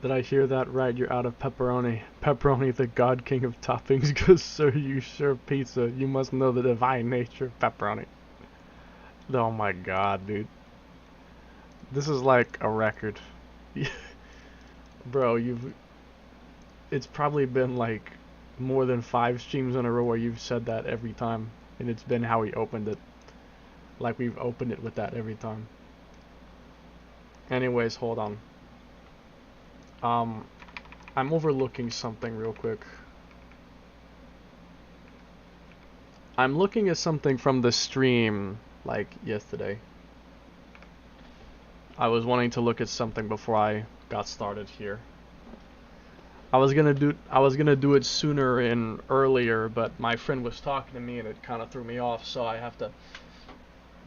Did I hear that right? You're out of pepperoni. Pepperoni, the god king of toppings. Good sir, you serve pizza. You must know the divine nature of pepperoni. Oh my god, dude. This is like a record. Bro, it's probably been like more than 5 streams in a row where you've said that every time. And it's been how we opened it. Like we've opened it with that every time. Anyways, hold on. I'm overlooking something real quick. I'm looking at something from the stream, like, yesterday. I was wanting to look at something before I got started here. I was gonna do it sooner and earlier, but my friend was talking to me and it kind of threw me off, so I have to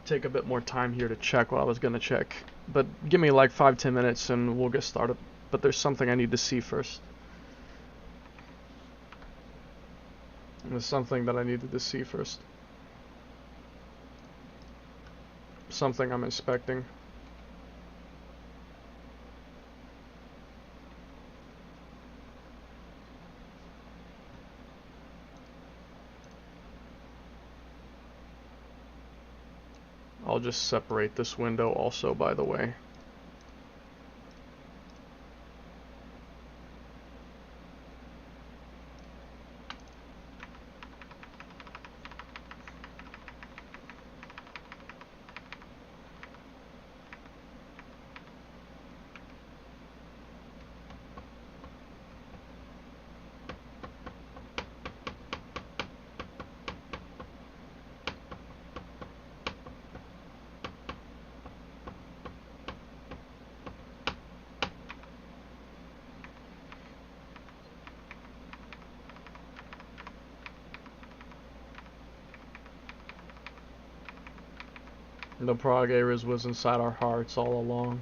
take a bit more time here to check what I was gonna check. But give me like 5-10 minutes and we'll get started. But there's something I need to see first. There's something that I needed to see first. Something I'm inspecting. I'll just separate this window also, by the way. The Prague Ares was inside our hearts all along.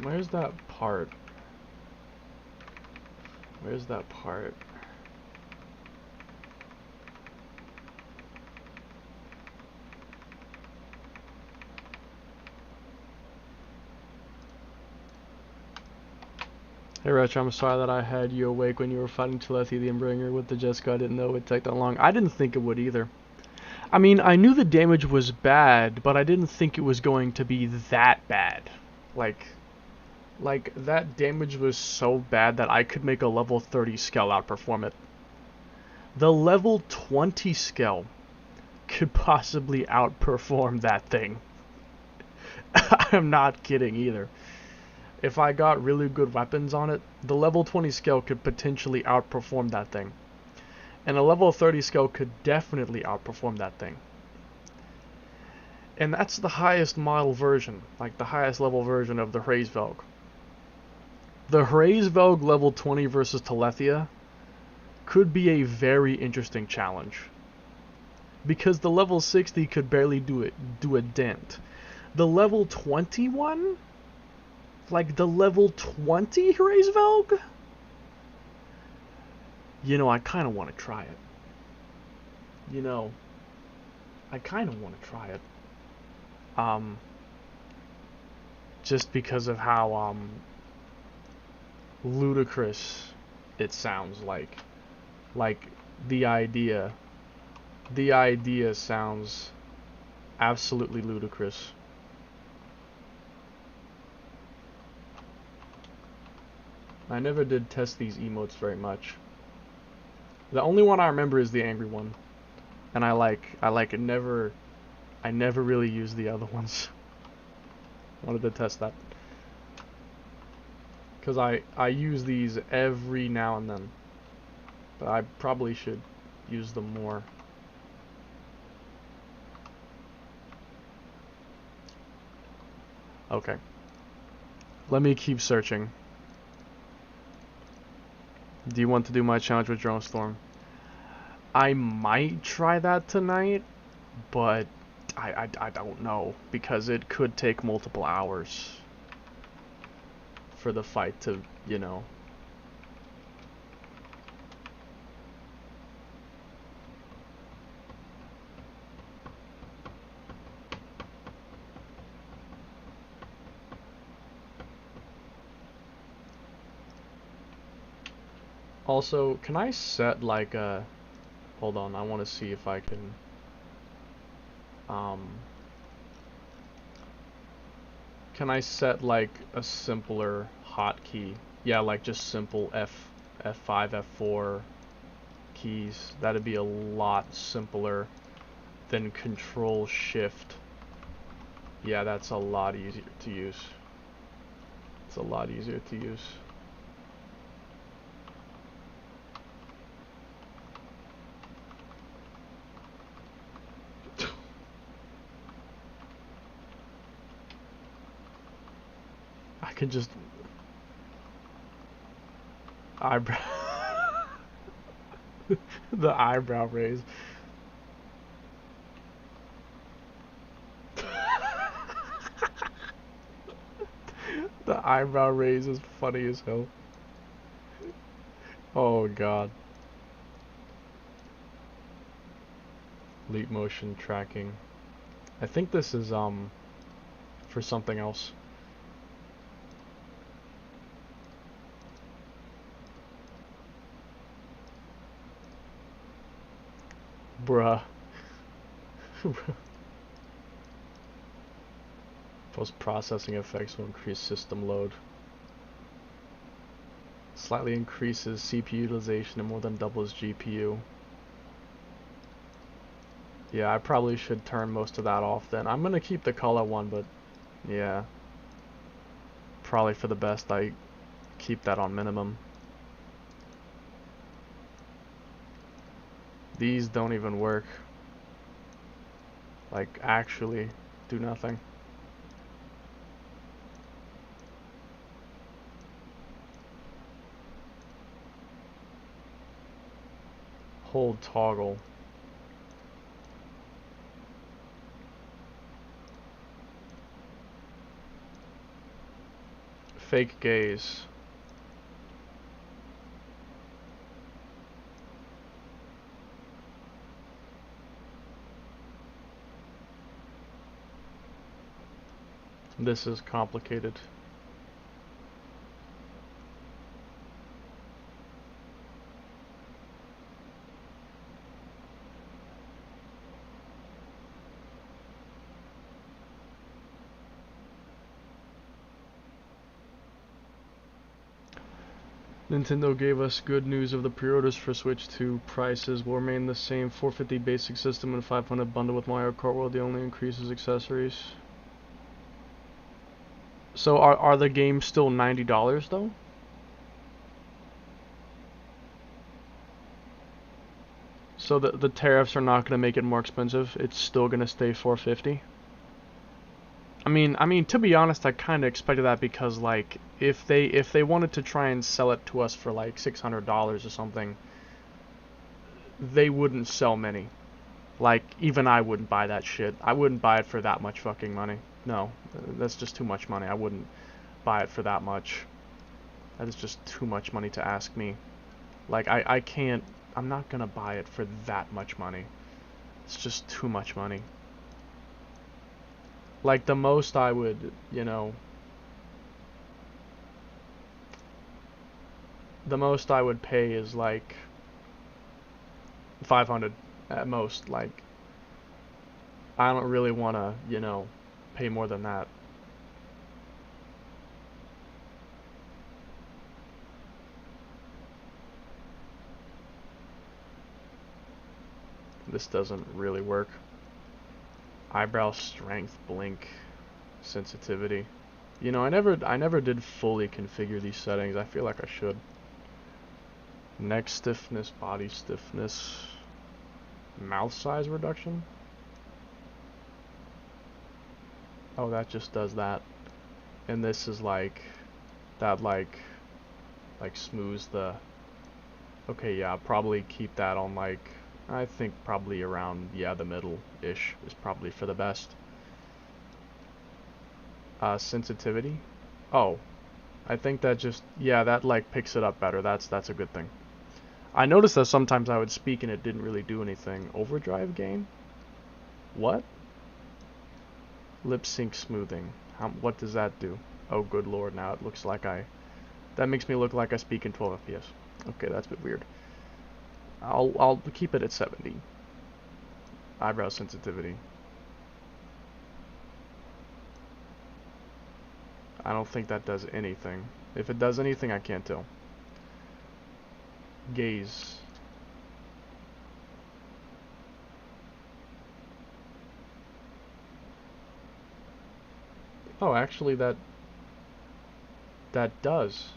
Where's that part? Where's that part? Hey Rich, I'm sorry that I had you awake when you were fighting Telethi the Embringer with the Jessica. I didn't know it would take that long. I didn't think it would either. I mean, I knew the damage was bad, but I didn't think it was going to be that bad. Like that damage was so bad that I could make a level 30 scale outperform it. The level 20 scale could possibly outperform that thing. I'm not kidding either. If I got really good weapons on it, the level 20 scale could potentially outperform that thing. And a level 30 scale could definitely outperform that thing. And that's the highest model version, like the highest level version of the Hraesvelg. The Hraesvelg level 20 versus Telethia could be a very interesting challenge. Because the level 60 could barely do a dent. The level 21? Like the level 20 Hraesvelg? You know, I kind of want to try it. You know, I kind of want to try it. Just because of how, ludicrous it sounds like. Like, the idea sounds absolutely ludicrous. I never did test these emotes very much. The only one I remember is the angry one. And I never really used the other ones. Wanted to test that. Cause I use these every now and then. But I probably should use them more. Okay. Let me keep searching. Do you want to do my challenge with Drone Storm? I might try that tonight, but I don't know, because it could take multiple hours for the fight to, you know. Also, can I set like a... Hold on, I want to see if I can... Can I set like a simpler hotkey? Yeah, like just simple F5, F4 keys. That'd be a lot simpler than Control Shift. Yeah, that's a lot easier to use. It's a lot easier to use. I can just eyebrow the eyebrow raise. The eyebrow raise is funny as hell. Oh god. Leap motion tracking. I think this is for something else. Bruh. Post-processing effects will increase system load. Slightly increases CPU utilization and more than doubles GPU. Yeah, I probably should turn most of that off then. I'm gonna keep the color one, but yeah. Probably for the best I keep that on minimum. These don't even work. Like, actually do nothing. Hold toggle. Fake gaze. This is complicated. Nintendo gave us good news of the pre-orders for Switch 2. Prices will remain the same. $450 basic system and $500 bundle with Mario Kart World. The only increase is accessories. So are the games still $90 though? So the tariffs are not going to make it more expensive. It's still going to stay $450. I mean, to be honest, I kind of expected that because, like, if they wanted to try and sell it to us for like $600 or something, they wouldn't sell many. Like, even I wouldn't buy that shit. I wouldn't buy it for that much fucking money. No, that's just too much money. I wouldn't buy it for that much. That is just too much money to ask me. Like, I can't. I'm not gonna buy it for that much money. It's just too much money. Like, the most I would, you know, the most I would pay is like 500 at most. Like, I don't really want to, you know, pay more than that. This doesn't really work. Eyebrow strength, blink, sensitivity. You know, I never did fully configure these settings. I feel like I should. Neck stiffness, body stiffness, mouth size reduction. Oh, that just does that. And this is like that, like smooths the. Okay, yeah, I'll probably keep that on like I think probably around, yeah, the middle-ish is probably for the best. Sensitivity? Oh, I think that just, yeah, that like picks it up better. That's a good thing. I noticed that sometimes I would speak and it didn't really do anything. Overdrive gain? What? Lip sync smoothing. What does that do? Oh, good lord, now it looks like that makes me look like I speak in 12 FPS. Okay, that's a bit weird. I'll keep it at 70. Eyebrow sensitivity. I don't think that does anything. If it does anything, I can't tell. Gaze. Oh, actually that does.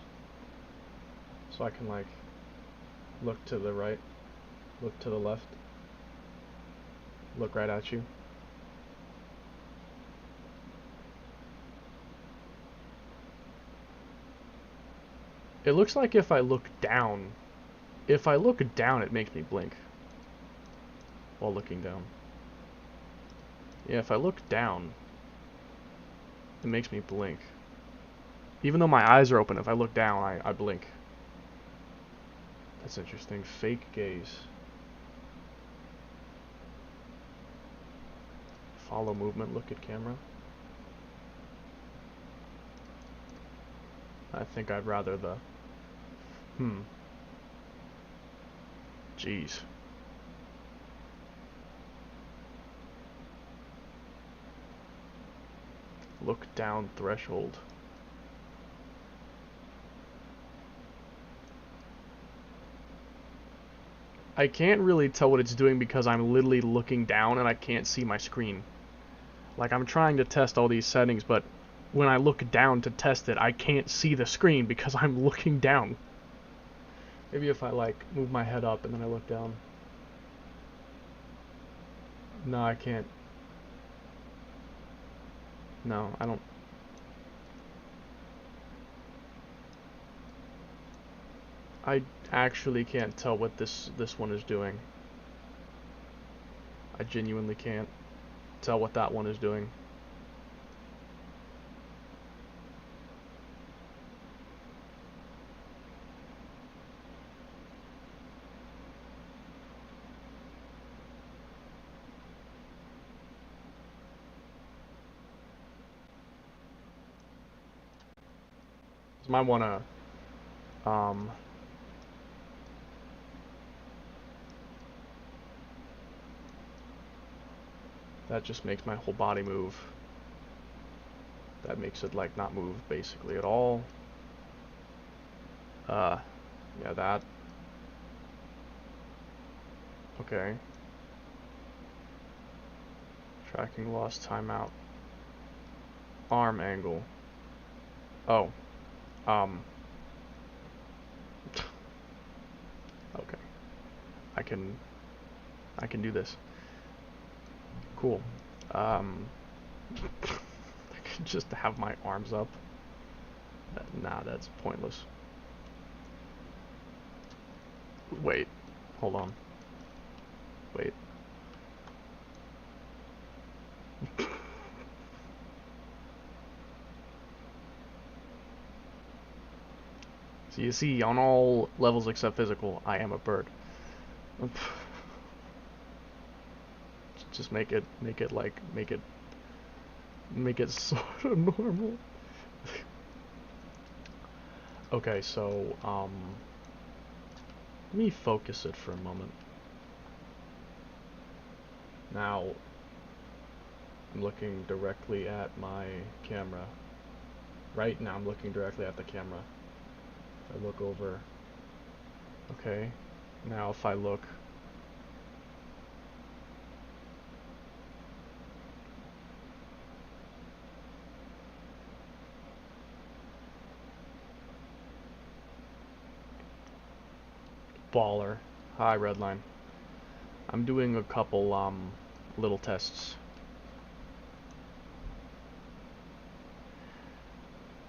So I can like look to the right, look to the left, look right at you. It looks like if I look down, it makes me blink while looking down. Yeah, if I look down, it makes me blink. Even though my eyes are open, if I look down, I blink. That's interesting. Fake gaze. Follow movement, look at camera. I think I'd rather the... Jeez. Look down threshold. I can't really tell what it's doing because I'm literally looking down and I can't see my screen. Like, I'm trying to test all these settings, but when I look down to test it, I can't see the screen because I'm looking down. Maybe if I, like, move my head up and then I look down. No, I can't. No, I don't. I actually can't tell what this one is doing. I genuinely can't tell what that one is doing. Might wanna that just makes my whole body move. That makes it like not move basically at all. Yeah, that. Okay. Tracking lost timeout. Arm angle. Oh. Okay. I can do this. Cool. I can just have my arms up. Nah, that's pointless. Wait. Hold on. Wait. So you see, on all levels except physical, I am a bird. Just make it sort of normal. Okay, so, let me focus it for a moment. Now, I'm looking directly at my camera. Right now I'm looking directly at the camera. If I look over, okay, now if I look, baller. Hi, Redline. I'm doing a couple little tests.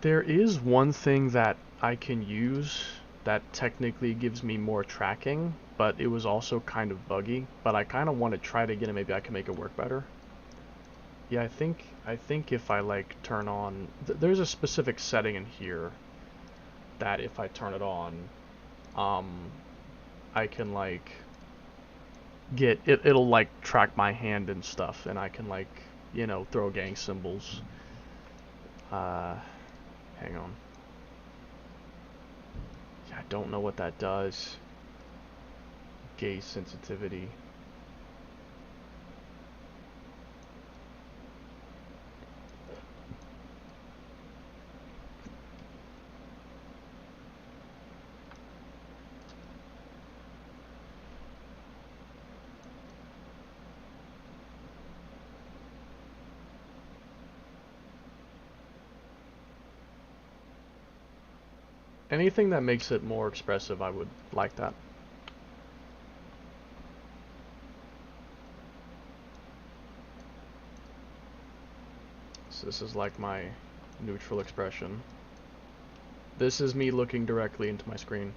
There is one thing that I can use that technically gives me more tracking, but it was also kind of buggy. But I kind of want to try it again, and maybe I can make it work better. Yeah, I think if I like turn on, there's a specific setting in here that if I turn it on, I can like get it. It'll like track my hand and stuff, and I can like throw gang symbols. Hang on. Yeah, I don't know what that does. Gaze sensitivity. Anything that makes it more expressive, I would like that. So this is like my neutral expression. This is me looking directly into my screen.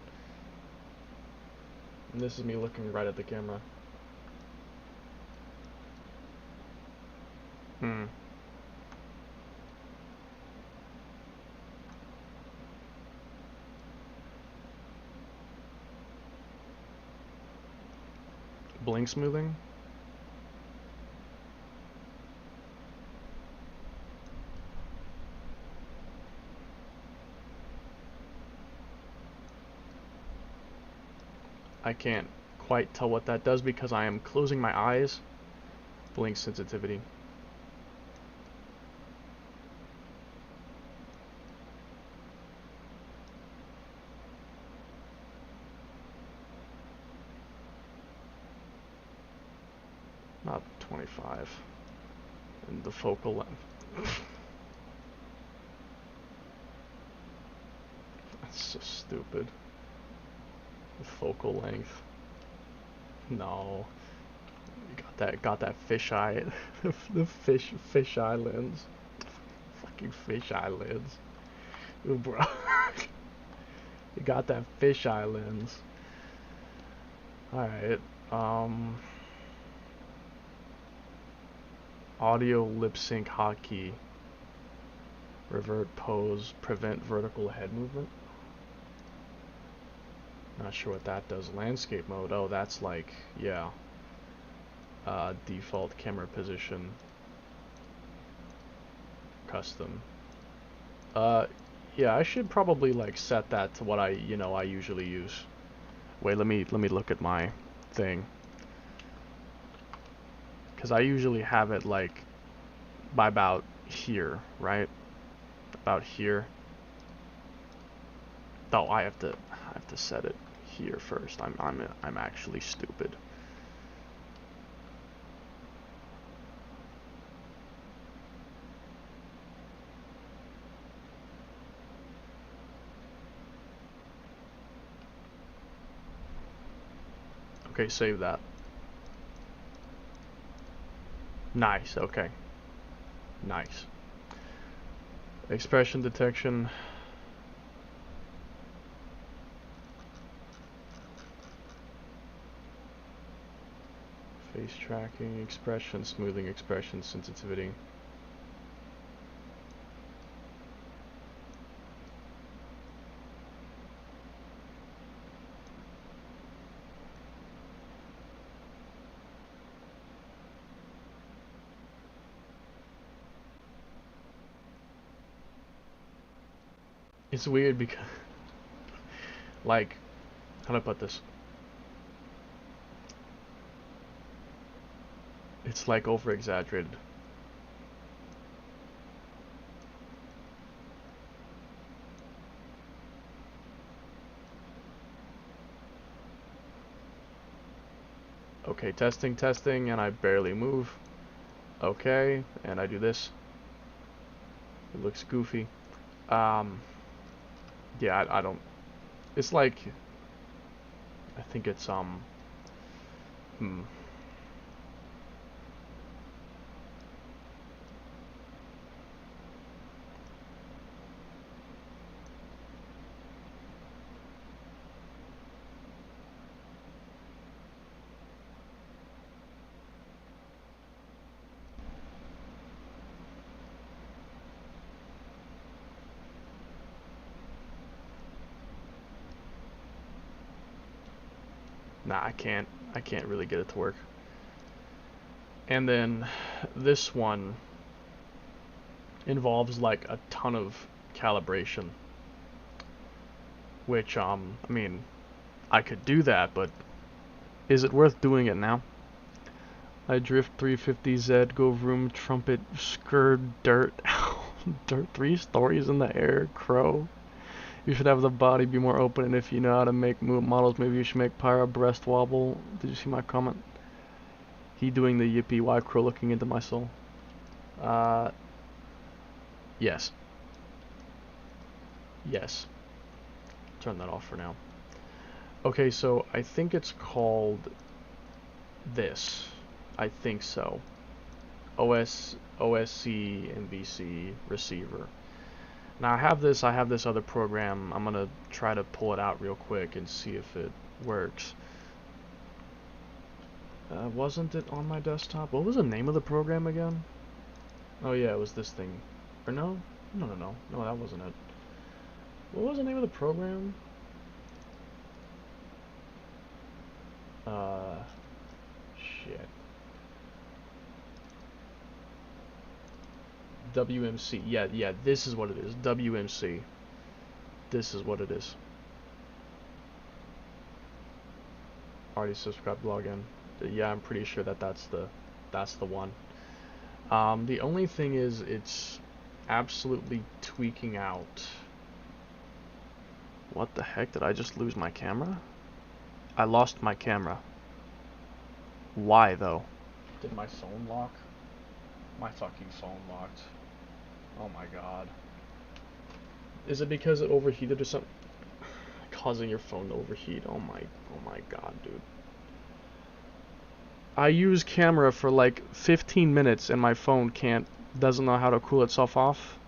And this is me looking right at the camera. Blink smoothing? I can't quite tell what that does because I am closing my eyes. Blink sensitivity. Not 25. And the focal length. That's so stupid. The focal length. No. You got that fisheye. The fisheye lens. Fucking fisheye lens. Ooh, bro. You got that fisheye lens. Alright. Audio lip sync hotkey. Revert pose. Prevent vertical head movement. Not sure what that does. Landscape mode. Oh, that's like, yeah. Default camera position. Custom. Yeah, I should probably like set that to what I usually use. Wait, let me look at my thing. Cause I usually have it like by about here, right? About here. Oh, I have to set it here first. I'm actually stupid. Okay, save that. Nice, okay. Nice. Expression detection. Face tracking, expression, smoothing, expression, sensitivity. It's weird because, like, how do I put this? It's like over exaggerated. Okay, testing, and I barely move. Okay, and I do this. It looks goofy. Yeah, I don't. It's like, I think it's Nah, I can't really get it to work. And then this one involves like a ton of calibration, which I mean, I could do that, but is it worth doing it now? I drift 350Z, go vroom, trumpet, skr, dirt, dirt 3 stories in the air, crow. You should have the body be more open, and if you know how to make models, maybe you should make Pyra breast wobble. Did you see my comment? He doing the yippee, why crow looking into my soul? Yes. Yes. Turn that off for now. Okay, so I think it's called this. I think so. OSC MVC receiver. Now I have this other program. I'm gonna try to pull it out real quick and see if it works. Wasn't it on my desktop? What was the name of the program again? Oh yeah, it was this thing. Or no? No, that wasn't it. What was the name of the program? Shit. WMC. Yeah, this is what it is. WMC. This is what it is. Already subscribed, log in. Yeah, I'm pretty sure that that's the one. The only thing is it's absolutely tweaking out. What the heck? Did I just lose my camera? I lost my camera. Why though? Did my phone lock? My fucking phone locked. Oh my god. Is it because it overheated or something? Causing your phone to overheat. Oh my god, dude. I use camera for like 15 minutes and my phone doesn't know how to cool itself off.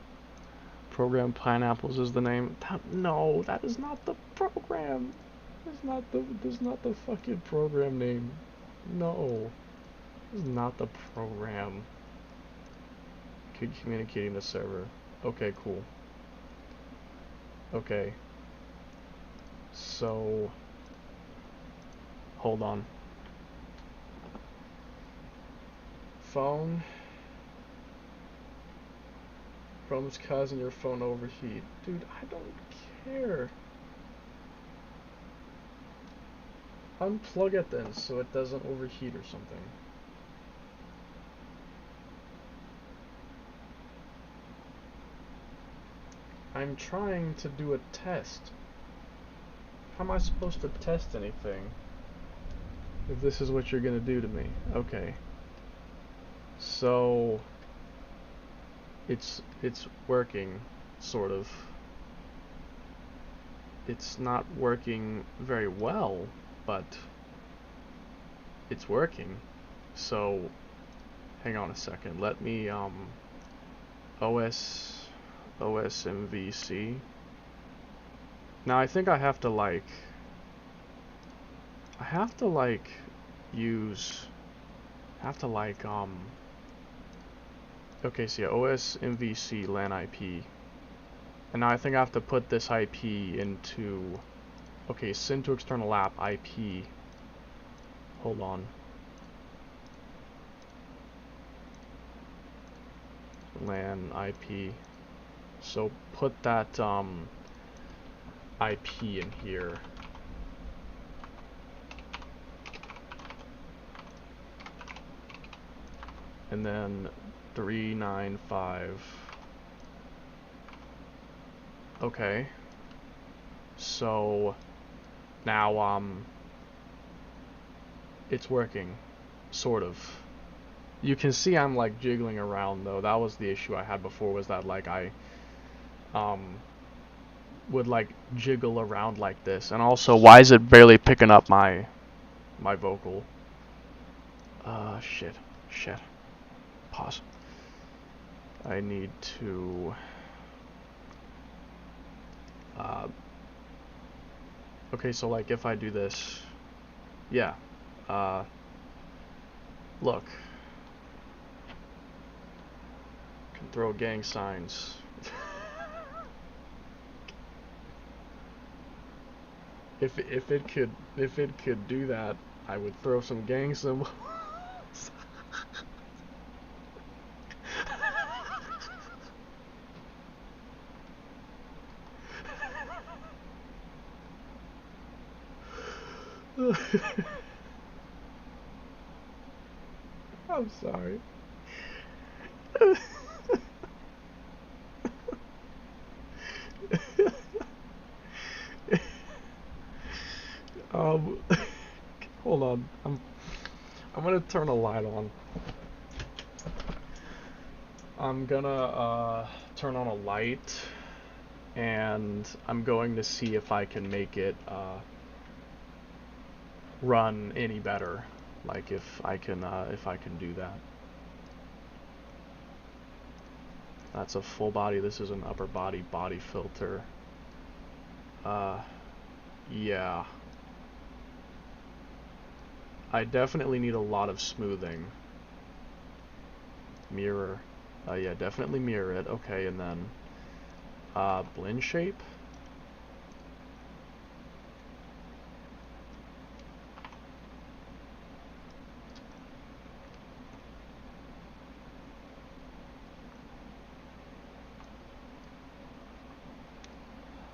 Program Pineapples is the name. No, that is not the program. That's not the fucking program name. No. This is not the program. Communicating the server. Okay, cool. Okay. So, hold on. Phone. Problems causing your phone overheat. Dude, I don't care. Unplug it then so it doesn't overheat or something. I'm trying to do a test. How am I supposed to test anything if this is what you're gonna do to me? Okay. So it's working, sort of. It's not working very well, but it's working. So hang on a second. Let me OSMVC. Now I think I have to okay, so yeah, OSMVC LAN IP. And now I think I have to put this IP into, okay, send to external app IP. Hold on. LAN IP. So put that IP in here. And then 395. Okay. So now it's working, sort of. You can see I'm like jiggling around though. That was the issue I had before, was that like I would like jiggle around like this. And also, why is it barely picking up my vocal? Shit. Pause. I need to okay, so like if I do this, yeah, look, can throw gang signs. if it could do that, I would throw some gang symbols. I'm sorry. um, hold on. I'm gonna turn a light on. I'm gonna turn on a light, and I'm going to see if I can make it run any better. Like if I can do that. That's a full body. This is an upper body filter. Yeah. I definitely need a lot of smoothing. Mirror. Yeah, definitely mirror it. Okay, and then blend shape.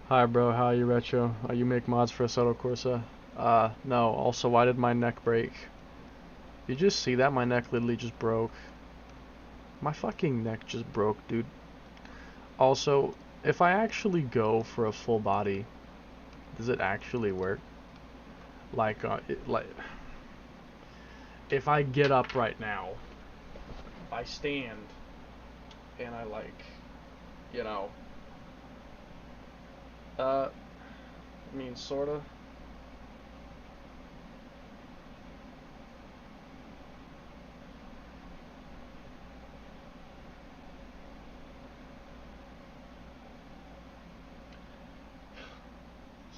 Hi bro, how are you, Retro? You make mods for Assetto Corsa? No. Also, why did my neck break? Did you just see that? My neck literally just broke. My fucking neck just broke, dude. Also, if I actually go for a full body, does it actually work? Like, if I get up right now, if I stand, and I you know, I mean, sorta.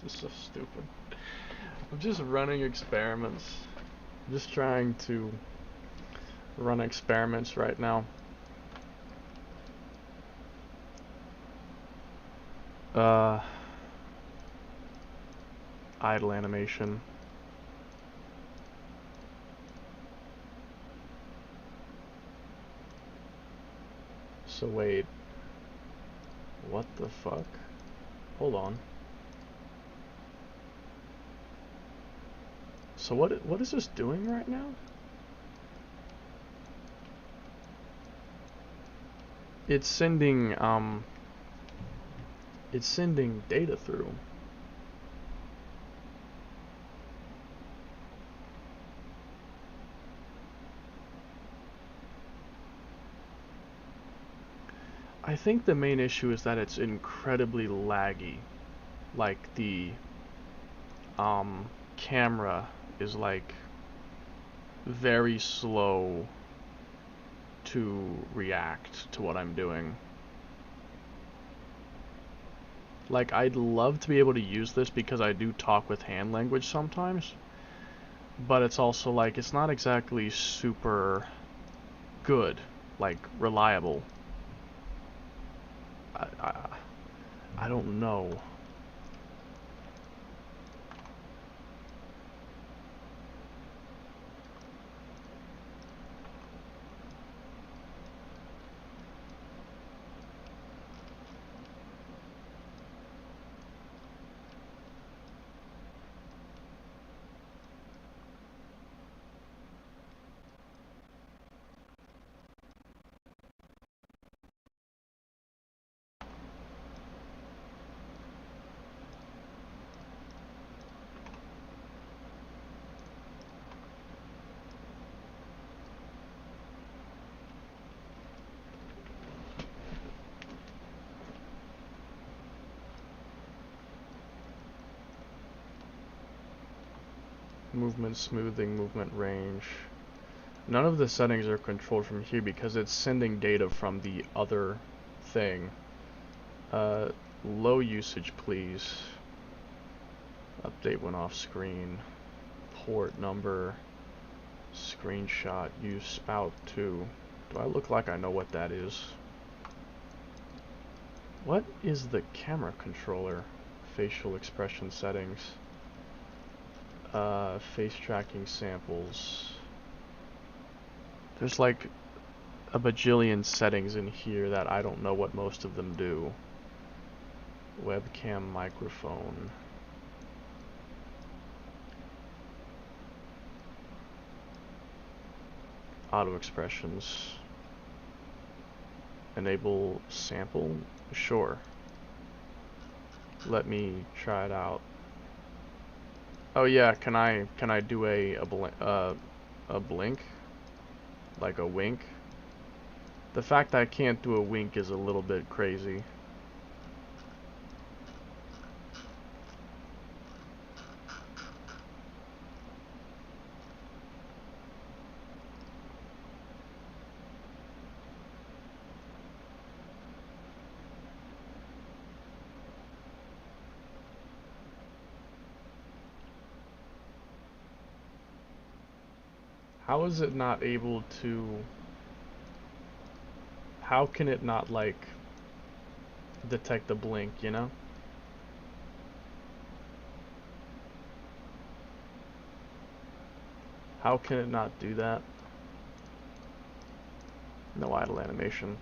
This is so stupid. I'm just running experiments. I'm just trying to run experiments right now. Idle animation. So wait. What the fuck? Hold on. So what is this doing right now? It's sending data through. I think the main issue is that it's incredibly laggy. Like the camera is like very slow to react to what I'm doing. Like, I'd love to be able to use this because I do talk with hand language sometimes, but it's also like it's not exactly super good, like reliable. I I, I don't know. Movement smoothing, movement range. None of the settings are controlled from here because it's sending data from the other thing. Low usage, please. Update when off screen. Port number. Screenshot. Use spout 2. Do I look like I know what that is? What is the camera controller? Facial expression settings. Face tracking samples. There's like a bajillion settings in here that I don't know what most of them do. Webcam microphone. Auto expressions. Enable sample? Sure. Let me try it out. Oh yeah, can I do a blink? Like a wink? The fact that I can't do a wink is a little bit crazy. How is it not able to... How can it not, like, detect the blink, you know? How can it not do that? No idle animation.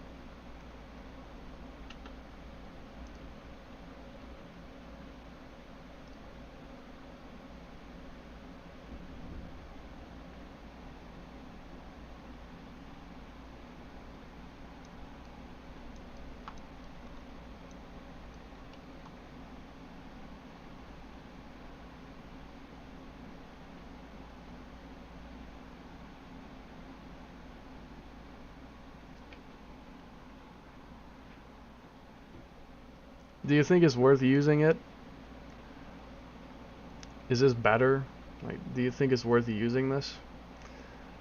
Do you think it's worth using it? Is this better? Like, do you think it's worth using this?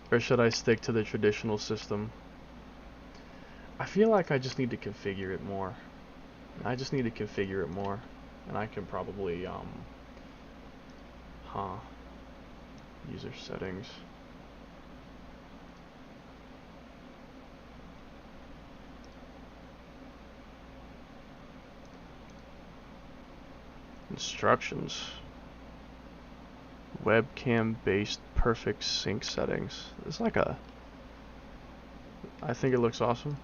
Or should I stick to the traditional system? I feel like I just need to configure it more. And I can probably, user settings. Instructions. Webcam based perfect sync settings. It's like a... I think it looks awesome.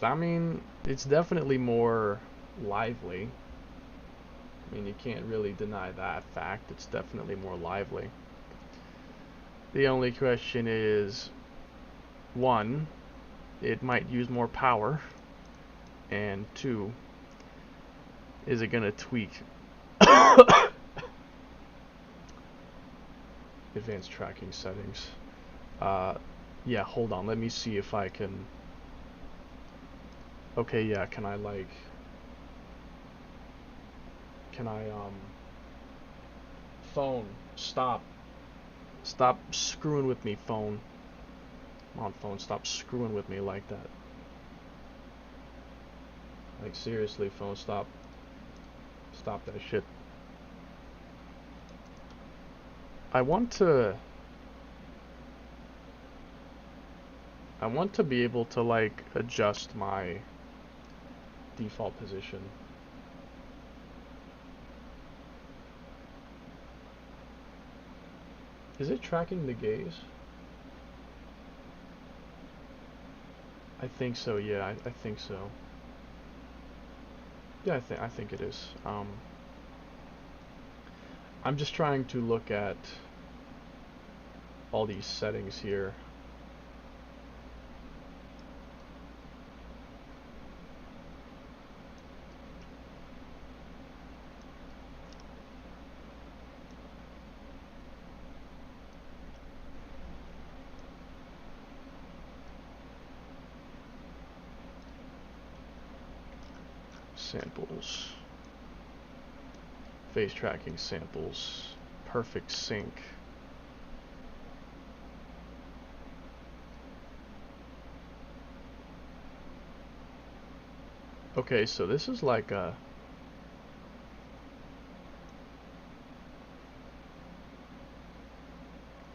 I mean, it's definitely more lively. I mean, you can't really deny that fact. It's definitely more lively. The only question is, one, it might use more power, and two, is it gonna tweak? Advanced tracking settings. Yeah, hold on, let me see if I can... Okay, yeah, can I phone, stop screwing with me, phone. Come on, phone, stop screwing with me like that. Like, seriously, phone, stop that shit. I want to be able to, like, adjust my default position. Is it tracking the gaze? I think so, yeah, I think so. Yeah, I think it is. I'm just trying to look at all these settings here. Samples. Face tracking samples. Perfect sync. Okay, so this is like a...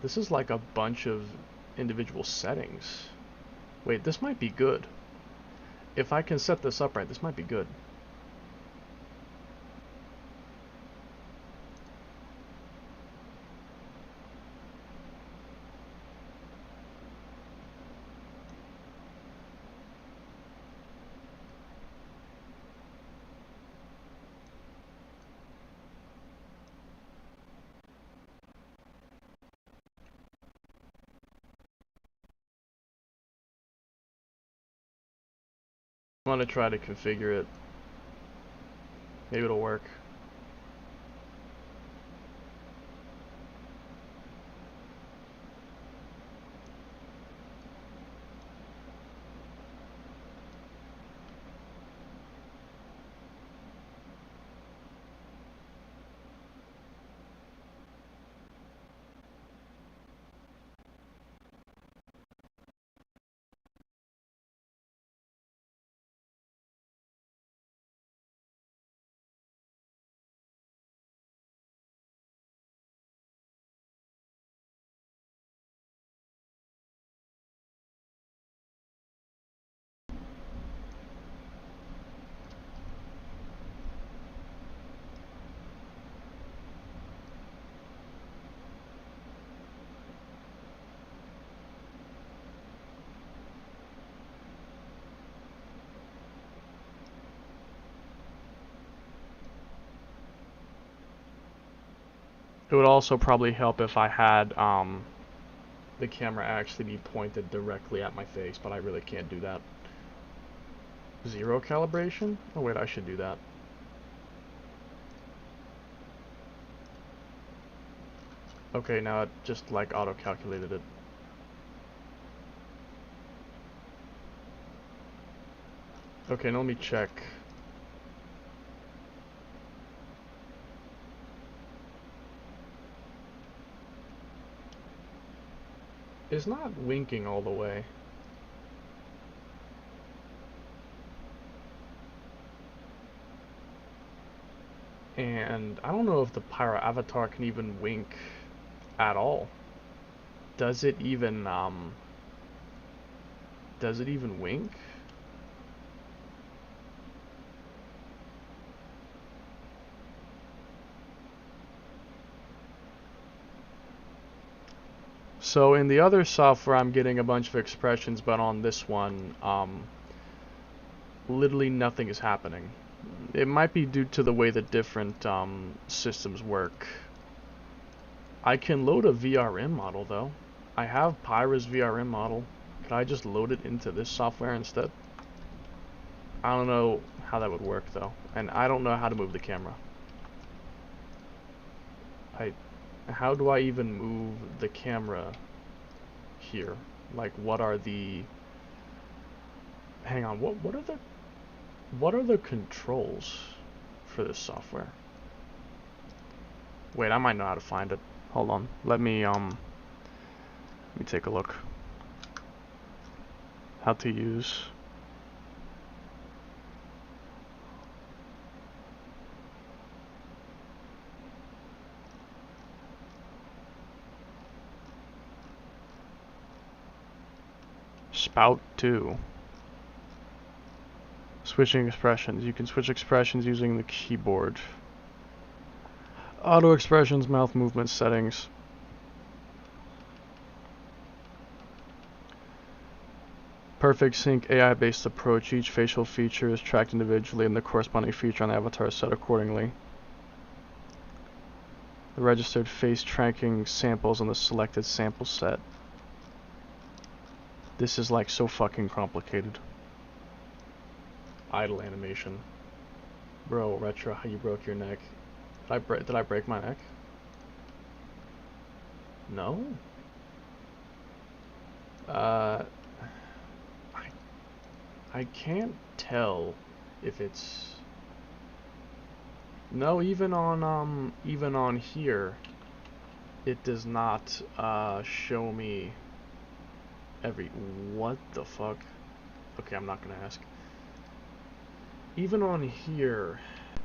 This is like a bunch of individual settings. Wait, this might be good. If I can set this up right, this might be good. want to try to configure it. Maybe it'll work. It would also probably help if I had the camera actually be pointed directly at my face, but I really can't do that. 0 calibration? Oh wait, I should do that. Okay, now it just like auto-calculated it. Okay, now let me check. It's not winking all the way. And I don't know if the Pyro avatar can even wink at all. Does it even wink? So in the other software I'm getting a bunch of expressions, but on this one, literally nothing is happening. It might be due to the way that different systems work. I can load a VRM model though. I have Pyro's VRM model. Could I just load it into this software instead? I don't know how that would work though, and I don't know how to move the camera. How do I even move the camera here? Like, what are the... Hang on, what are the controls for this software? Wait, I might know how to find it. Hold on. Let me take a look. How to use. Spout 2. Switching expressions. You can switch expressions using the keyboard. Auto expressions, mouth movement settings. Perfect sync AI-based approach. Each facial feature is tracked individually and the corresponding feature on the avatar is set accordingly. The registered face tracking samples on the selected sample set. This is like so fucking complicated. Idle animation. Bro, Retro, how you broke your neck? Did I break my neck? No? I can't tell if it's... No, even on here, it does not show me what the fuck? Okay, I'm not gonna ask. Even on here,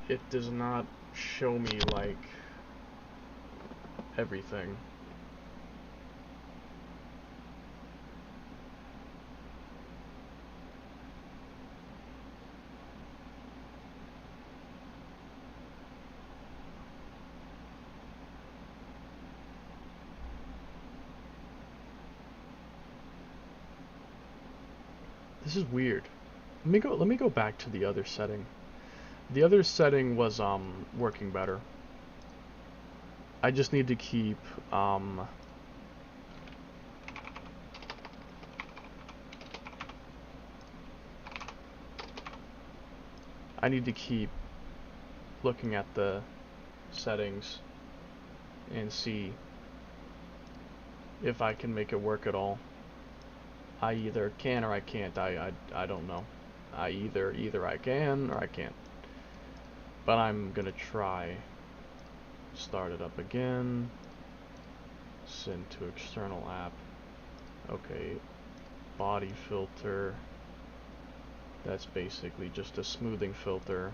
it does not show me like everything. This is weird. Let me go back to the other setting. The other setting was working better. I just need to keep I need to keep looking at the settings and see if I can make it work at all. I either can or I can't. I don't know. Either I can or I can't. But I'm gonna try. Start it up again. Send to external app. Okay. Body filter. That's basically just a smoothing filter.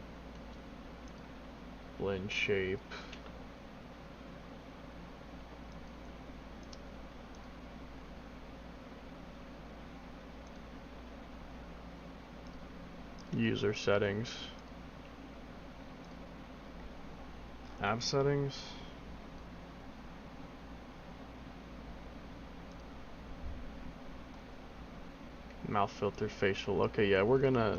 Blend shape. User settings. App settings. Mouth filter, facial. Okay, yeah, we're gonna...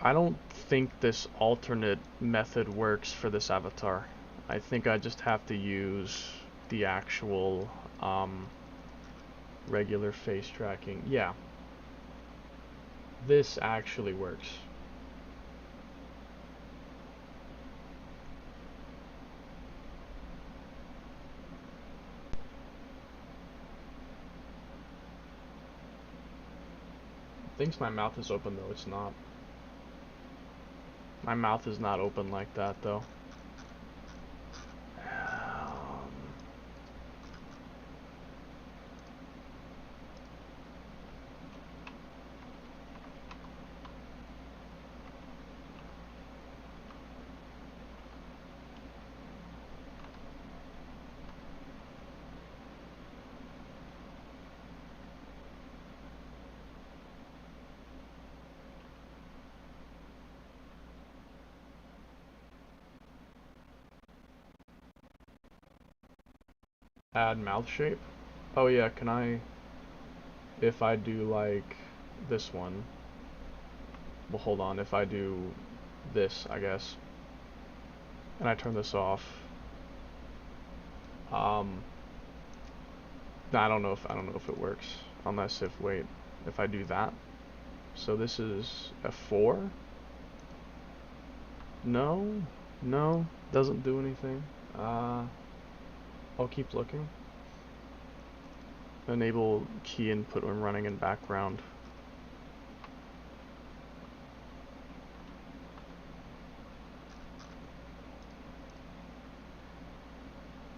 I don't think this alternate method works for this avatar. I think I just have to use the actual regular face tracking. Yeah. This actually works. Thinks my mouth is open though, it's not. My mouth is not open like that though. Add mouth shape. Oh yeah, can I, if I do like this one, well hold on, if I do this, I guess, and I turn this off, I don't know if it works, unless if I do that, so this is a 4, no, doesn't do anything, I'll keep looking. Enable key input when running in background.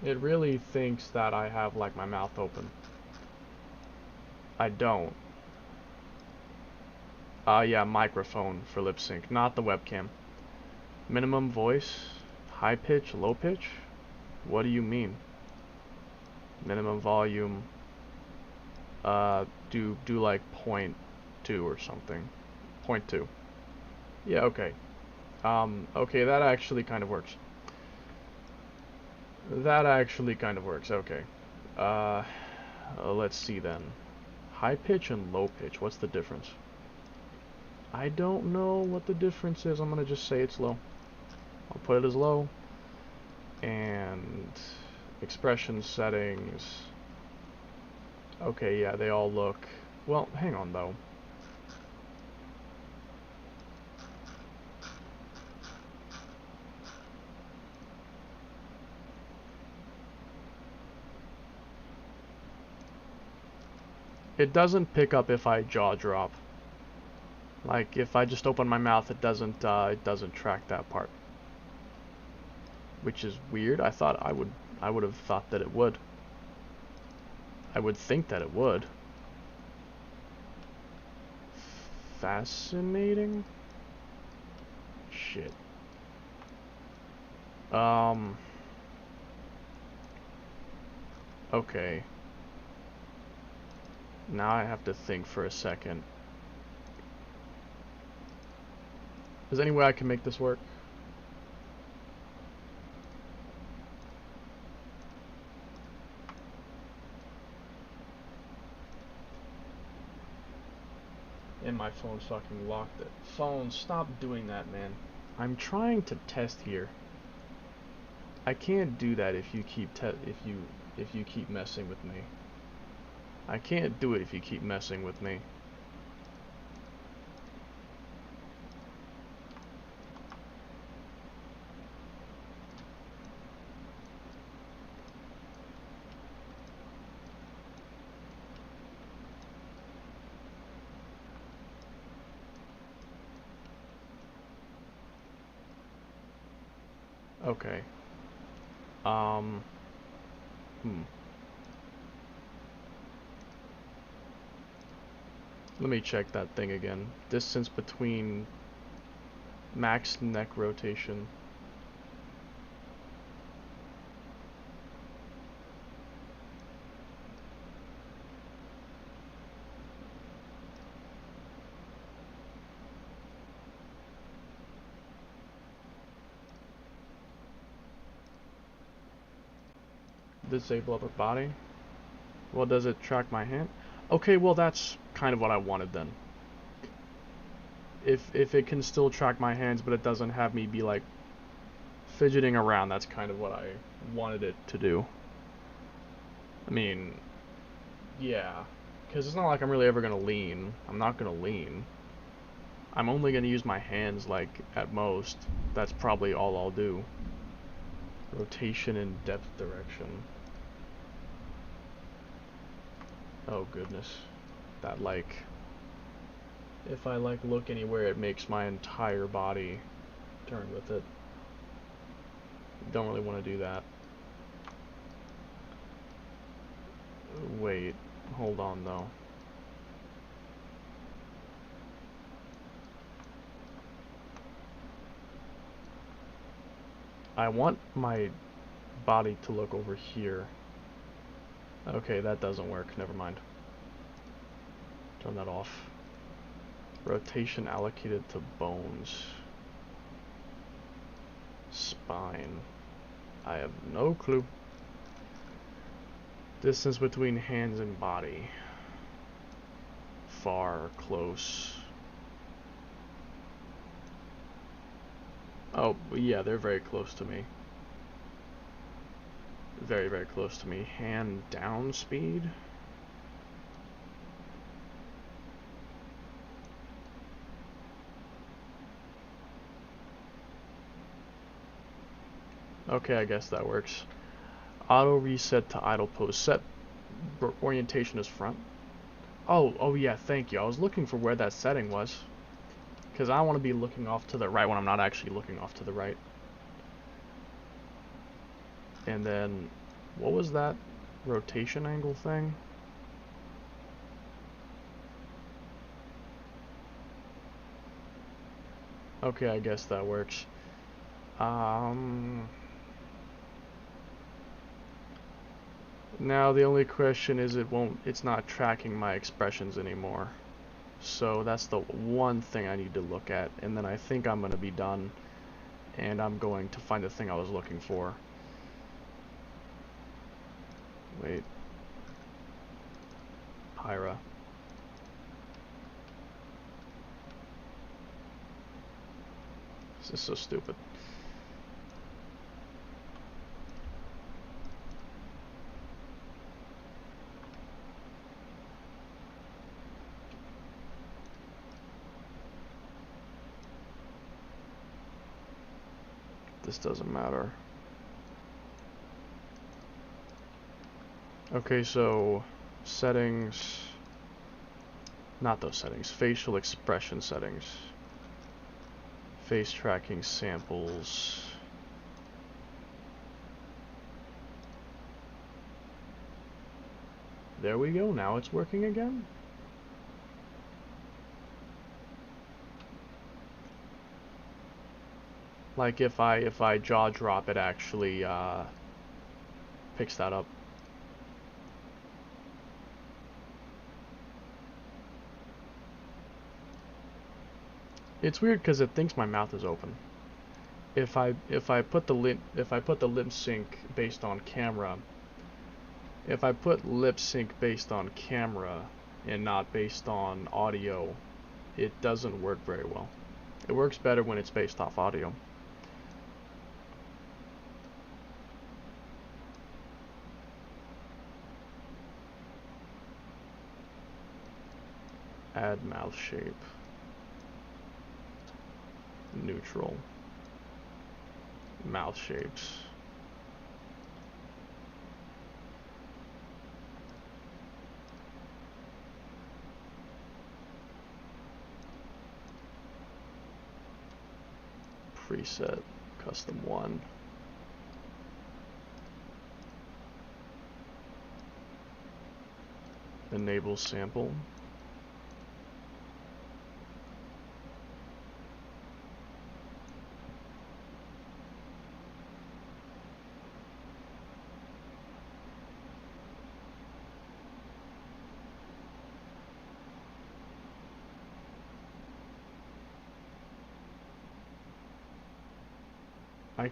It really thinks that I have like my mouth open. I don't. Yeah, microphone for lip sync, not the webcam. Minimum voice, high pitch, low pitch? What do you mean? Minimum volume, do like 0.2 or something. 0.2. Yeah, okay. Okay, that actually kind of works. Okay. Let's see then. High pitch and low pitch, what's the difference? I don't know what the difference is. I'm gonna just say it's low. I'll put it as low. And expression settings. Okay, yeah, they all look... Well, hang on though. It doesn't pick up if I jaw drop. Like if I just open my mouth, it doesn't track that part. Which is weird. I would have thought that it would. I would think that it would. Fascinating. Shit. Okay. Now I have to think for a second. Is there any way I can make this work? And my phone fucking locked it. Phone, stop doing that, man. I'm trying to test here. I can't do that if you keep if you keep messing with me. I can't do it if you keep messing with me. Okay. Um, hmm. Let me check that thing again. Distance between max neck rotation. Disable upper body. Well, does it track my hand? Okay, well that's kind of what I wanted then. If it can still track my hands, but it doesn't have me be like fidgeting around, that's kind of what I wanted it to do. I mean, yeah, because it's not like I'm really ever gonna lean. I'm not gonna lean. I'm only gonna use my hands, like, at most. That's probably all I'll do. Rotation and depth direction. Oh goodness. That, like, if I like look anywhere, it makes my entire body turn with it. Don't really want to do that. Wait, hold on though. I want my body to look over here. Okay, that doesn't work. Never mind. Turn that off. Rotation allocated to bones. Spine. I have no clue. Distance between hands and body. Far, close. Oh, yeah, they're very close to me. Very, very close to me. Hand down speed. Okay, I guess that works. Auto reset to idle pose. Set orientation is front. Oh yeah, thank you. I was looking for where that setting was. Because I want to be looking off to the right when I'm not actually looking off to the right. And then, what was that rotation angle thing? Okay, I guess that works. Now the only question is it's not tracking my expressions anymore. So that's the one thing I need to look at, and then I think I'm gonna be done, and I'm going to find the thing I was looking for. Wait. Pyra. This is so stupid. This doesn't matter. Okay, so settings, not those settings, facial expression settings, face tracking samples. There we go, now it's working again. Like if I jaw drop, it actually picks that up. It's weird because it thinks my mouth is open. If I put the lip sync based on camera, if I put lip sync based on camera and not based on audio, it doesn't work very well. It works better when it's based off audio. Add mouth shape. Neutral. Mouth shapes. Preset. Custom 1. Enable sample. I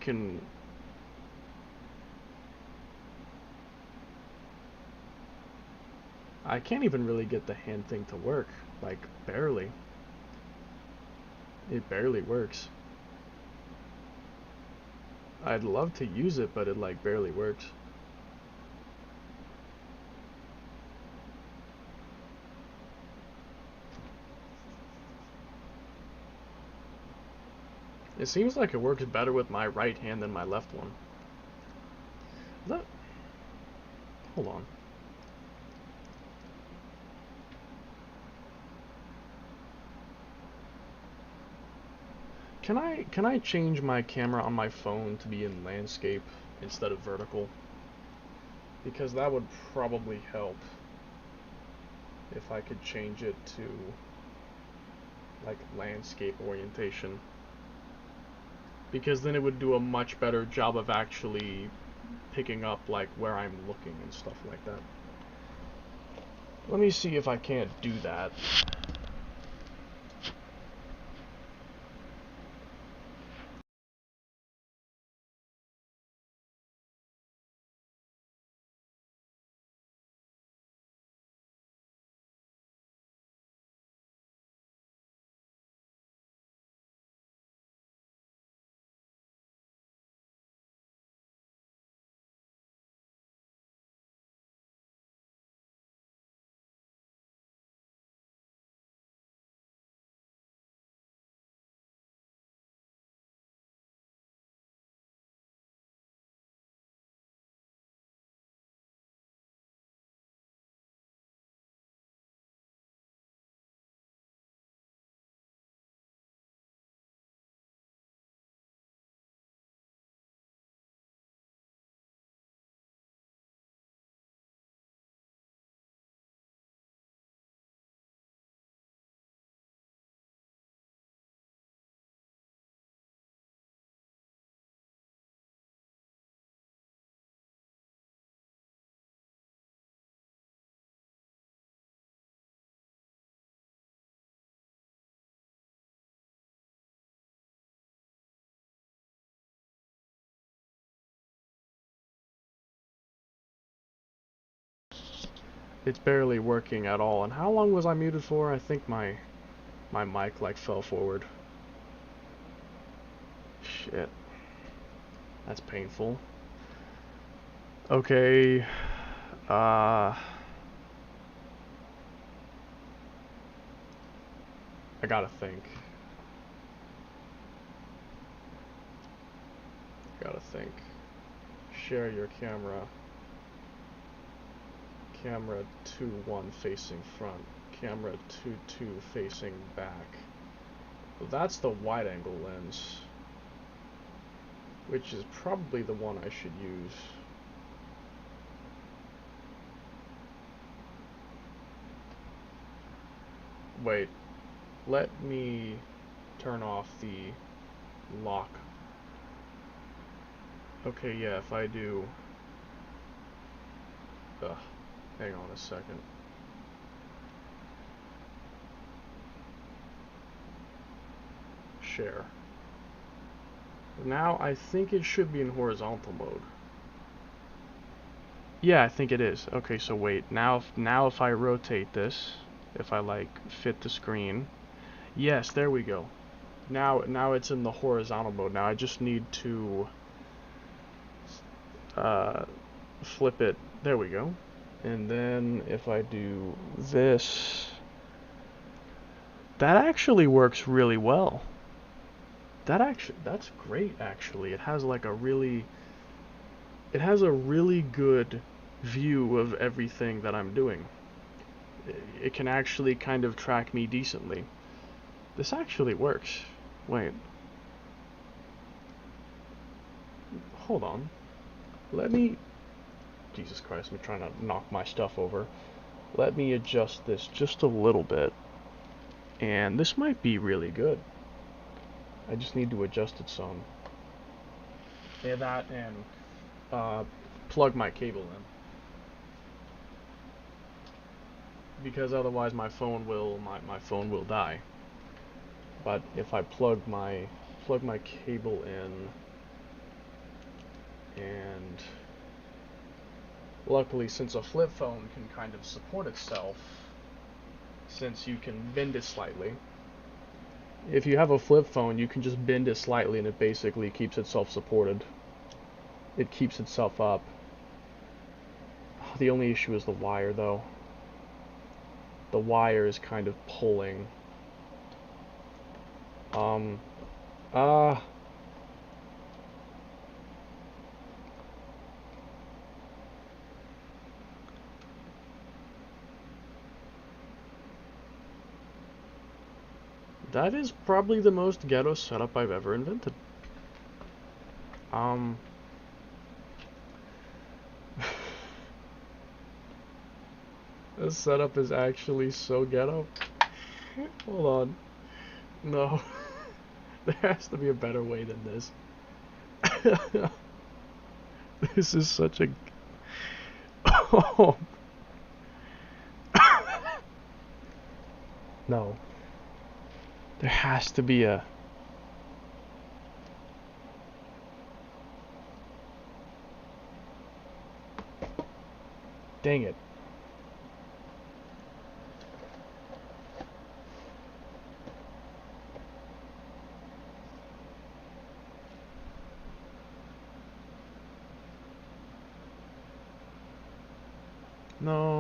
can't even really get the hand thing to work. Like, barely. It barely works. I'd love to use it, but it like barely works. It seems like it works better with my right hand than my left one. Hold on. Can I change my camera on my phone to be in landscape instead of vertical? Because that would probably help if I could change it to like landscape orientation. Because then it would do a much better job of actually picking up like where I'm looking and stuff like that. Let me see if I can't do that. It's barely working at all. And how long was I muted for? I think my mic like fell forward. Shit. That's painful. Okay. I gotta think. Share your camera. Camera 2-1 facing front. Camera 2-2 facing back. Well, that's the wide angle lens, which is probably the one I should use. Wait, let me turn off the lock. Okay, yeah, if I do... hang on a second. Share. Now I think it should be in horizontal mode. Yeah, I think it is. Okay, so wait. Now if I rotate this, if I like fit the screen, yes, there we go. Now it's in the horizontal mode. Now I just need to flip it. There we go. And then if I do this, that actually works really well. That's great actually. It has like a really good view of everything that I'm doing. It can actually kind of track me decently. This actually works. Wait. Hold on. Let me... Jesus Christ, I'm trying to knock my stuff over. Let me adjust this just a little bit. And this might be really good. I just need to adjust it some. Yeah, that and plug my cable in. Because otherwise my phone will die. But if I plug my cable in, and luckily, since a flip phone can kind of support itself, since you can bend it slightly, if you have a flip phone, you can just bend it slightly and it basically keeps itself supported. It keeps itself up. The only issue is the wire, though. The wire is kind of pulling. That is probably the most ghetto setup I've ever invented. This setup is actually so ghetto. Hold on. No. There has to be a better way than this. This is such a... Oh. No. There has to be a... Dang it. No.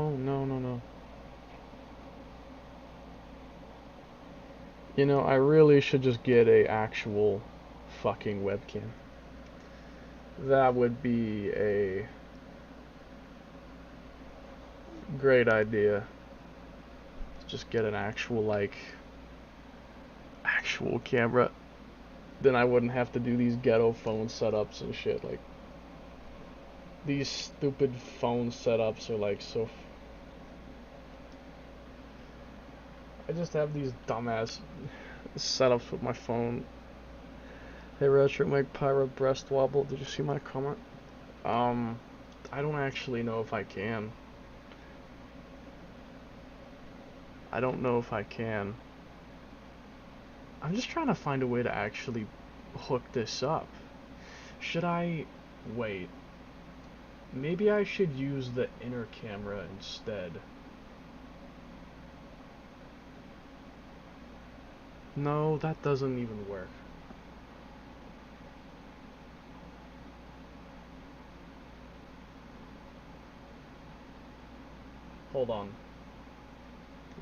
You know, I really should just get a actual fucking webcam. That would be a great idea. Just get an actual, like, actual camera. Then I wouldn't have to do these ghetto phone setups and shit. Like, these stupid phone setups are like so... I just have these dumbass setups with my phone. Hey Retro, make Pyro breast wobble. Did you see my comment? I don't actually know if I can. I don't know if I can. I'm just trying to find a way to actually hook this up. Should I... Wait. Maybe I should use the inner camera instead. No, that doesn't even work. Hold on.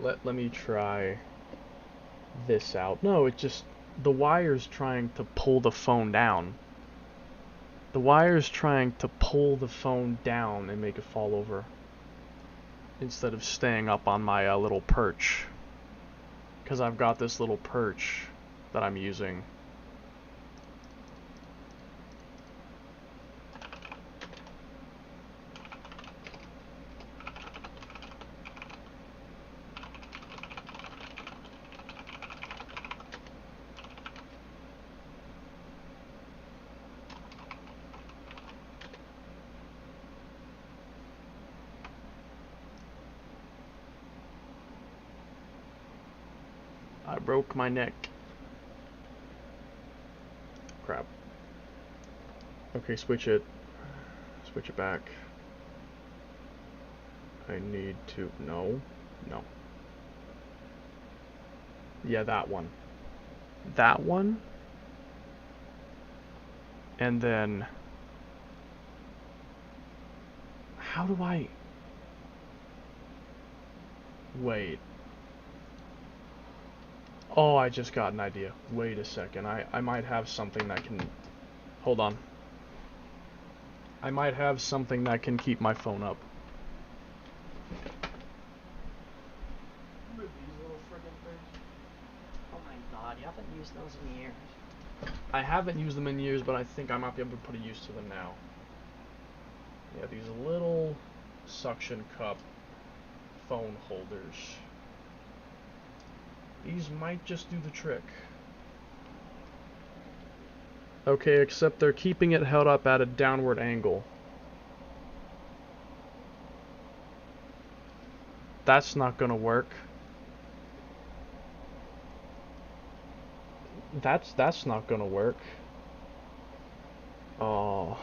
Let me try this out. No, it just... The wire's trying to pull the phone down. The wire's trying to pull the phone down and make it fall over. Instead of staying up on my little perch. Because I've got this little perch that I'm using. I broke my neck. Crap. Okay, switch it. Switch it back. I need to... No. Yeah, that one. That one. And then... How do I... Wait. Oh, I just got an idea. Wait a second. I might have something that can... Hold on. I might have something that can keep my phone up. What are these little friggin' things? Oh my god, you haven't used those in years. I haven't used them in years, but I think I might be able to put a use to them now. Yeah, these little suction cup phone holders. These might just do the trick. Okay, except they're keeping it held up at a downward angle. That's not gonna work. That's not gonna work. Oh.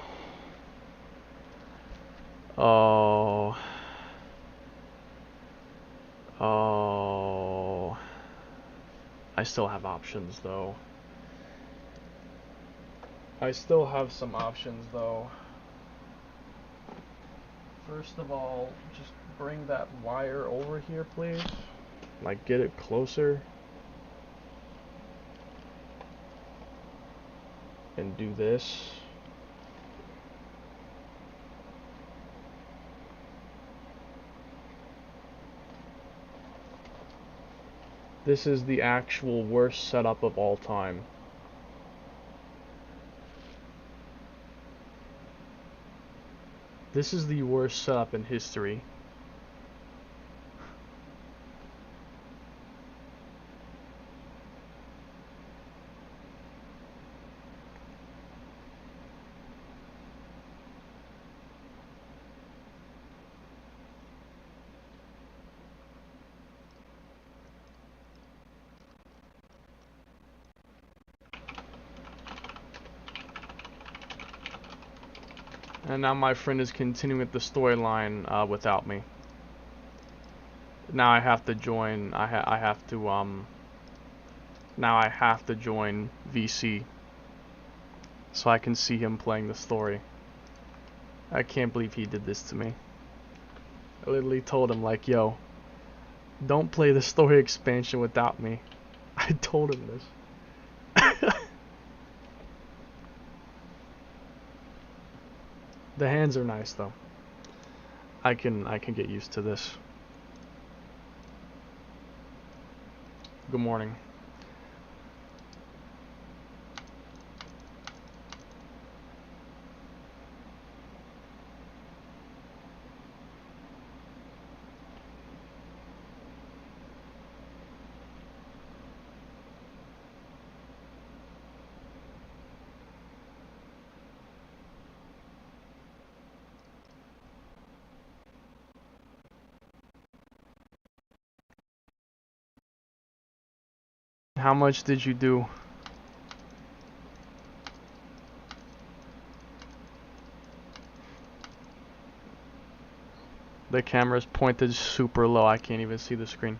Oh. Oh. I still have options though. I still have some options though. First of all, just bring that wire over here, please. Like, get it closer. And do this. This is the actual worst setup of all time. This is the worst setup in history. And now my friend is continuing with the storyline without me. Now I have to join. I have to Now I have to join VC so I can see him playing the story. I can't believe he did this to me. I literally told him, like, yo, don't play the story expansion without me. I told him this. The hands are nice though. I can get used to this. Good morning. How much did you do? The camera's pointed super low. I can't even see the screen.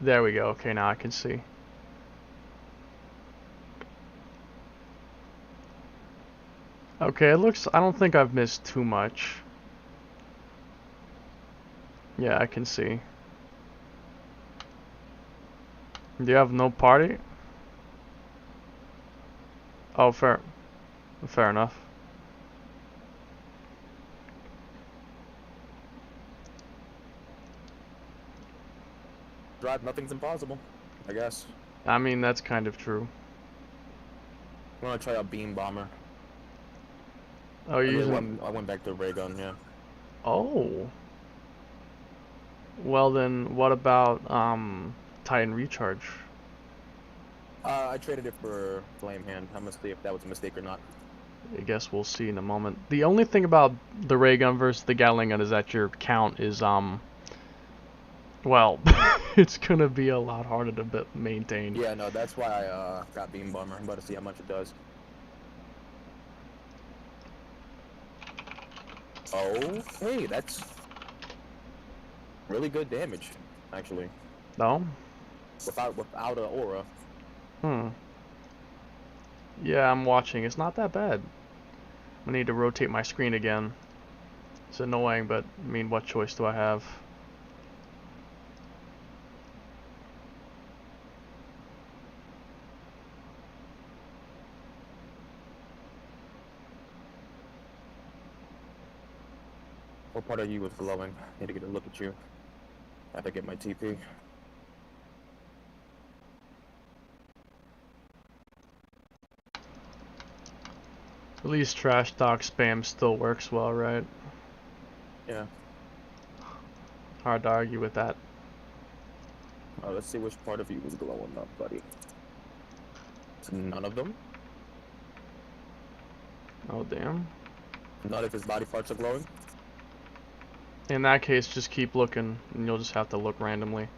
There we go. Okay, now I can see. Okay, it looks... I don't think I've missed too much. Yeah, I can see. Do you have no party? Oh, fair enough. Drive, nothing's impossible, I guess. I mean, that's kind of true. I want to try out Beam Bomber. Oh, you're using... I went back to ray gun, yeah. Oh. Well then, what about Titan Recharge? I traded it for Flame Hand. I'm gonna see if that was a mistake or not. I guess we'll see in a moment. The only thing about the ray gun versus the Gatling gun is that your count is well, it's gonna be a lot harder to maintain. Yeah, no, that's why I got Beam Bomber. I'm about to see how much it does. Oh, hey, that's really good damage, actually. No? Without an aura. Yeah, I'm watching. It's not that bad. I need to rotate my screen again. It's annoying, but I mean, what choice do I have? What part of you was glowing? I need to get a look at you. I have to get my TP. At least trash talk spam still works well, right? Yeah. Hard to argue with that. Let's see which part of you was glowing up, buddy. It's none of them. Oh, damn. None of his body parts are glowing. In that case, just keep looking, and you'll just have to look randomly.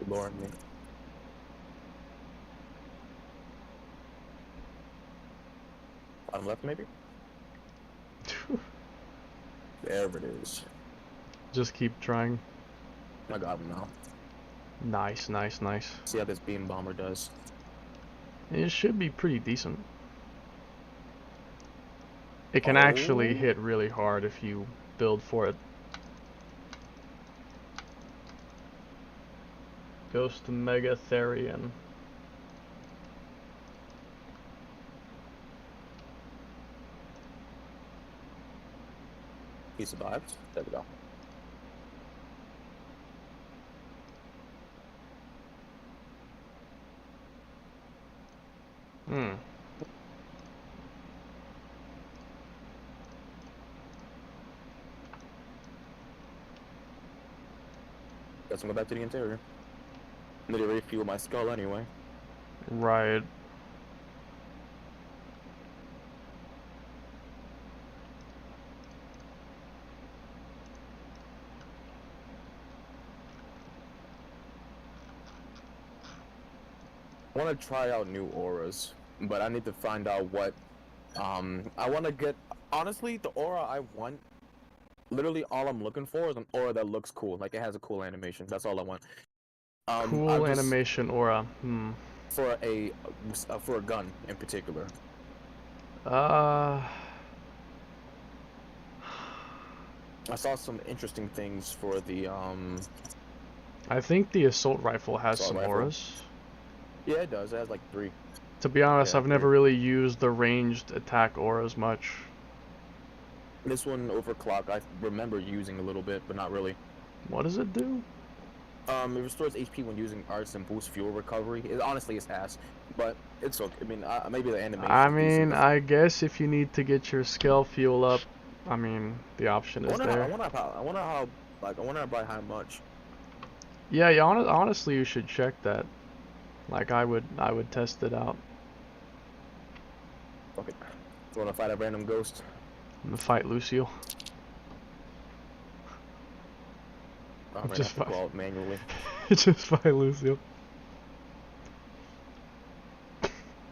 Ignoring me. Bottom left, maybe? There it is. Just keep trying. I got him now. Nice, nice, nice. See how this beam bomber does. It should be pretty decent. It can actually hit really hard if you build for it. Ghost Megatherian. He survived. There we go. Hmm. Guess I'll go back to the interior. Need to refuel my skull anyway. Right. I want to try out new auras, but I need to find out what, I want to get, honestly, the aura I want, literally all I'm looking for is an aura that looks cool, like it has a cool animation, that's all I want. Cool animation aura. Hmm. For a gun in particular. Uh. I saw some interesting things for the, I think the assault rifle has Assault some rifle. auras. Yeah, it does, it has like 3. To be honest, Yeah, I've never really used the ranged attack auras much. This one, overclock, I remember using a little bit, but not really. What does it do? It restores HP when using arts and boosts fuel recovery. Honestly, it's ass, but it's okay. I mean, maybe the animation. I is mean, decent. I guess if you need to get your skill fuel up, I mean, the option is there. I wonder by how much. Yeah, yeah. Honestly, you should check that. Like, I would test it out. Fuck it. You wanna fight a random ghost? I'm gonna fight Lucio. I'm gonna Just have to fight. go out manually. Just fight Lucio.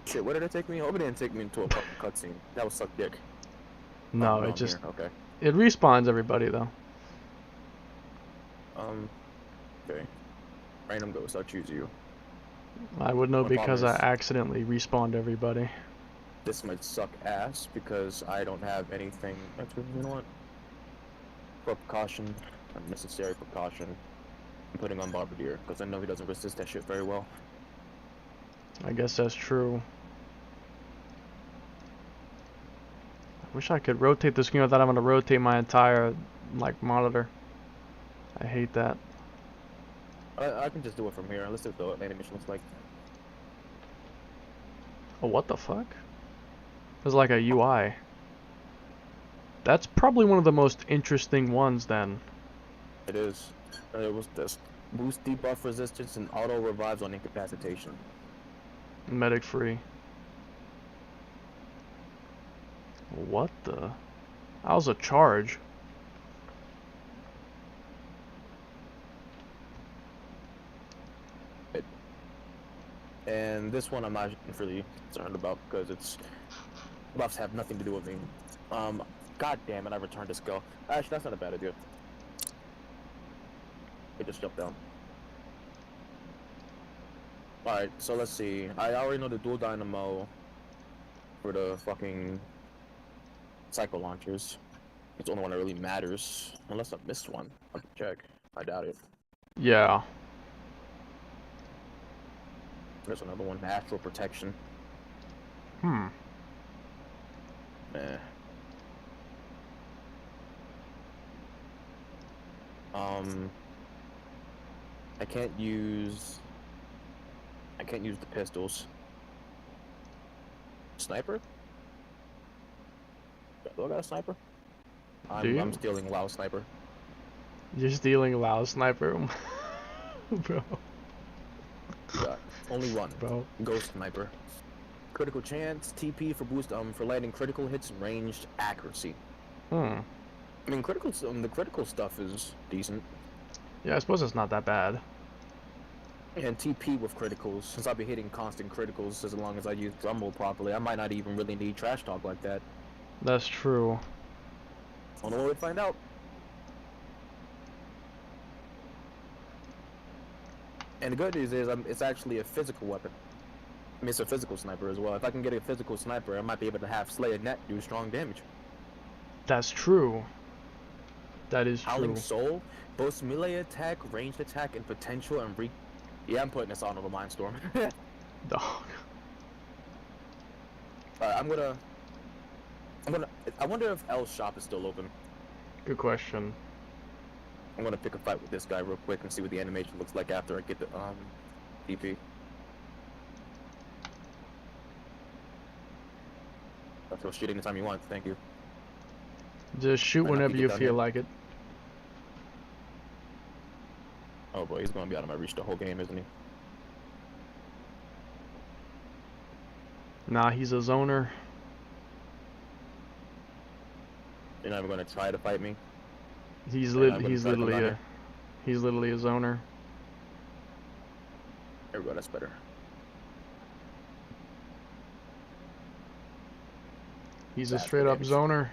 Shit, where did it take me? Oh, it didn't take me into a fucking cutscene. That was suck dick. No, Oh, it I'm just here. Okay. it respawns everybody though. Okay. Random ghost. I'll choose you. I would know My because I problem is- accidentally respawned everybody. This might suck ass because I don't have anything. Actually, you know what? For precaution, unnecessary precaution, I'm putting on Bombardier because I know he doesn't resist that shit very well. I guess that's true. I wish I could rotate the screen without having to rotate my entire like monitor. I hate that. I can just do it from here. Let's see what the animation looks like. Oh, what the fuck? There's like a UI. That's probably one of the most interesting ones then. It is. It was this boost debuff resistance and auto revives on incapacitation. Medic free. What the? That was a charge. And this one I'm not really concerned about because its buffs have nothing to do with me. God damn it, I returned this skull. Actually, that's not a bad idea. It just jumped down. Alright, so let's see. I already know the dual dynamo for the fucking cycle launchers. It's the only one that really matters. Unless I missed one. I'll have to check. I doubt it. Yeah. There's another one, astral protection. Hmm. Eh. I can't use the pistols. Sniper? Do I got a sniper? Do you? I'm stealing WoW sniper. You're stealing WoW sniper, bro. We got only one. Bro. Ghost sniper. Critical chance, TP for boost for landing critical hits and ranged accuracy. Hmm. I mean, the critical stuff is decent. Yeah, I suppose it's not that bad. And TP with criticals, since I'll be hitting constant criticals as long as I use Grumble properly, I might not even really need trash talk like that. That's true. Only way to find out. And the good news is, it's actually a physical weapon. I mean, it's a physical sniper as well. If I can get a physical sniper, I might be able to have Slayer Net do strong damage. That's true. That is Howling true. Soul, both melee attack, ranged attack, and potential and Yeah, I'm putting this on over Mindstorm. Dog. I wonder if L's shop is still open. Good question. I'm gonna pick a fight with this guy real quick and see what the animation looks like after I get the DP. Let's go shoot anytime you want. Thank you. Just shoot Might not whenever be you done feel yet. like it. Oh boy, he's gonna be out of my reach the whole game, isn't he? Nah, he's a zoner. You're not even gonna try to fight me. He's Yeah, I'm gonna he's try to come literally down a he's literally a zoner. There we go. That's better. He's a That's straight good up damage. zoner.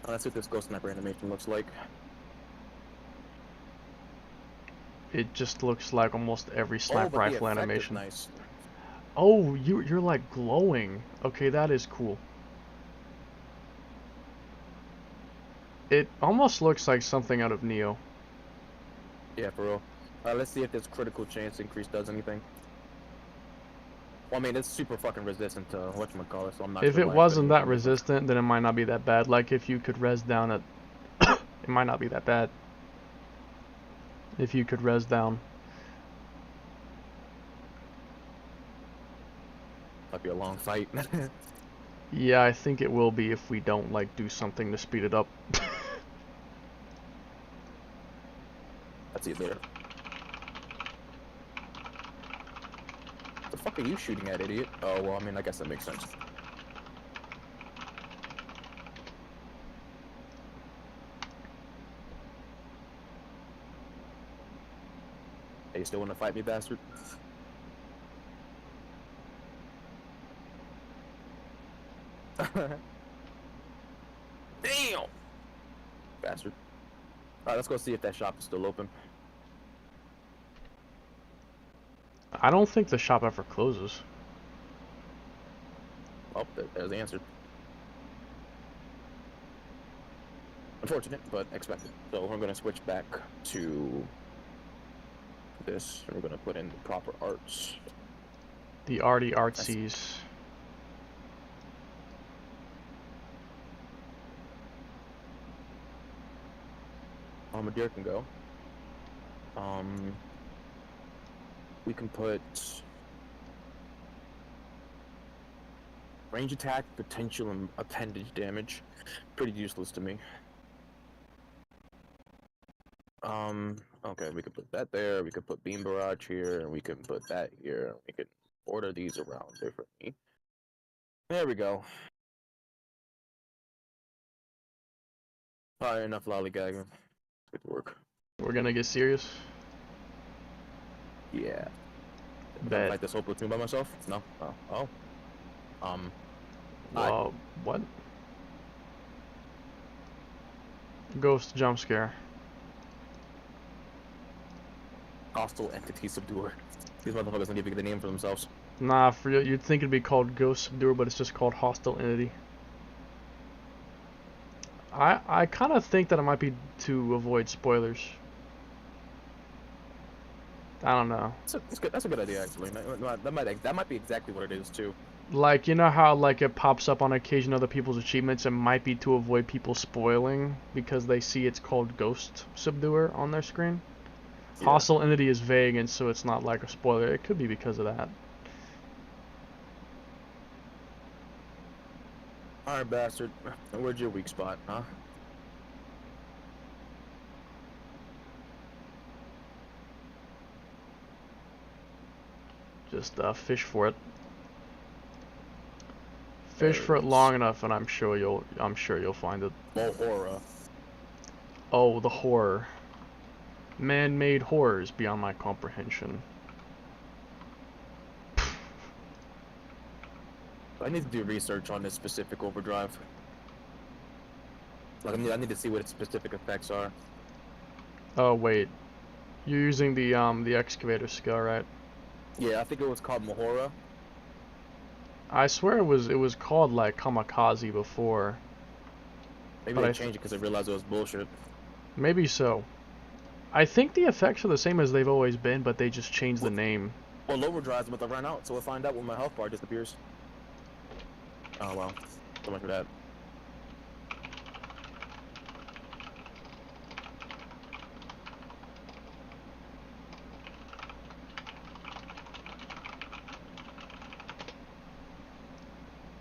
Let's see what this ghost sniper animation looks like. It just looks like almost every sniper but the rifle effect is animation. nice. Oh, you're like glowing. Okay, that is cool. It almost looks like something out of Neo. Yeah, for real. Let's see if this critical chance increase does anything. Well, I mean, it's super fucking resistant to whatchamacallit, so I'm not If sure it why I wasn't couldn't that even use it. resistant, then it might not be that bad. Like if you could res down at it might not be that bad. If you could res down. Might be a long fight. Yeah, I think it will be if we don't like do something to speed it up. Let's see it later. What the fuck are you shooting at, idiot? Oh, well, I mean, I guess that makes sense. Hey, you still want to fight me, bastard? Damn! Bastard. Alright, let's go see if that shop is still open. I don't think the shop ever closes. Oh, there's the answer. Unfortunate, but expected. So we're gonna switch back to this, and we're gonna put in the proper arts. The arty artsies. Armadeer can go. We can put range attack, potential, and appendage damage. Pretty useless to me. Okay, we could put that there. We could put beam barrage here, and we can put that here. We could order these around differently. There we go. Alright, enough lollygagging. Good work. We're gonna get serious. Yeah. I'm gonna Bet. fight this whole platoon by myself? No? Oh. What? Ghost jump scare. Hostile entity subduer. These motherfuckers don't even get the name for themselves. Nah, for you, you'd think it'd be called Ghost Subduer, but it's just called Hostile Entity. I kind of think that it might be to avoid spoilers. I don't know. That's a good idea, actually. That might be exactly what it is, too. Like, you know how like it pops up on occasion other people's achievements? It might be to avoid people spoiling because they see it's called Ghost Subduer on their screen. Yeah. Hostile entity is vague, and so it's not like a spoiler. It could be because of that. Alright, bastard. Where's your weak spot, huh? Just fish for it. Fish for it long enough, and I'm sure you'll find it. Oh, horror. Oh, the horror. Man-made horrors beyond my comprehension. I need to do research on this specific overdrive. Like, I need to see what its specific effects are. Oh wait, you're using the excavator skill, right? Yeah, I think it was called Mahora. I swear it was called like Kamikaze before. Maybe But they I changed it because they realized it was bullshit. Maybe so. I think the effects are the same as they've always been, but they just changed the name. Well, overdrive's about to run out, so we'll find out when my health bar disappears. Oh well, so much for that.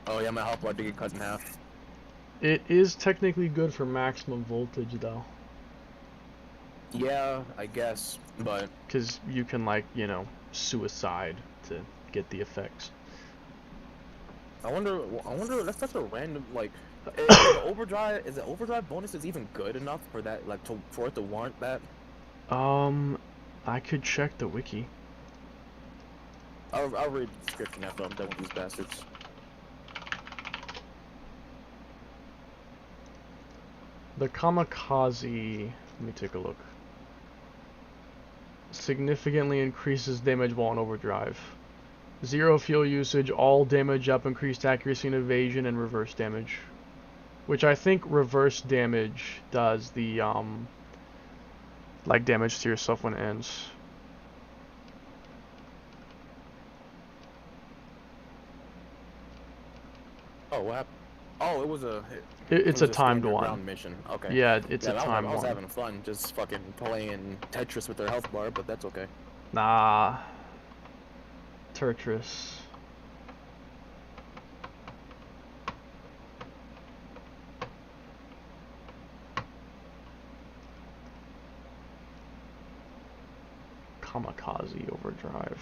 Oh yeah, my health bar did get cut in half. It is technically good for maximum voltage though, Yeah, I guess, but because you can like, you know, suicide to get the effects. I wonder. That's such a random like. Is the overdrive bonus is even good enough for that? Like for it to warrant that? I could check the wiki. I'll read the description after I'm done with these bastards. The Kamikaze, let me take a look. Significantly increases damage while in overdrive. Zero fuel usage, all damage up, increased accuracy and evasion, and reverse damage. Which I think reverse damage does the, like damage to yourself when it ends. Oh, what happened? Oh, it was a. It's a timed standard one. round mission. Okay. Yeah, it's a I timed was one. having fun, just fucking playing Tetris with their health bar, but that's okay. Nah. Tetris. Kamikaze Overdrive.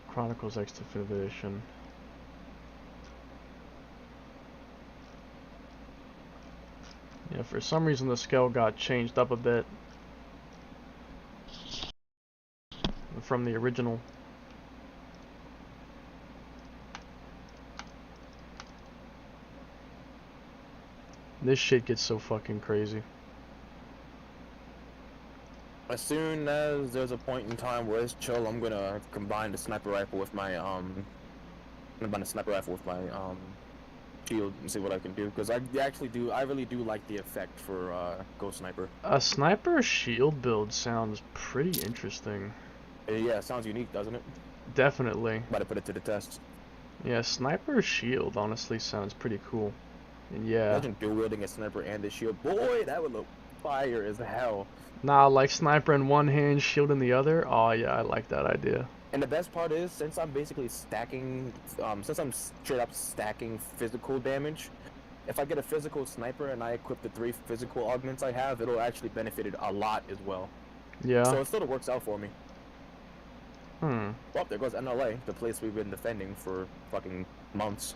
Chronicles X Definitive Edition. Yeah, for some reason the scale got changed up a bit from the original. This shit gets so fucking crazy. As soon as there's a point in time where it's chill, I'm gonna combine the sniper rifle with my shield and see what I can do, because I really do like the effect for Ghost Sniper. A sniper shield build sounds pretty interesting. Yeah, it sounds unique, doesn't it? Definitely. About to put it to the test. Yeah, sniper shield honestly sounds pretty cool. And yeah. Imagine dual wielding a sniper and a shield. Boy, that would look fire as hell. Nah, like sniper in one hand, shield in the other. Oh yeah, I like that idea. And the best part is, since I'm basically stacking, since I'm straight up stacking physical damage, if I get a physical sniper and I equip the 3 physical augments I have, it'll actually benefit it a lot as well. Yeah. So it sort of works out for me. Hmm. Well, there goes NLA, the place we've been defending for fucking months.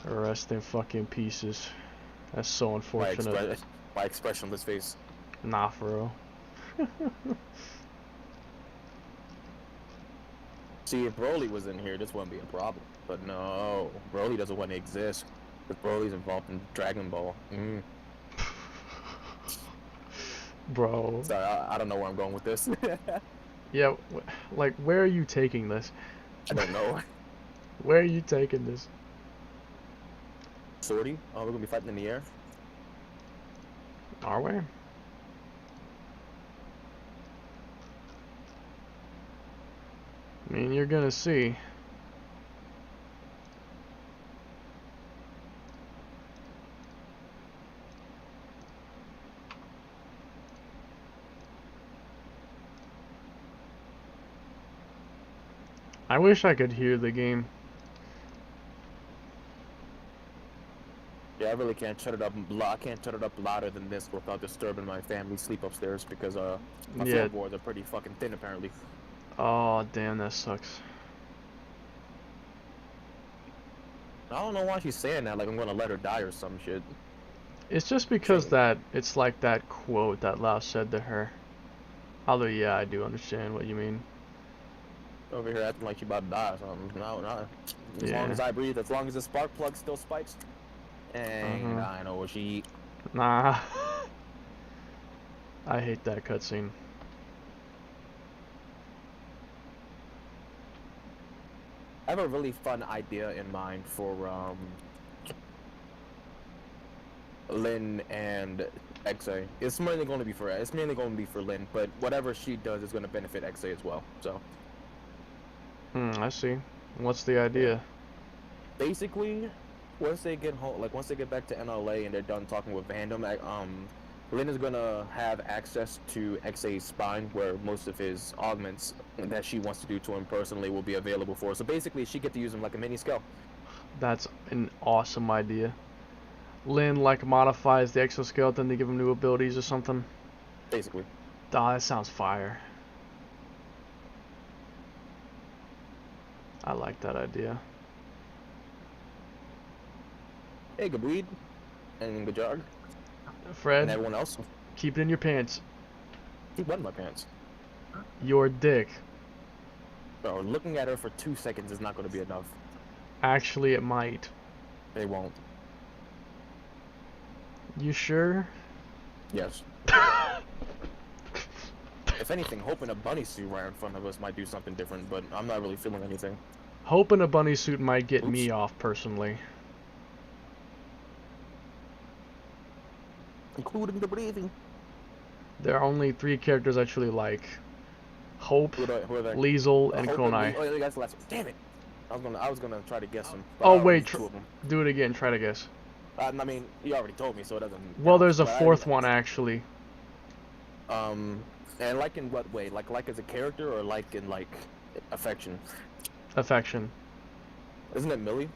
Rest in fucking pieces. That's so unfortunate. My expressionless face. Nah, for real. See, if Broly was in here, this wouldn't be a problem. But no, Broly doesn't want to exist. Because Broly's involved in Dragon Ball. Bro. Sorry, I don't know where I'm going with this. Yeah, like, where are you taking this? I don't know. Where are you taking this? Swordy? Oh, we're gonna be fighting in the air? Are we? mean, you're gonna see. I wish I could hear the game. Yeah, I really can't shut it up. I can't shut it up louder than this without disturbing my family sleep upstairs because my Yeah. floorboards are pretty fucking thin apparently. Oh, damn, that sucks. I don't know why she's saying that. Like I'm gonna let her die or some shit. It's just because Shame. that it's like that quote that Lao said to her. Although, yeah, I do understand what you mean. Over here acting like she about to die or something. No, no. As Yeah. long as I breathe, as long as the spark plug still spikes. And I know what she eat. Nah. I hate that cutscene. I have a really fun idea in mind for Lynn and XA. It's mainly going to be for Lynn, but whatever she does is going to benefit XA as well. So I see. What's the idea? basically, once they get home, like once they get back to NLA and they're done talking with Vandom, Lynn is gonna have access to XA's spine, where most of his augments that she wants to do to him personally will be available for her. So basically, she get to use him like a mini scale. That's an awesome idea. Lynn, like, modifies the exoskeleton to give him new abilities or something. Basically. Ah, that sounds fire. I like that idea. Hey, good weed, and good jog, and Fred, everyone else. keep it in your pants. Keep wet in my pants. Your dick. Bro, looking at her for 2 seconds is not going to be enough. Actually, it might. They won't. You sure? Yes. If anything, hoping a bunny suit right in front of us might do something different, but I'm not really feeling anything. Hoping a bunny suit might get Oops. me off personally. Including the breathing. There are only 3 characters I truly like. Hope, Who are they? Liesel, and Hope Konai. Oh, that's the last one. Damn it! I was gonna try to guess them. Oh wait, do it again, try to guess. I mean, you already told me, so it doesn't. Well, count, there's a but 4th one actually. And like in what way? Like as a character, or like in like affection? Affection. Isn't it Millie?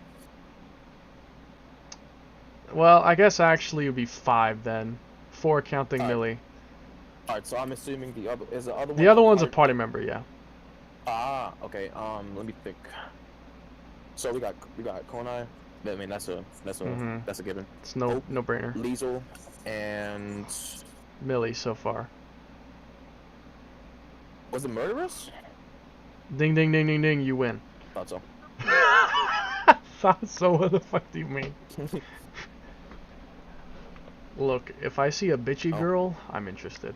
Well, I guess actually it would be 5 then. 4 counting Millie. Alright, so I'm assuming the other is the other one. The other one's a party member, yeah. Ah, okay. Let me think. So we got Konai. I mean, that's a given. It's no brainer. Liesel and Millie so far. was it Murderous? Ding ding ding ding ding, you win. Thought so. Thought so, what the fuck do you mean? Look, if I see a bitchy girl, I'm interested.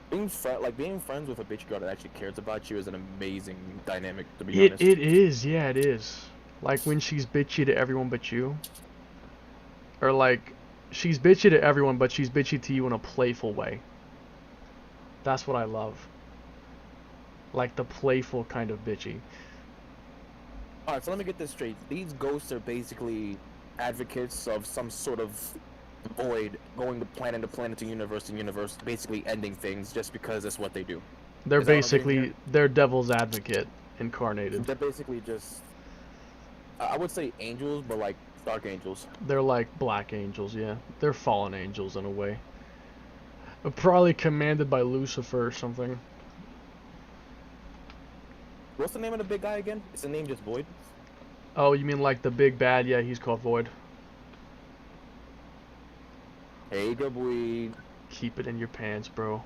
Being friends with a bitch girl that actually cares about you is an amazing dynamic, to be honest. It is, yeah, it is. Like when she's bitchy to everyone but you. Or like, she's bitchy to everyone, but she's bitchy to you in a playful way. That's what I love. Like the playful kind of bitchy. Alright, so let me get this straight. These ghosts are basically advocates of some sort of void going to planet to universe, basically ending things just because that's what they do. They're Is that what I'm basically, getting they're devil's advocate incarnated. They're basically just, I would say angels, but like dark angels. They're like black angels, yeah. They're fallen angels in a way. Probably commanded by Lucifer or something. What's the name of the big guy again? Is the name just Void? Oh, you mean like the big bad? Yeah, he's called Void. Hey, good boy. Keep it in your pants, bro.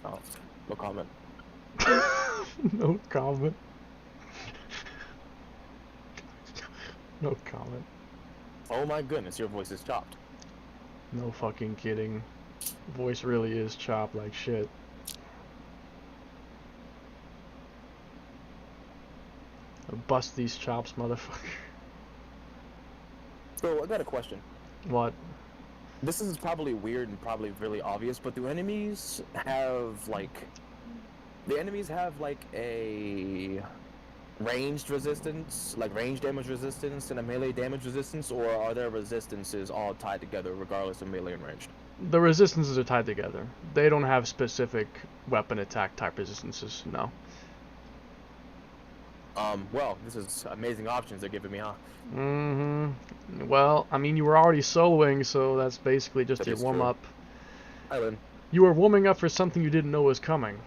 Oh, no comment. No comment. No comment. Oh my goodness, your voice is chopped. No fucking kidding. Voice really is chopped like shit. Bust these chops, motherfucker. So, I got a question. What? This is probably weird and probably really obvious, but do enemies have, like, the enemies have like a ranged resistance, like range damage resistance and a melee damage resistance, or are their resistances all tied together regardless of melee and ranged? The resistances are tied together. They don't have specific weapon attack type resistances, no. Well, this is amazing options they're giving me, huh? Mm-hmm. Well, I mean, you were already soloing, so that's basically just That your is warm-up. I win. You were warming up for something you didn't know was coming.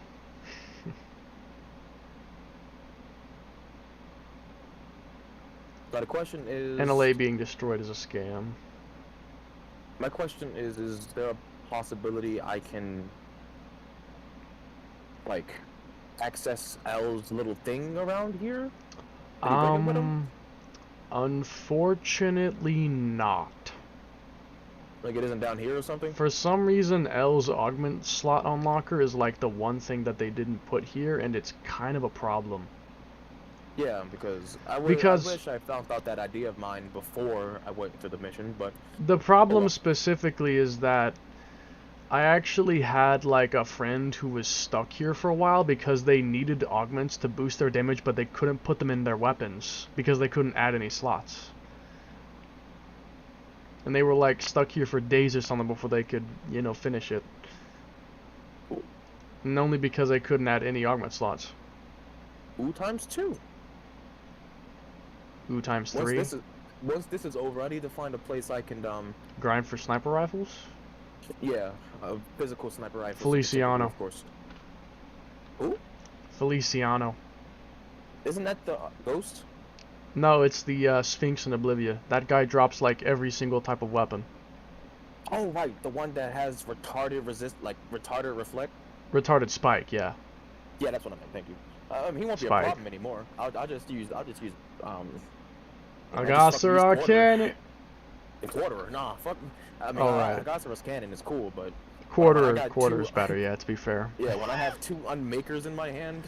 Now the question is... NLA being destroyed is a scam. My question is there a possibility I can, like, access L's little thing around here? Did he bring him with him? Unfortunately not. Like it isn't down here or something? For some reason, L's augment slot unlocker is like the one thing that they didn't put here, and it's kind of a problem. Yeah, because I wish I found out that idea of mine before I went to the mission, but... The problem specifically is that I actually had like a friend who was stuck here for a while because they needed augments to boost their damage, but they couldn't put them in their weapons because they couldn't add any slots. And they were like stuck here for days or something before they could, you know, finish it. And only because they couldn't add any augment slots. Ooh, times 2. Ooh, times 3. Once this is over, I need to find a place I can, Grind for sniper rifles? yeah, a physical sniper rifle. Feliciano. Of course. Who? Feliciano. Isn't that the ghost? No, it's the Sphinx in Oblivia. That guy drops like every single type of weapon. Oh, right, the one that has retarded retarded reflect? Retarded spike, yeah. Yeah, that's what I meant, thank you. He won't be a Spike. problem anymore. I'll just use, Agassara cannon! The quarterer, nah, fuck. I mean, Alright. Agassara's cannon is cool, but... Quarter's better, yeah, to be fair. Yeah, when I have 2 unmakers in my hand...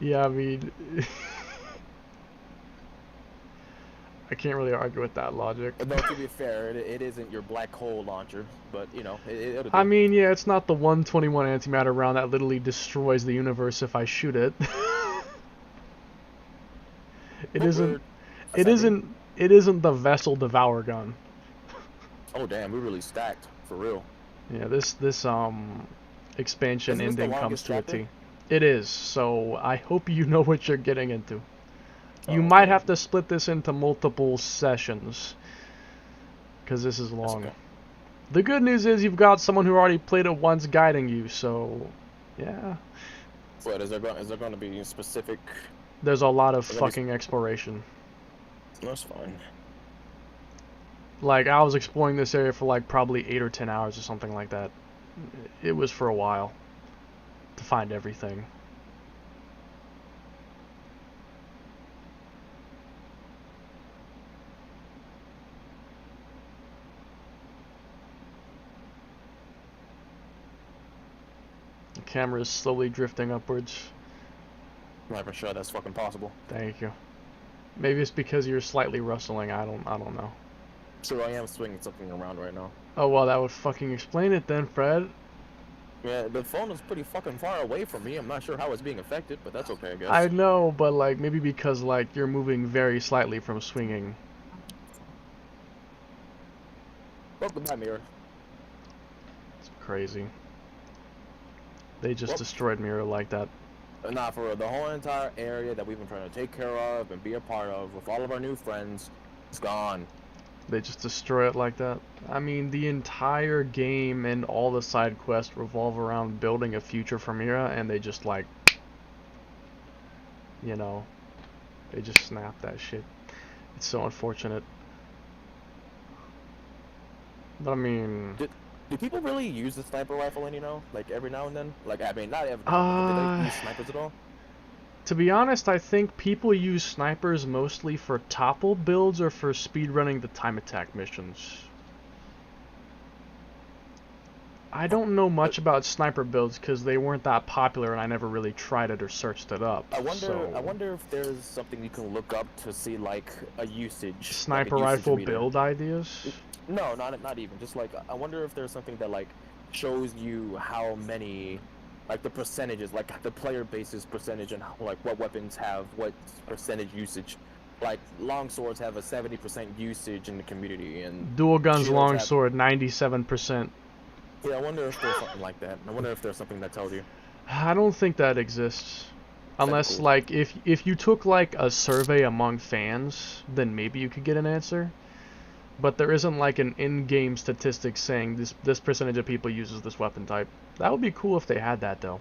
Yeah, I mean... I can't really argue with that logic. No, to be fair, it isn't your black hole launcher, but, you know, it'll do. I mean, yeah, it's not the 121 antimatter round that literally destroys the universe if I shoot it. It isn't the Vessel Devour gun. Oh damn, we really stacked, for real. Yeah, this expansion Isn't this the ending comes longest to a chapter? T. It is, so I hope you know what you're getting into. You Oh, might okay. have to split this into multiple sessions, because this is long. okay. The good news is you've got someone who already played it once guiding you, so yeah. What, is there going to be specific... There's a lot of Let me fucking exploration. That's fine. Like, I was exploring this area for like probably 8 or 10 hours or something like that. It was for a while to find everything. The camera is slowly drifting upwards. I'm not even sure that's fucking possible. Thank you. Maybe it's because you're slightly rustling. I don't know. So I am swinging something around right now. Oh well, that would fucking explain it then, Fred. Yeah, the phone is pretty fucking far away from me. I'm not sure how it's being affected, but that's okay, I guess. I know, but like maybe because like you're moving very slightly from swinging. Oh, goodbye, mirror. It's crazy. They just Whoop. destroyed Mirror like that. Nah, for real, the whole entire area that we've been trying to take care of and be a part of with all of our new friends, it's gone. They just destroy it like that. I mean, the entire game and all the side quests revolve around building a future for Mira, and they just like, you know, they just snap that shit. It's so unfortunate. But I mean, Do people really use the sniper rifle, you know? Like, every now and then? Like, I mean, not every now and then, but do they use snipers at all? to be honest, I think people use snipers mostly for topple builds or for speedrunning the time attack missions. I don't know much about sniper builds because they weren't that popular and I never really tried it or searched it up. I so... wonder if there's something you can look up to see, like, a usage. Sniper like a usage rifle meter. build ideas? No, not even. Just, like, I wonder if there's something that, like, shows you how many Like the percentages, like the player base's percentage and like what weapons have what percentage usage. Like long swords have a 70% usage in the community, and Dual guns shields have. longsword 97%. Yeah, I wonder if there's something like that. I wonder if there's something that tells you. I don't think that exists. That'd be Unless cool. like if you took like a survey among fans, then maybe you could get an answer. But there isn't like an in-game statistic saying this percentage of people uses this weapon type. That would be cool if they had that though.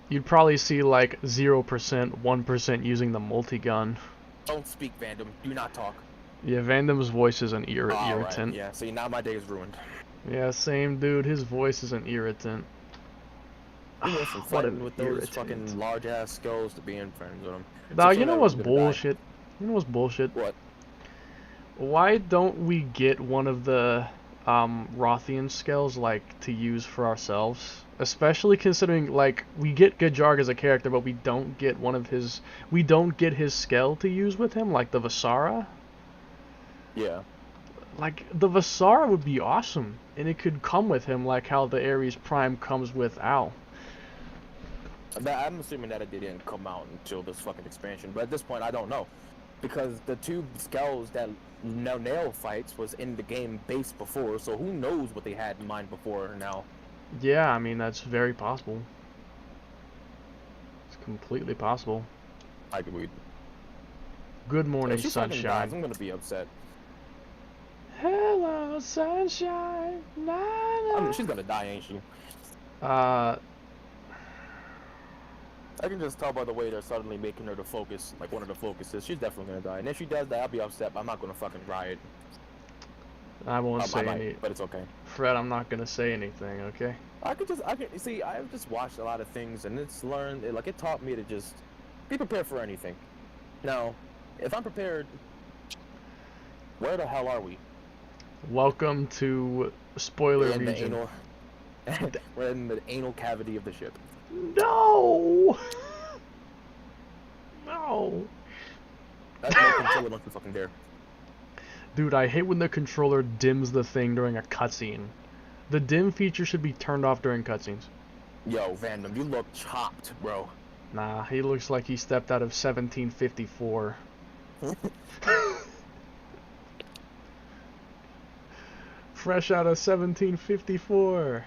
You'd probably see like 0%, 1% using the multi-gun. Don't speak, Vandom. Do not talk. Yeah, Vandam's voice is an irritant. Right. Yeah. See, now my day is ruined. Yeah, same dude. His voice is an irritant. He went from What fighting an with those irritant. fucking large ass skulls to being friends with him. Nah, So you know that what's was gonna die. bullshit? You know what's bullshit? What? Why don't we get one of the Rothian scales like to use for ourselves? Especially considering like we get Gajarg as a character, but we don't get his scale to use with him, like the Vasara. Yeah. Like the Vasara would be awesome, and it could come with him like how the Ares Prime comes with Al. I'm assuming that it didn't come out until this fucking expansion, but at this point I don't know. Because the two skulls that Nail fights was in the game base before, so who knows what they had in mind before now. Yeah, I mean that's very possible. It's completely possible. I agree. Good morning, If she fucking dies, sunshine. I'm gonna be upset. Hello, sunshine. Na, I na. mean, she's gonna die, ain't she? I can just tell by the way they're suddenly making her the focus, like one of the focuses. She's definitely gonna die. And if she does die, I'll be upset, but I'm not gonna fucking riot. I won't I say might, any. but it's okay. Fred, I'm not gonna say anything, okay? See, I've just watched a lot of things, and it taught me to just be prepared for anything. Now, if I'm prepared, where the hell are we? Welcome to spoiler We're in the region. anal. We're in the anal cavity of the ship. No! No! That's no controller monkey fucking dare. Dude, I hate when the controller dims the thing during a cutscene. The dim feature should be turned off during cutscenes. Yo, Vandom, you look chopped, bro. Nah, he looks like he stepped out of 1754. Fresh out of 1754.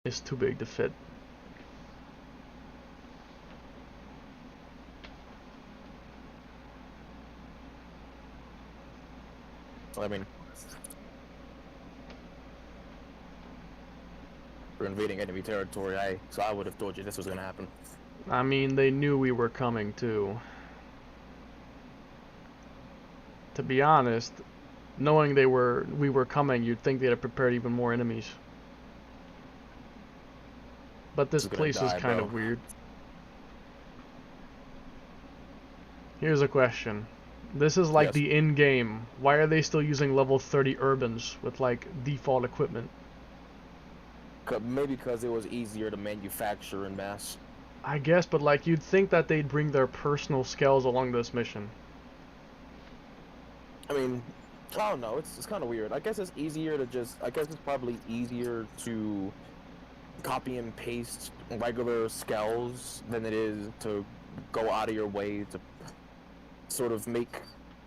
It's too big to fit. I mean, we're invading enemy territory, so I would have told you this was gonna happen. I mean, they knew we were coming too. To be honest, knowing we were coming, you'd think they'd have prepared even more enemies. But this Who's gonna place is die, kind bro? of weird. Here's a question. This is like Yes. the in-game. Why are they still using level 30 urbans with like default equipment? Maybe because it was easier to manufacture in mass. I guess, but like you'd think that they'd bring their personal skills along this mission. I mean, I don't know. It's kind of weird. I guess it's easier to just. I guess it's probably easier to copy and paste regular skills than it is to go out of your way to sort of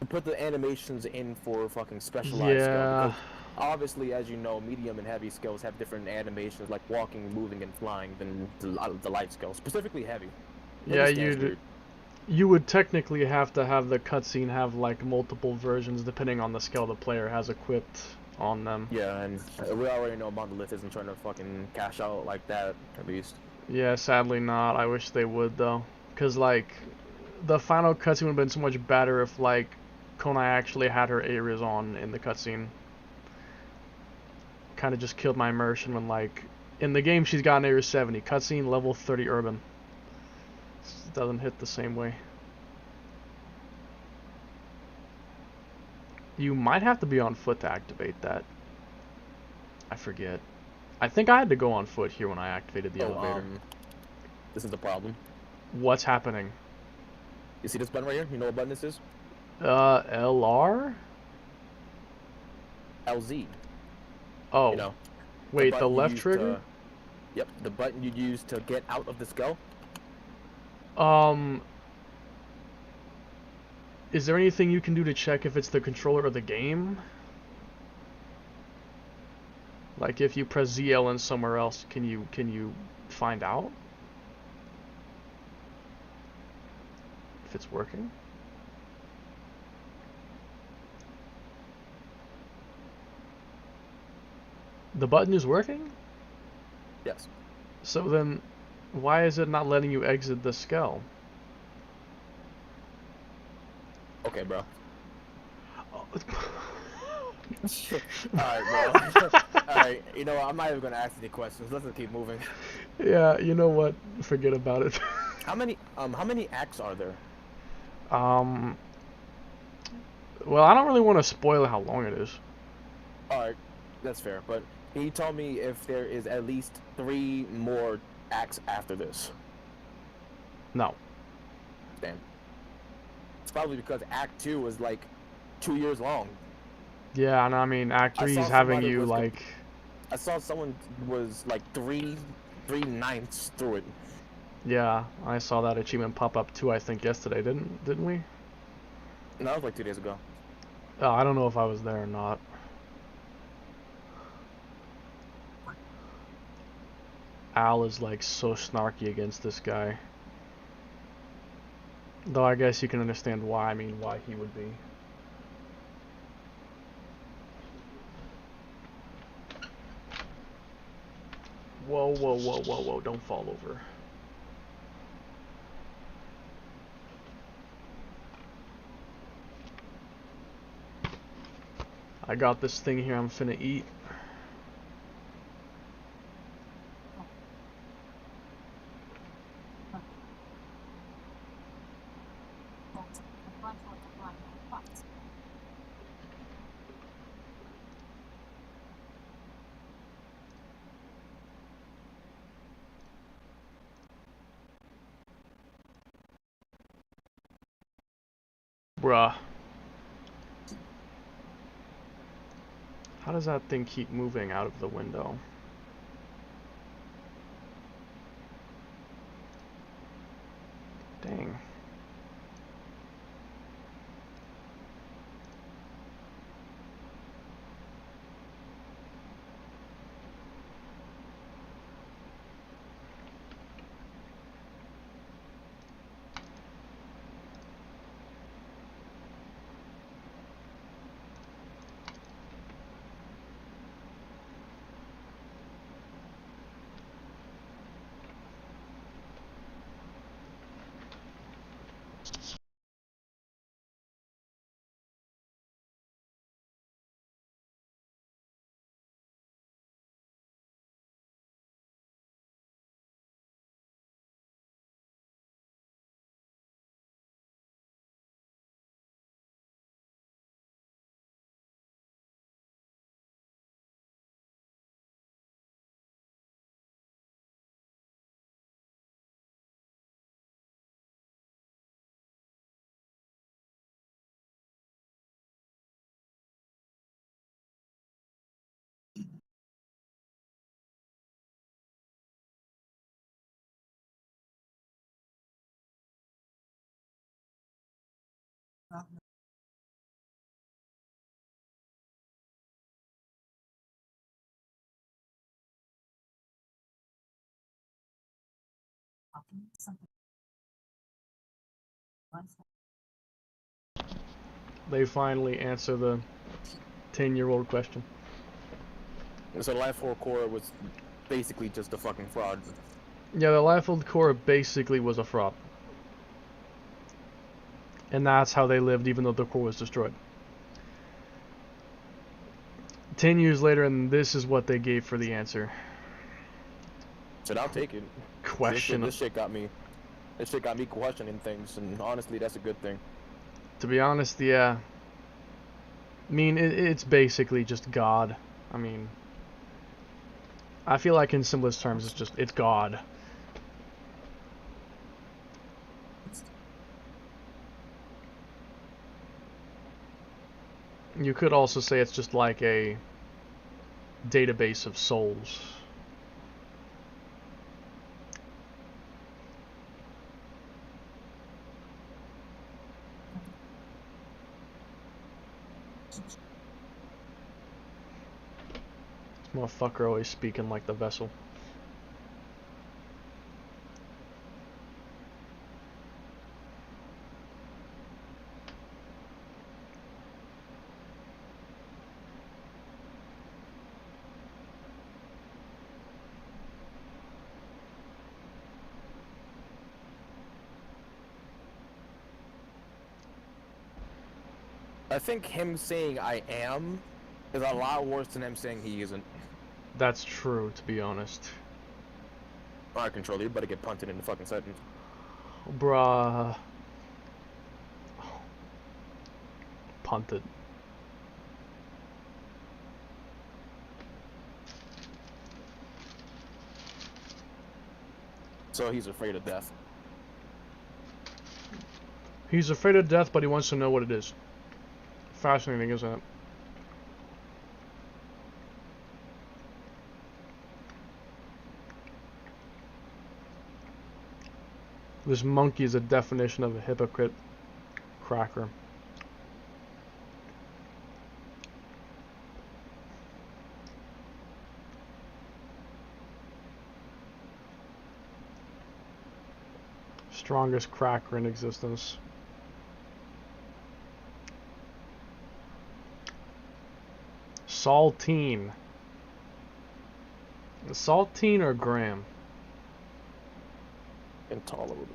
put the animations in for fucking specialized Yeah. skill. Because obviously, as you know, medium and heavy skills have different animations, like walking, moving, and flying, than the light skills, specifically heavy. Yeah, Understands weird. you would technically have to have the cutscene have like multiple versions depending on the skill the player has equipped on them. Yeah, and we already know Monolith isn't trying to fucking cash out like that, at least. Yeah, sadly not. I wish they would though, cause like the final cutscene would have been so much better if like Konai actually had her Ares on in the cutscene. Kind of just killed my immersion when like in the game she's got an Ares 70, cutscene level 30 urban. Doesn't hit the same way. You might have to be on foot to activate that. I forget. I think I had to go on foot here when I activated the elevator. This is the problem. What's happening? You see this button right here? You know what button this is? LR? LZ. Oh. You know. Wait, the left trigger? Yep, the button you use to get out of the skull. Is there anything you can do to check if it's the controller or the game? Like if you press ZL and somewhere else, can you find out if it's working? The button is working? Yes. So then, why is it not letting you exit the skull? Okay, bro. Oh. Alright, bro. Alright, you know what? I'm not even gonna ask any questions. Let's just keep moving. Yeah, you know what? Forget about it. How many acts are there? Well, I don't really want to spoil how long it is. Alright, that's fair. But can you tell me if there is at least 3 more acts after this? No. Damn. It's probably because Act 2 was like 2 years long. Yeah, and I mean, Act 3 is having you like... I saw someone was like 3/9 through it. Yeah, I saw that achievement pop up too, I think, yesterday, didn't we? No, that was like 2 days ago. Oh, I don't know if I was there or not. Al is like so snarky against this guy. Though I guess you can understand why. I mean, why he would be. Whoa, whoa, whoa, whoa, whoa, don't fall over. I got this thing here I'm finna eat. Bruh. How does that thing keep moving out of the window? Dang. They finally answer the 10-year-old question. So Life 4 Core was basically just a fucking fraud. Yeah, the Liefeld core basically was a fraud. And that's how they lived even though the core was destroyed. 10 years later, and this is what they gave for the answer. Said I'll take it. Question. This shit got me questioning things, and honestly, that's a good thing. To be honest, yeah. I mean, it's basically just God. I mean, I feel like in simplest terms, it's God. You could also say it's just like a database of souls. This motherfucker always speaking like the vessel. I think him saying I am is a lot worse than him saying he isn't. That's true, to be honest. Alright, controller, you better get punted in the fucking sentence. Bruh. Punted. So he's afraid of death. He's afraid of death, but he wants to know what it is. Fascinating, isn't it? This monkey is a definition of a hypocrite cracker. Strongest cracker in existence. Saltine. Saltine or Graham? Intolerable.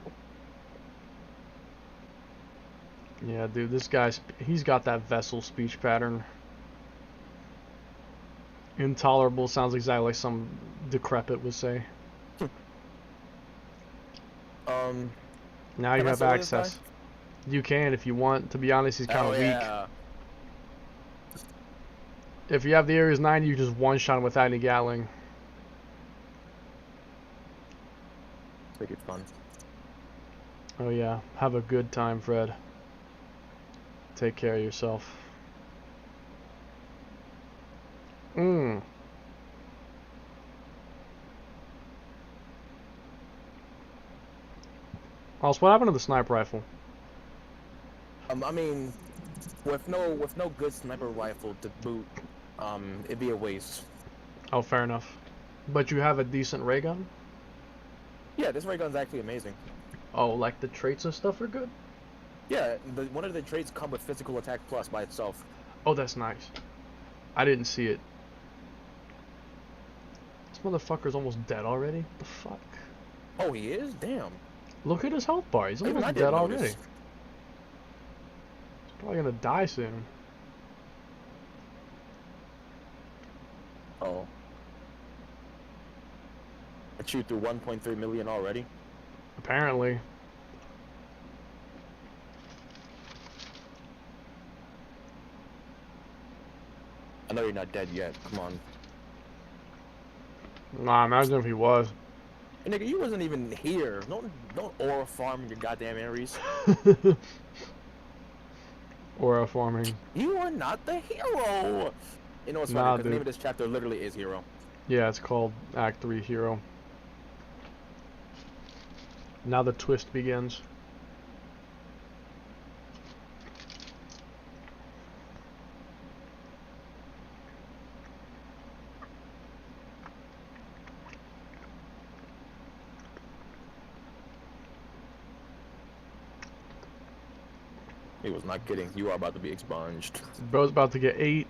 Yeah, dude, this guy's, he's got that vessel speech pattern. Intolerable sounds exactly like some decrepit would say. Now you have access. You can if you want. To be honest, he's kind of weak. If you have the Ares 90, you just one-shot him without any Gatling. Make it fun. Oh yeah, have a good time, Fred. Take care of yourself. Also, what happened to the sniper rifle? I mean, with no good sniper rifle to boot, it'd be a waste. Oh, fair enough. But you have a decent ray gun? Yeah, this ray gun's actually amazing. Oh, like the traits and stuff are good? Yeah, one of the traits come with physical attack plus by itself. Oh, that's nice. I didn't see it. This motherfucker's almost dead already? What the fuck? Oh, he is? Damn. Look at his health bar. He's almost dead already. He's probably gonna die soon. Oh. I chewed through 1.3 million already? Apparently. I know you're not dead yet. Come on. Nah, imagine if he was. Hey, nigga, you wasn't even here. Don't aura farm your goddamn Ares. Aura farming. You are not the hero. You know what's funny? Because the name of this chapter literally is Hero. Yeah, it's called Act 3 Hero. Now the twist begins. He was not kidding. You are about to be expunged. Bro's about to get 8.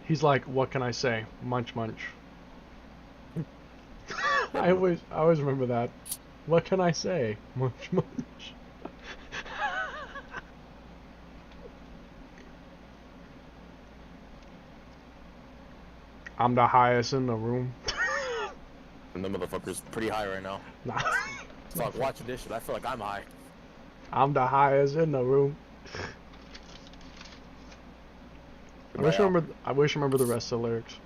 He's like, what can I say? Munch munch. I always remember that. What can I say? Munch munch. I'm the highest in the room. And the motherfucker's pretty high right now. Nah. Fuck, watching this shit, I feel like I'm high. I'm the highest in the room. Right out. I wish I remember the rest of the lyrics.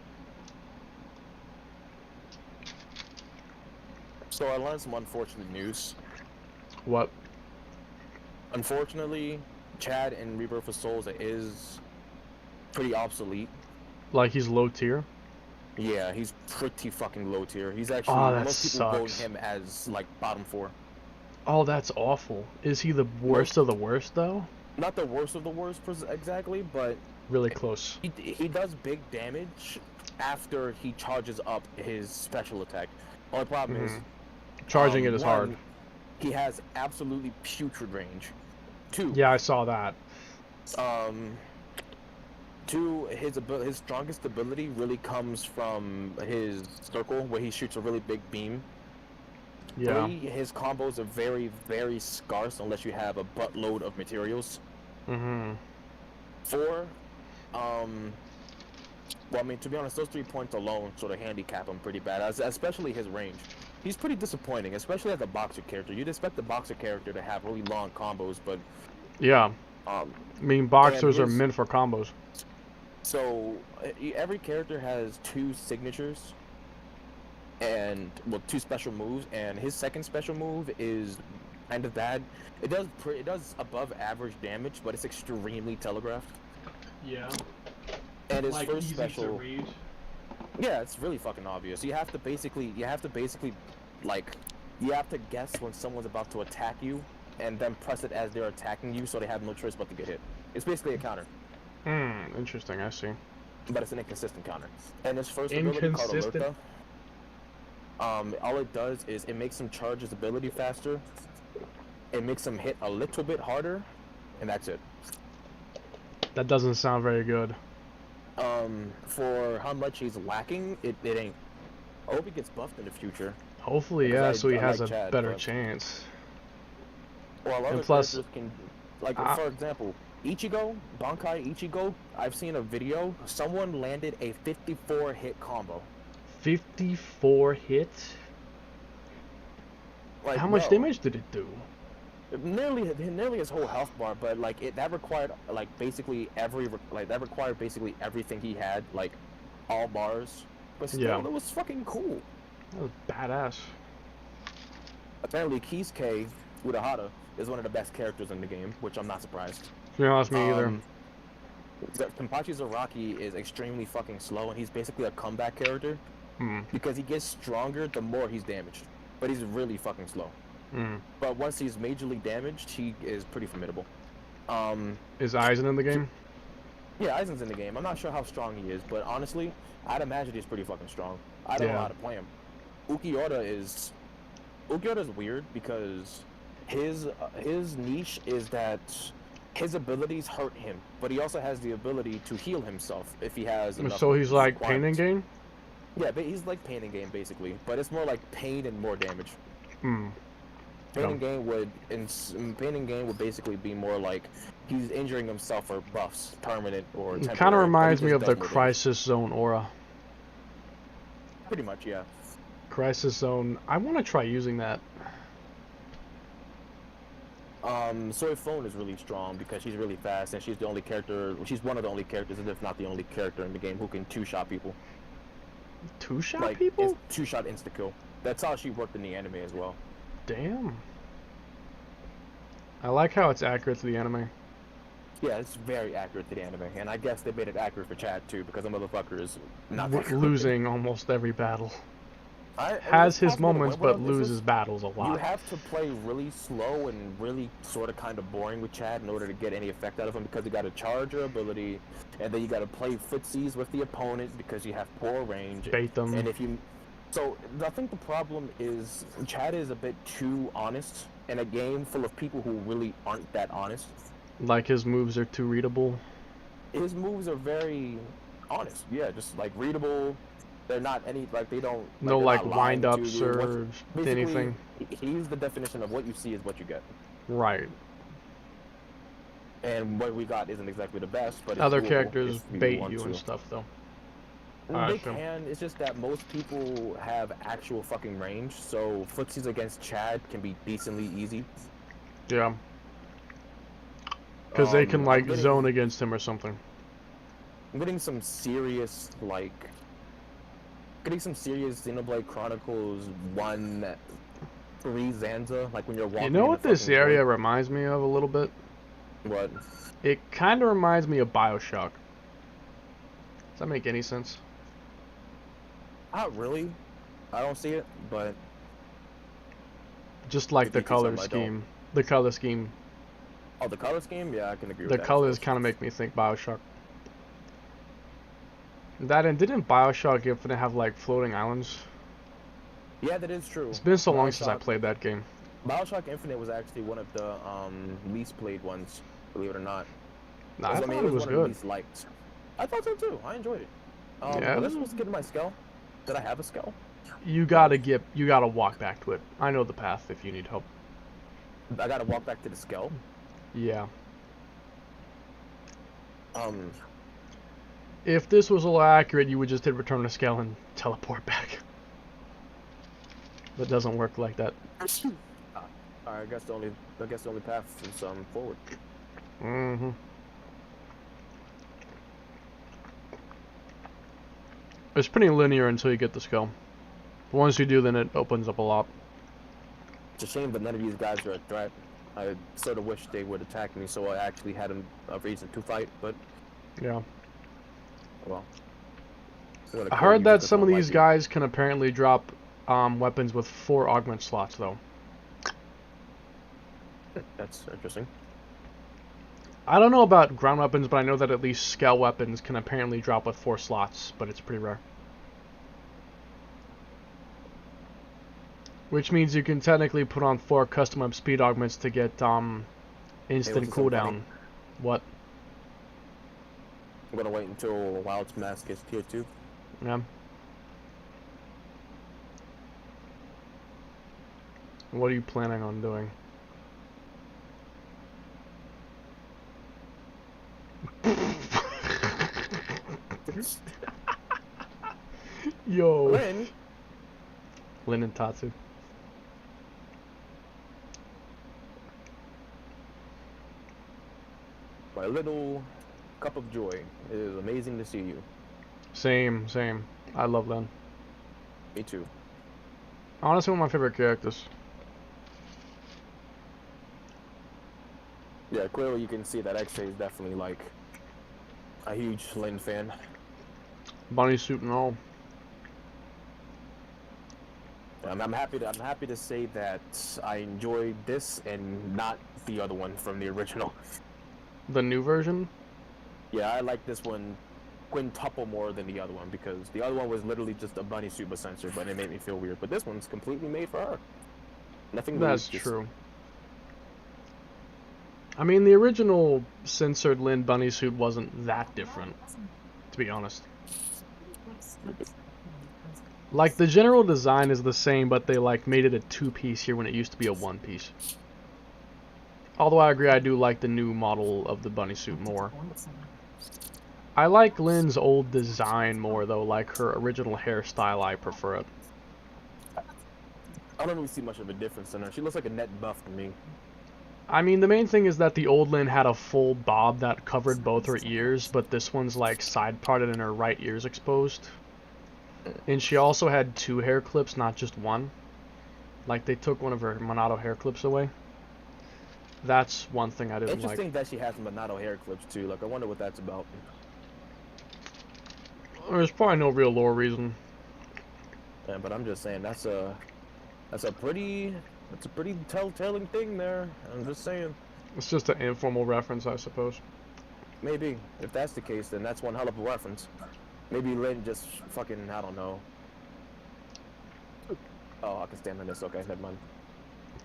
So I learned some unfortunate news. What? Unfortunately, Chad in Rebirth of Souls is pretty obsolete. Like he's low tier? Yeah, he's pretty fucking low tier. He's actually, Oh, that most people vote sucks. him as like bottom 4. Oh, that's awful. Is he the worst of the worst though? Not the worst of the worst exactly, but Really close. he does big damage after he charges up his special attack. Only problem is Charging it is one, hard. He has absolutely putrid range. 2, Yeah, I saw that. 2, his strongest ability really comes from his circle, where he shoots a really big beam. Yeah. 3, his combos are very, very scarce unless you have a buttload of materials. 4, well, I mean, to be honest, those 3 points alone sort of handicap him pretty bad, especially his range. He's pretty disappointing, especially as a boxer character. You'd expect the boxer character to have really long combos, but Yeah. I mean, boxers are his- meant for combos. So every character has 2 signatures and, well, 2 special moves, and his second special move is kind of bad. It does above average damage, but it's extremely telegraphed. Yeah. And his first special, read. yeah, it's really fucking obvious. You have to basically like, you have to guess when someone's about to attack you, and then press it as they're attacking you, so they have no choice but to get hit. It's basically a counter, Interesting, I see. but it's an inconsistent counter. And his first ability called Inconsistent? Alerta, all it does is it makes him charge his ability faster, it makes him hit a little bit harder, and that's it. That doesn't sound very good. For how much he's lacking, it ain't. I hope he gets buffed in the future. Hopefully, Because yeah, I- so he I has like a Chad, better but- chance. Well, other And plus- characters can, like, Ah. for example, Ichigo, Bankai Ichigo, I've seen a video, someone landed a 54 hit combo. 54 hits? Like, How much no, damage did it do? Nearly his whole health bar, but like that required basically everything he had, like all bars. But still, Yeah. it was fucking cool. That was badass. Apparently, Kisuke Urahara is one of the best characters in the game, which I'm not surprised. To be honest, me either. Kenpachi Zaraki is extremely fucking slow, and he's basically a comeback character because he gets stronger the more he's damaged. But he's really fucking slow. But once he's majorly damaged, he is pretty formidable. Is Aizen in the game? Yeah, Aizen's in the game. I'm not sure how strong he is, but honestly, I'd imagine he's pretty fucking strong. I don't know how to play him. Ukiura is weird because his niche is that his abilities hurt him, but he also has the ability to heal himself if he has enough. So he's like Pain and requirements. Gain? Yeah, but he's like Pain and Gain basically, but it's more like pain and more damage. Hmm. Pain and Gain would basically be more like he's injuring himself for buffs, permanent or temporary. It kind of but he reminds just me of does the more damage. Crisis Zone aura. Pretty much, yeah. Crisis Zone. I want to try using that. Soy Phone is really strong because she's really fast and she's one of the only characters, if not the only character in the game who can two-shot people. Two-shot Like, people? it's two-shot insta-kill. That's how she worked in the anime as well. Damn. I like how it's accurate to the anime. Yeah, it's very accurate to the anime, and I guess they made it accurate for Chad too, because the motherfucker is not that good. Losing almost every battle. It's Has his possible to moments, win with but him. It's loses just- battles a You lot. have to play really slow and really sort of kind of boring with Chad in order to get any effect out of him, because you got to charge your ability, and then you got to play footsies with the opponent because you have poor range. Bait them. And if you, so I think the problem is Chad is a bit too honest in a game full of people who really aren't that honest. Like his moves are too readable. His moves are very honest. Yeah, just like readable. They're not any like they don't. No they're like not lying to wind-ups you. or Basically, anything. He's the definition of what you see is what you get. Right. And what we got isn't exactly the best, but it's Other doable characters if we bait want you to. and stuff, though. They Alright, so- can. It's just that most people have actual fucking range, so footsies against Chad can be decently easy. Yeah. Because they can I'm like getting- zone against him or something. I'm getting some serious, like, Xenoblade Chronicles 1 3 Zanza, like when you're You walking know in the what this fucking void. area reminds me of a little bit? What? It kind of reminds me of BioShock. Does that make any sense? Not really. I don't see it, but Just like if the you see color something I don't. scheme. The color scheme. Oh, the color scheme? Yeah, I can agree with The that, of colors course. kind of make me think BioShock. That and didn't BioShock Infinite have like floating islands? Yeah, that is true. It's been so long since I Bioshock, played that game. Bioshock Infinite was actually one of the least played ones, believe it or not. Nah, I I mean, thought it it was was one of the good. least liked. I thought so too. I enjoyed it. Yeah, Was I supposed to get to my skull? Did I have a skull? you gotta walk back to it. I know the path if you need help. I gotta walk back to the skull. Yeah. Um, If this was a little accurate, you would just hit return to scale and teleport back. But it doesn't work like that. I guess the only path is forward. Mm-hmm. It's pretty linear until you get the skull. But once you do, then it opens up a lot. It's a shame that none of these guys are a threat. I sort of wish they would attack me, so I actually had a reason to fight. But Yeah. well, I heard that some of these guys can apparently drop weapons with 4 augment slots, though. That's interesting. I don't know about ground weapons, but I know that at least scale weapons can apparently drop with 4 slots, but it's pretty rare. Which means you can technically put on 4 custom up speed augments to get instant cooldown. What? I'm gonna wait until Wild's Mask is tier 2. Yeah. What are you planning on doing? Yo. Lin and Tatsu. My little cup of joy. It is amazing to see you. Same. I love Lin. Me too. Honestly, one of my favorite characters. Yeah, clearly you can see that XA is definitely like a huge Lin fan. Bunny suit and all. I'm happy to say that I enjoyed this and not the other one from the original. The new version? Yeah, I like this one quintuple more than the other one because the other one was literally just a bunny super sensor, but it made me feel weird. But this one's completely made for her. Nothing. That's true. I mean, the original censored Lin bunny suit wasn't that different, to be honest. Like, the general design is the same, but they, like, made it a 2-piece here when it used to be a 1-piece. Although I agree, I do like the new model of the bunny suit more. I like Lin's old design more, though. Like, her original hairstyle, I prefer it. I don't really see much of a difference in her. She looks like a net buff to me. I mean, the main thing is that the old Lin had a full bob that covered both her ears, but this one's, like, side-parted and her right ear's exposed. And she also had 2 hair clips, not just 1. Like, they took one of her Monado hair clips away. That's one thing I didn't like. Interesting that she has Monado hair clips, too. Like, I wonder what that's about. There's probably no real lore reason. Yeah, but I'm just saying, that's a pretty telltale thing there. I'm just saying. It's just an informal reference, I suppose. Maybe. If that's the case, then that's one hell of a reference. Maybe Lin just fucking, I don't know. Oh, I can stand on this. Okay, never mind.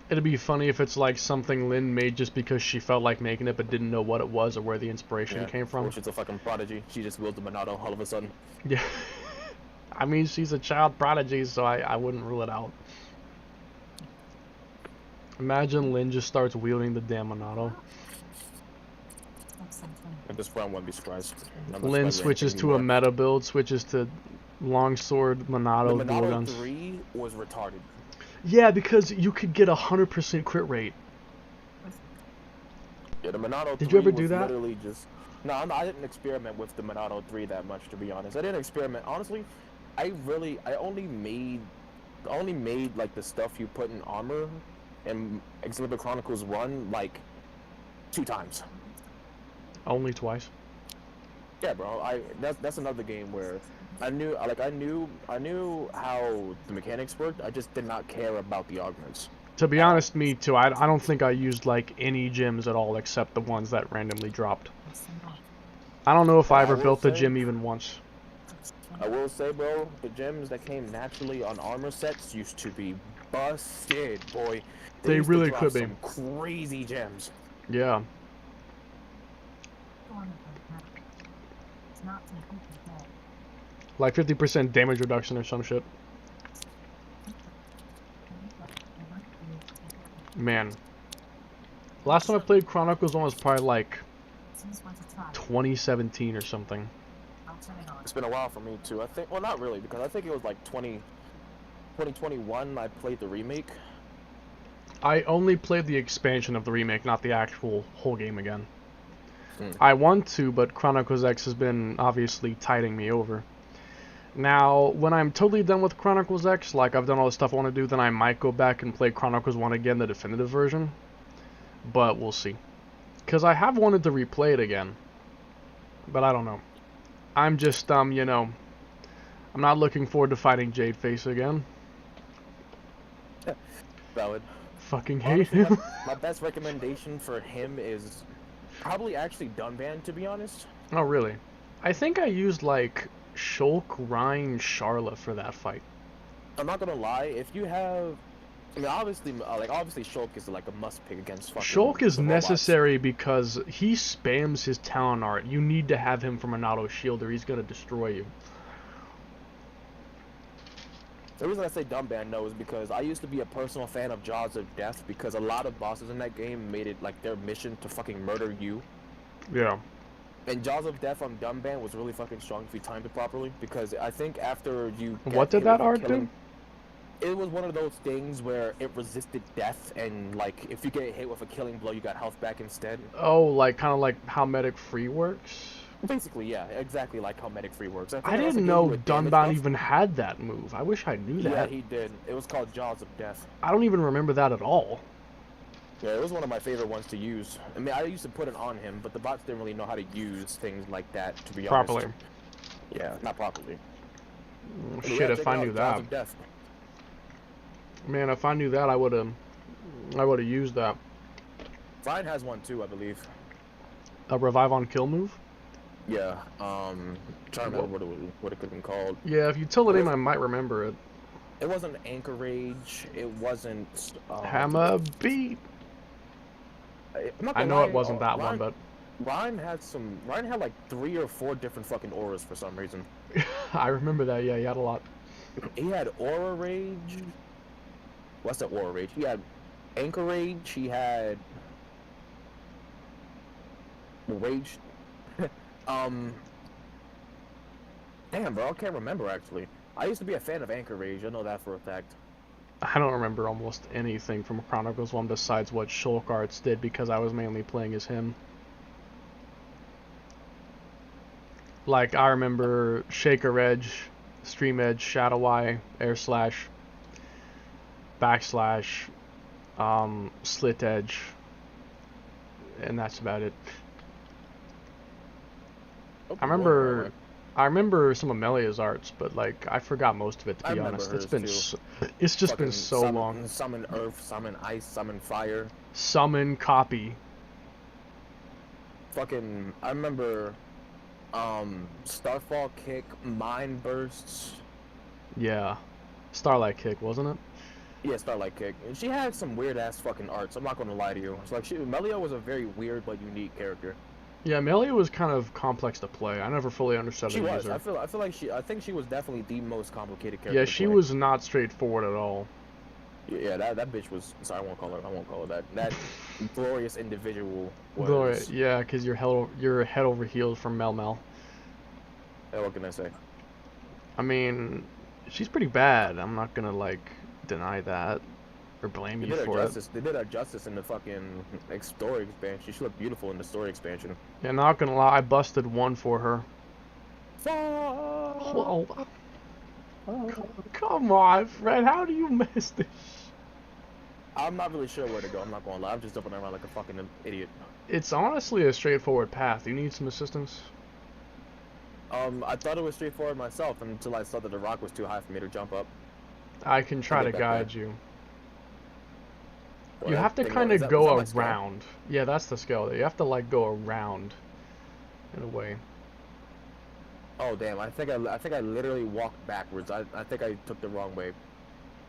It'd be funny if it's like something Lin made just because she felt like making it but didn't know what it was or where the inspiration came from. Or she's a fucking prodigy. She just wields the Monado all of a sudden. Yeah. I mean, she's a child prodigy, so I wouldn't rule it out. Imagine Lin just starts wielding the damn Monado. At this point, I wouldn't be surprised. Lin switches to a meta build, switches to longsword, Monado, the dual Monado guns. 3 was retarded. Yeah, because you could get 100% crit rate. Yeah, the Monado 3 Did you ever do was that? literally just... No, I didn't experiment with the Monado 3 that much, to be honest. I didn't experiment. Honestly, I only made like the stuff you put in armor in Xenoblade Chronicles 1 like 2 times. Only twice. Yeah, bro. That's another game where I knew how the mechanics worked. I just did not care about the augments. To be honest, me too. I don't think I used like any gems at all except the ones that randomly dropped. I don't know if I ever built the gem even once. I will say, bro, the gems that came naturally on armor sets used to be busted, boy. They used to really drop could be. some crazy gems. Yeah. Like 50% damage reduction or some shit. Man. Last time I played Chronicles 1 was probably like 2017 or something. It's been a while for me too. I think, well, not really, because I think it was like 2021 I played the remake. I only played the expansion of the remake, not the actual whole game again. I want to, but Chronicles X has been obviously tiding me over. Now, when I'm totally done with Chronicles X, like I've done all the stuff I want to do, then I might go back and play Chronicles 1 again, the definitive version. But we'll see. Because I have wanted to replay it again. But I don't know. I'm just, you know, I'm not looking forward to fighting Jadeface again. Valid. Fucking hate him. My best recommendation for him is probably actually Dunban, to be honest. Oh, really? I think I used, like, Shulk, Rhine, Charla for that fight. I'm not gonna lie, if you have... I mean, obviously Shulk is like a must pick against fucking... Shulk is necessary because he spams his talent art. You need to have him from an auto shield or he's gonna destroy you. The reason I say Dunban, no, is because I used to be a personal fan of Jaws of Death because a lot of bosses in that game made it like their mission to fucking murder you. Yeah. And Jaws of Death on Dunban was really fucking strong if you timed it properly, because I think after you... What did that art do? It was one of those things where it resisted death, and like if you get hit with a killing blow, you got health back instead. Oh, like kind of like how Medic Free works? Basically, yeah, exactly like how Medic Free works. I didn't know Dunban even had that move. I wish I knew that. Yeah, he did. It was called Jaws of Death. I don't even remember that at all. Yeah, it was one of my favorite ones to use. I mean, I used to put it on him, but the bots didn't really know how to use things like that, to be honest. Properly. Yeah, not properly. Shit, if I knew that. Man, if I knew that, I would have used that. Ryan has one too, I believe. A revive on kill move? Yeah, trying to remember what it could have been called. Yeah, if you tell the name, I might remember it. It wasn't Anchor Rage, it wasn't... Hammer Beat! I know it wasn't that one, but... Ryan had like 3 or 4 different fucking auras for some reason. I remember that, yeah, he had a lot. He had Aura Rage... What's that Aura Rage? He had Anchor Rage, he had... Rage... Damn, bro, I can't remember, actually. I used to be a fan of Anchor Rage, I know that for a fact. I don't remember almost anything from Chronicles 1 besides what Shulk Arts did because I was mainly playing as him. Like, I remember Shaker Edge, Stream Edge, Shadow Eye, Air Slash, Backslash, Slit Edge, and that's about it. I remember some of Melia's arts, but like I forgot most of it, to be honest. It's just been so long. Summon Earth, summon Ice, summon Fire. Summon Copy. Fucking, I remember Starfall Kick, Mind Bursts. Yeah. Starlight Kick, wasn't it? Yeah, Starlight Kick. And she had some weird ass fucking arts, I'm not gonna lie to you. It's like Melia was a very weird but unique character. Yeah, Melia was kind of complex to play. I never fully understood the user. I feel like I think she was definitely the most complicated character. Yeah, she was not straightforward at all. Yeah, that bitch was. Sorry, I won't call her that. That glorious individual was. Glorious, yeah, because you're head over heels from Mel Mel. Yeah, what can I say? I mean, she's pretty bad. I'm not gonna like deny that. or blame They you did her for it. justice. They did her justice in the fucking story expansion. She looked beautiful in the story expansion. Yeah, not gonna lie, I busted one for her. Fuck! Whoa. Come on, Fred, how do you miss this? I'm not really sure where to go. I'm not gonna lie. I'm just jumping around like a fucking idiot. It's honestly a straightforward path. You need some assistance? I thought it was straightforward myself until I saw that the rock was too high for me to jump up. I can try to back guide there. you. Well, You that have to thing- kind is of that- is go that my scale? around. Yeah, that's the scale. You have to like go around in a way. Oh damn! I think I literally walked backwards. I think I took the wrong way.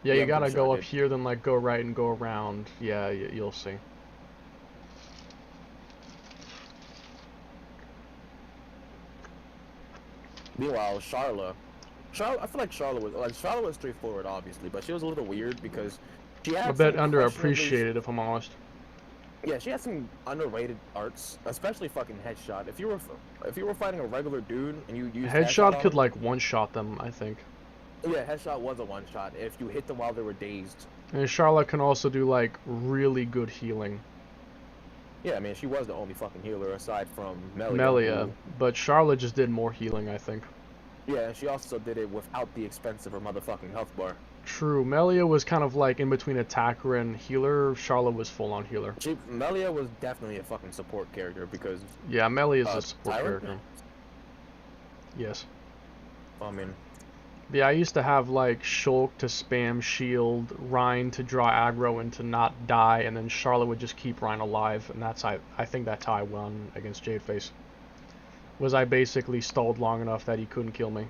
Yeah, Yeah, you I'm gotta pretty sure go I up did. here, then like go right and go around. Yeah, you'll see. Meanwhile, Charlotte, I feel like Charlotte was straightforward, obviously, but she was a little weird because she had A bit some questionably- underappreciated, if I'm honest. Yeah, she had some underrated arts, especially fucking headshot. If you were fighting a regular dude and you used Headshot on could him- like one-shot them, I think. Yeah, headshot was a one shot if you hit them while they were dazed. And Charlotte can also do like really good healing. Yeah, I mean she was the only fucking healer aside from Melia. Melia, but Charlotte just did more healing, I think. Yeah, and she also did it without the expense of her motherfucking health bar. True, Melia was kind of like in between attacker and healer. Charlotte was full-on healer. Melia was definitely a fucking support character because Yeah, Melia's a Uh, support Tyrant? character. Yes. I mean Yeah, I used to have like Shulk to spam shield, Rhine to draw aggro and to not die, and then Charlotte would just keep Rhine alive, and I think that's how I won against Jadeface. Was I basically stalled long enough that he couldn't kill me.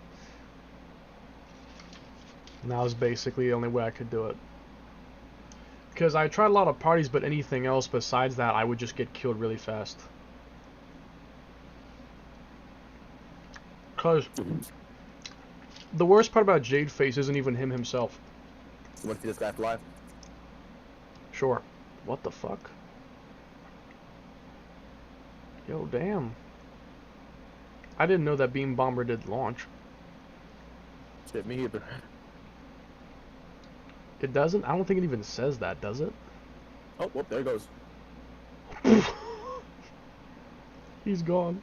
And that was basically the only way I could do it. Because I tried a lot of parties, but anything else besides that, I would just get killed really fast. Because the worst part about Jadeface isn't even him himself. you want to see this guy fly? Sure. What the fuck? Yo, damn. I didn't know that Beam Bomber did launch. Shit, me either. It doesn't? I don't think it even says that, does it? Oh, whoop, there he goes. He's gone.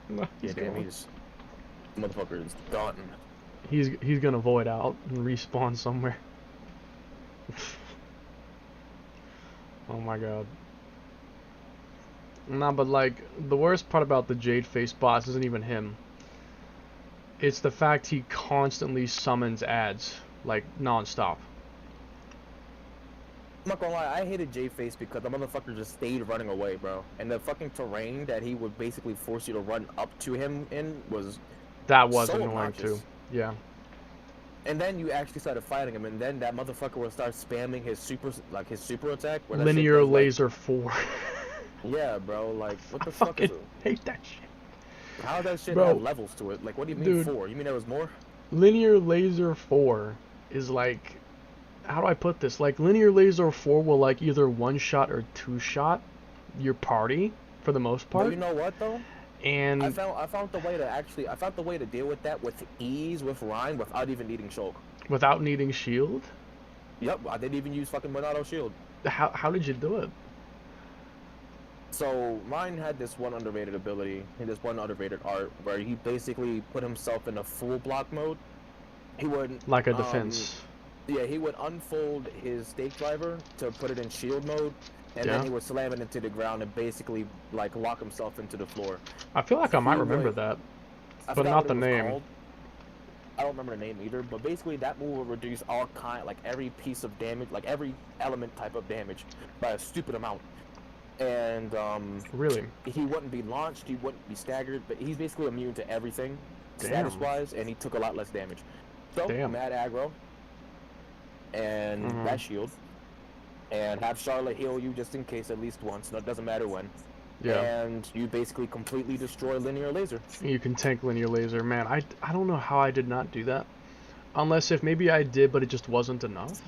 No, Yeah, he's damn, gone. he's motherfucker is gone. He's gonna void out and respawn somewhere. Oh my god. Nah, but like, the worst part about the Jadeface boss isn't even him. It's the fact he constantly summons ads, like, non-stop. I'm not gonna lie, I hated J-Face because the motherfucker just stayed running away, bro. And the fucking terrain that he would basically force you to run up to him in was... That was So annoying obnoxious. too. Yeah. And then you actually started fighting him, and then that motherfucker would start spamming his super attack. where that shit Linear does, like- Laser 4. Yeah, bro, like, what I the fuck is fucking it? hate that shit. How that shit Bro. have levels to it? Like, what do you mean Dude. 4? You mean there was more? Linear Laser 4 is like, how do I put this? Like, Linear Laser 4 will like either one-shot or two-shot your party for the most But part. you know what, though? And I found the way to deal with that with ease with Rhyme without even needing Shulk. without needing shield, Yep, I didn't even use fucking Monado Shield. how did you do it? So mine had this one underrated ability, and this one underrated art, where he basically put himself in a full block mode. He would Like a defense. Yeah, he would unfold his stake driver to put it in shield mode, and Yeah. then he would slam it into the ground and basically like lock himself into the floor. I feel like I might he remember would- that. I But forgot not what the it was name. called. I don't remember the name either, but basically that move would reduce all like every piece of damage, like every element type of damage, by a stupid amount. And Really? he wouldn't be launched, he wouldn't be staggered, but he's basically immune to everything, Damn. status-wise, and he took a lot less damage. So, Damn. mad aggro, and Mhm. that shield, and have Charlotte heal you just in case at least once, no, it doesn't matter when. Yeah. And you basically completely destroy Linear Laser. You can tank Linear Laser. Man, I don't know how I did not do that. Unless if maybe I did, but it just wasn't enough.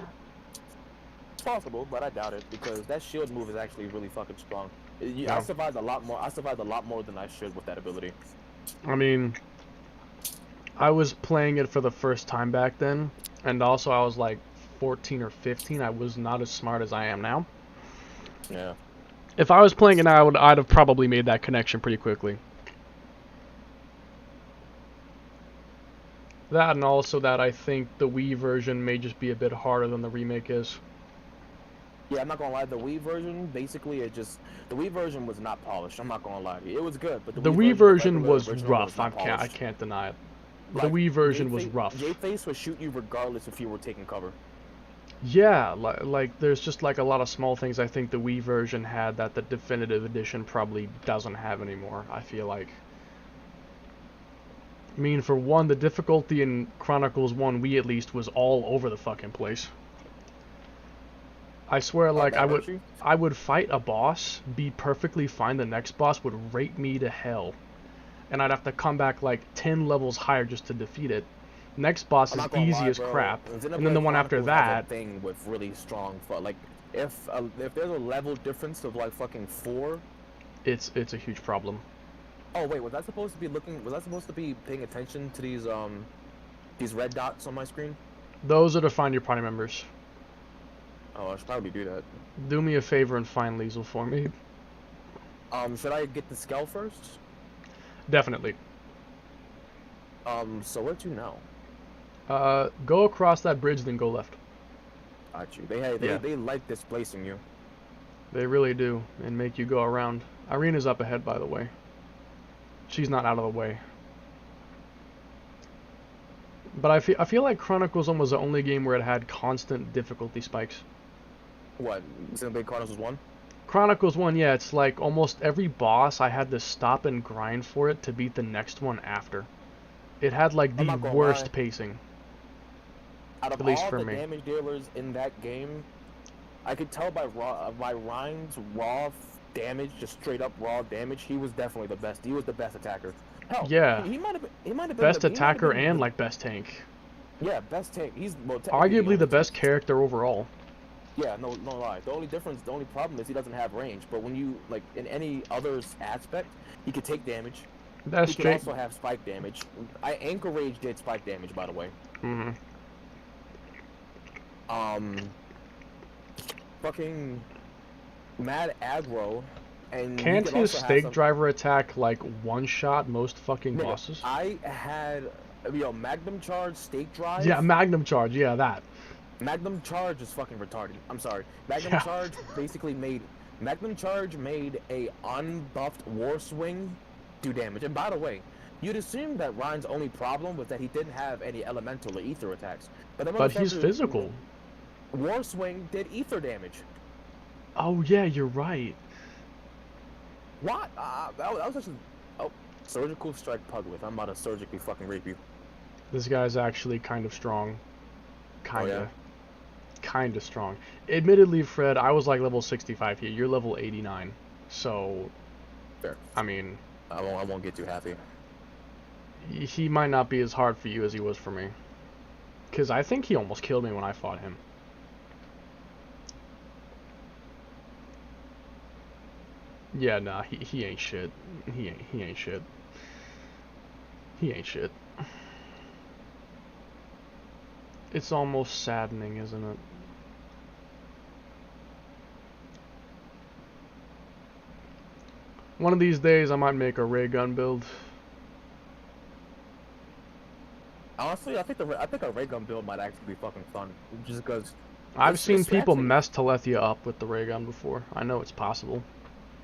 It's possible, but I doubt it because that shield move is actually really fucking strong. Yeah. I survived a lot more. I survived a lot more than I should with that ability. I mean, I was playing it for the first time back then, and also I was like 14 or 15, I was not as smart as I am now. Yeah. If I was playing it now, I'd have probably made that connection pretty quickly. That, and also that I think the Wii version may just be a bit harder than the remake is. Yeah, I'm not gonna lie. The Wii version, basically, the Wii version was not polished. I'm not gonna lie to you. It was good, but The Wii Wii version, the version regular was original, was rough. not I polished. can't deny it. The Like, Wii version was rough. J-Face would shoot you regardless if you were taking cover. Yeah, like there's just like a lot of small things I think the Wii version had that the definitive edition probably doesn't have anymore, I feel like. I mean, for one, the difficulty in Chronicles 1 Wii at least was all over the fucking place. I swear, like, I would fight a boss, be perfectly fine, the next boss would rate me to hell. And I'd have to come back like 10 levels higher just to defeat it. Next boss is easy as crap, and then the one after that. Thing with really strong, like if there's a level difference of like fucking 4, it's a huge problem. Oh wait, was I supposed to be looking? Was I supposed to be paying attention to these red dots on my screen? Those are to find your party members. Oh, I should probably do that. Do me a favor and find Liesel for me. Should I get the Skell first? Definitely. So where to now? Go across that bridge, then go left. Got you. They like displacing you. They really do, and make you go around. Irina's up ahead, by the way. She's not out of the way. But I feel like Chronicles 1 was the only game where it had constant difficulty spikes. What? Xenoblade Chronicles 1? Chronicles 1, yeah, it's like almost every boss I had to stop and grind for it to beat the next one after. It had like the worst pacing. Out of at least all for the me. damage dealers in that game, I could tell by Ryan's raw damage, just straight up raw damage, he was definitely the best. He was the best attacker. Hell, yeah. He might have been best attacker and like best tank. Yeah, best tank. He's arguably the best character overall. Yeah, no lie. The only problem is he doesn't have range. But when you like in any other aspect, he could take damage. That's he could also have spike damage. Anchor Rage did spike damage, by the way. Mm-hmm. Fucking mad aggro, and can't his stake driver attack like one shot most fucking bosses? I had Magnum Charge, stake drive. Yeah, Magnum Charge. Yeah, that. Magnum Charge is fucking retarded. I'm sorry. Magnum Charge basically made a unbuffed War Swing do damage. And by the way, you'd assume that Ryan's only problem was that he didn't have any elemental or ether attacks. But he's physical. War Swing did ether damage. Oh yeah, you're right. What? That was actually... Oh, Surgical Strike Pugwith. I'm about to surgically fucking rape you. This guy's actually kind of strong. Kinda. Oh, yeah? Kinda strong. Admittedly, Fred, I was like level 65 here. You're level 89. So... Fair. I mean... I won't get too happy. He might not be as hard for you as he was for me. Because I think he almost killed me when I fought him. Yeah, nah, he ain't shit. He ain't shit. He ain't shit. It's almost saddening, isn't it? One of these days I might make a ray gun build. Honestly, I think a ray gun build might actually be fucking fun, just because. I've seen people mess Telethia up with the ray gun before. I know it's possible.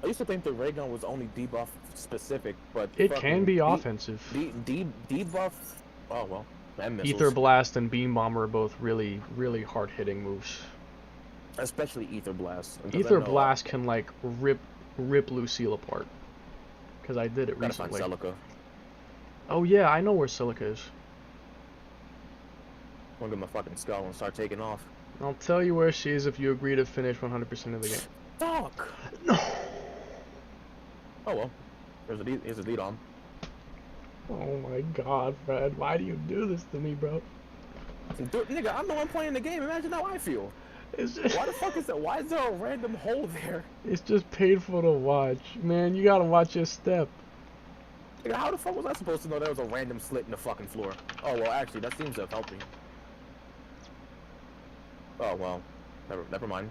I used to think the ray gun was only debuff specific, but it can be offensive. Debuff. Oh well. And missiles. Ether Blast and Beam Bomb are both really, really hard hitting moves. Especially Ether Blast. Ether Blast can like rip Lucille apart. Because I did it recently. Find Celica. Oh yeah, I know where Silica is. I'm gonna get my fucking skull and start taking off. I'll tell you where she is if you agree to finish 100% of the game. Fuck! No! Oh well. Here's a lead on. Oh my god, Fred, why do you do this to me, bro? Dude, nigga, I'm the one playing the game. Imagine how I feel. It's just... Why the fuck is that? Why is there a random hole there? It's just painful to watch. Man, you gotta watch your step. Nigga, how the fuck was I supposed to know there was a random slit in the fucking floor? Oh, well, actually, that seems to have helped me. Oh well, never mind.